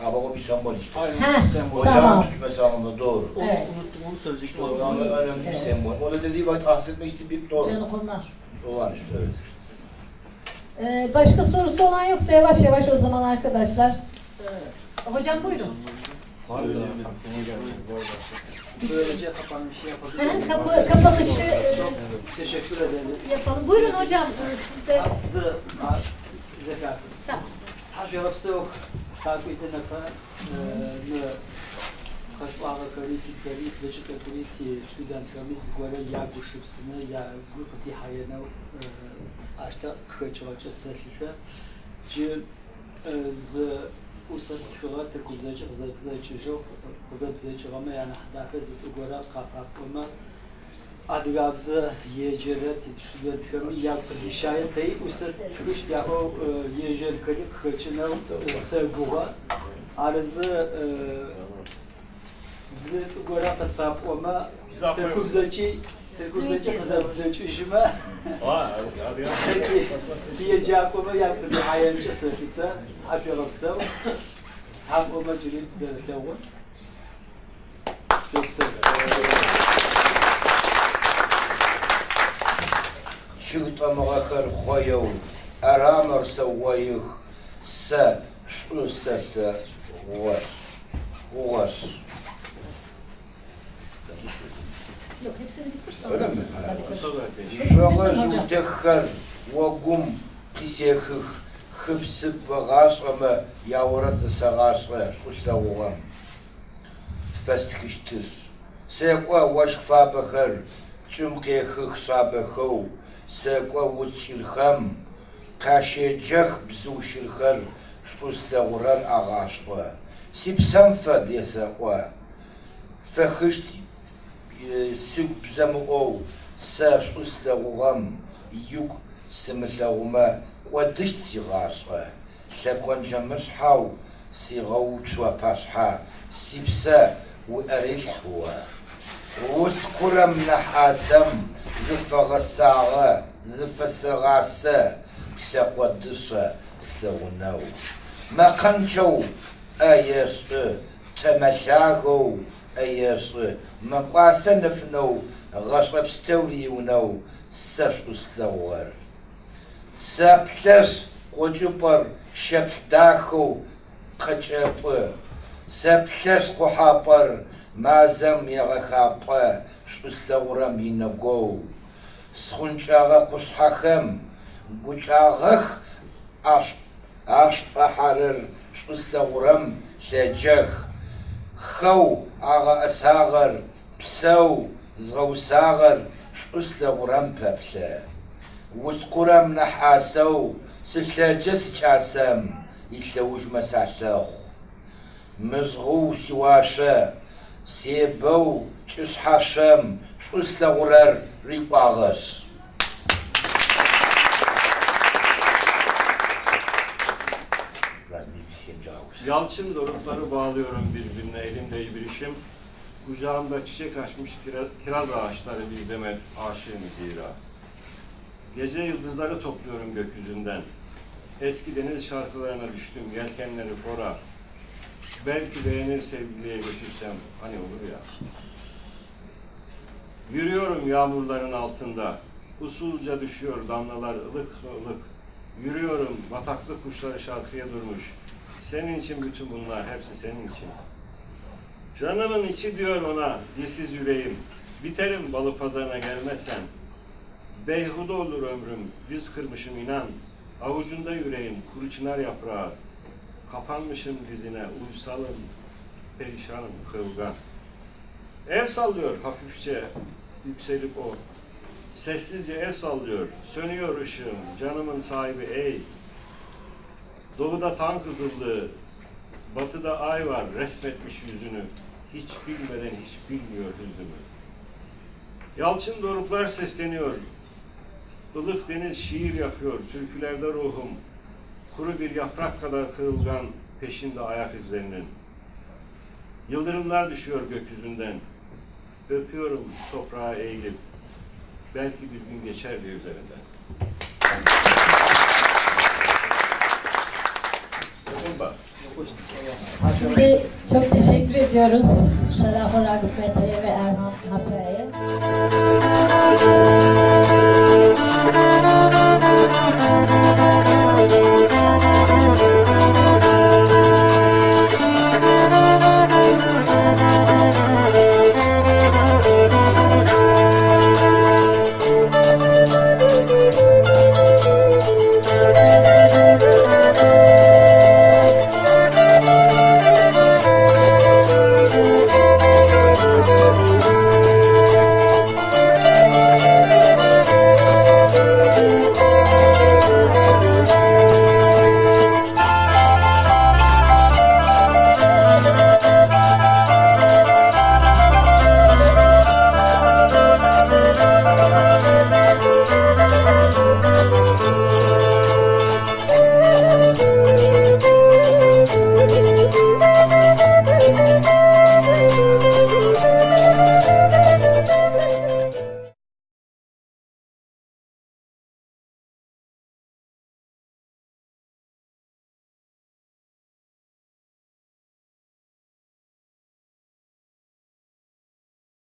Ama o bir sembol işte. Aynen. Heh, Sembol. tamam. Ocağın tutması anlamında doğru. Onu Evet. unuttum, onu söyleyecektim. Doğru, ama önemli bir sembol. O da dediği vakit bahsetmek istediği bir doğru. Canı konar. Olağanüstü, evet. Başka sorusu olan yoksa yavaş yavaş o zaman arkadaşlar. Hocam buyurun. Böylece kapanmış yapabiliriz. Kapanışı Teşekkür ederiz. yapalım. Buyurun hocam. Siz de. Zekat. Tamam. Aşağı yok. Takip izinaka Katvaga kalisi kari dışı kalisi student kamis böyle ya kuşupsını ya grupti hayana açta kıçvaça sesliğe ci z usat kıla tekuzacı kızı ama yani daha z ugora kapatma adgabza yecere student kami ya hişayeti usat kış ya o yecer kali kıçına sevguğa arızı Zıt gora tatfap ama tekuzacı kızartıcı işime. hadi ya. Diyeceğim ama yaptım hayancı sırtı. Hapyalapsam. Ham ama cirit zertlewa. Yoksa Çıgıt amağakar xoyav, aramar savayık, sa, şulusata, uğaş. Yok hepsini bitirsin. Öyle mi? Hepsini Şoğuz bitirin hocam. utekher, vagum, tisekh, hıpsıp bağış ama yavratı sağaşlar, usta uğam. Festkiştir. Sekwa vaşkfabıkhır, çümkehık şabıkhıv, sekwa uçilham, kaşecek bzuşilhır, usta uğrar ağaşlı. Sipsamfa diye sekwa. Fehişt سوق زمو ساش أسلوغم يوك سملوما ودشت سيغاشا لكون جمش حاو سيغوت وباشحا سيبسا وأريح هو وتقرم نحاسم زف غساغا زف سغاسا لقودشا سلوناو ما قنشو أيش تمشاغو أيش مقاسا نفنو غشب ستوري ونو سف أسلوغر سابتش Kocupar şepdahu kaçapı. Seples kuhapar mazam yağakapı. Şüslağıram yinagov. Sxunçağa kushakem. Buçağık aşpaharır. Şüslağıram şecek. Xav ağa asağır. Psav zğavsağır. Şüslağıram peple. Vuskuram nahasav. Sıltaca sıçasam. İtlavuj mesallağ. Mızğu sivaşa. Sebav çüşhaşam. Şüslağırar ripağız. Yalçın dorukları bağlıyorum birbirine, elimde bir işim. Kucağımda çiçek açmış kiraz ağaçları bir demet aşığım zira. Gece yıldızları topluyorum gökyüzünden. Eski deniz şarkılarına düştüm, yelkenleri fora. Belki beğenir sevgiliye götürsem, hani olur ya. Yürüyorum yağmurların altında. Usulca düşüyor damlalar ılık ılık. Yürüyorum, bataklı kuşları şarkıya durmuş. Senin için bütün bunlar, hepsi senin için. Canımın içi diyor ona, dilsiz yüreğim. Biterim balı pazarına gelmezsen. Beyhude olur ömrüm, diz kırmışım inan. Avucunda yüreğim, kuru çınar yaprağı. Kapanmışım dizine, uysalım, perişanım, kırılgan. El sallıyor hafifçe, yükselip o. Sessizce el sallıyor, sönüyor ışığım, canımın sahibi ey. Doğuda tan kızıllığı, batıda ay var resmetmiş yüzünü. Hiç bilmeden hiç bilmiyor hüznümü. Yalçın doruklar sesleniyor. Ilık deniz şiir yakıyor, türkülerde ruhum. Kuru bir yaprak kadar kırılgan, peşinde ayak izlerinin. Yıldırımlar düşüyor gökyüzünden. Öpüyorum toprağa eğilip. Belki bir gün geçer bir üzerinden. Şimdi çok teşekkür ediyoruz Şeraf Ragıp Bey'e ve Erhan Hapay'a.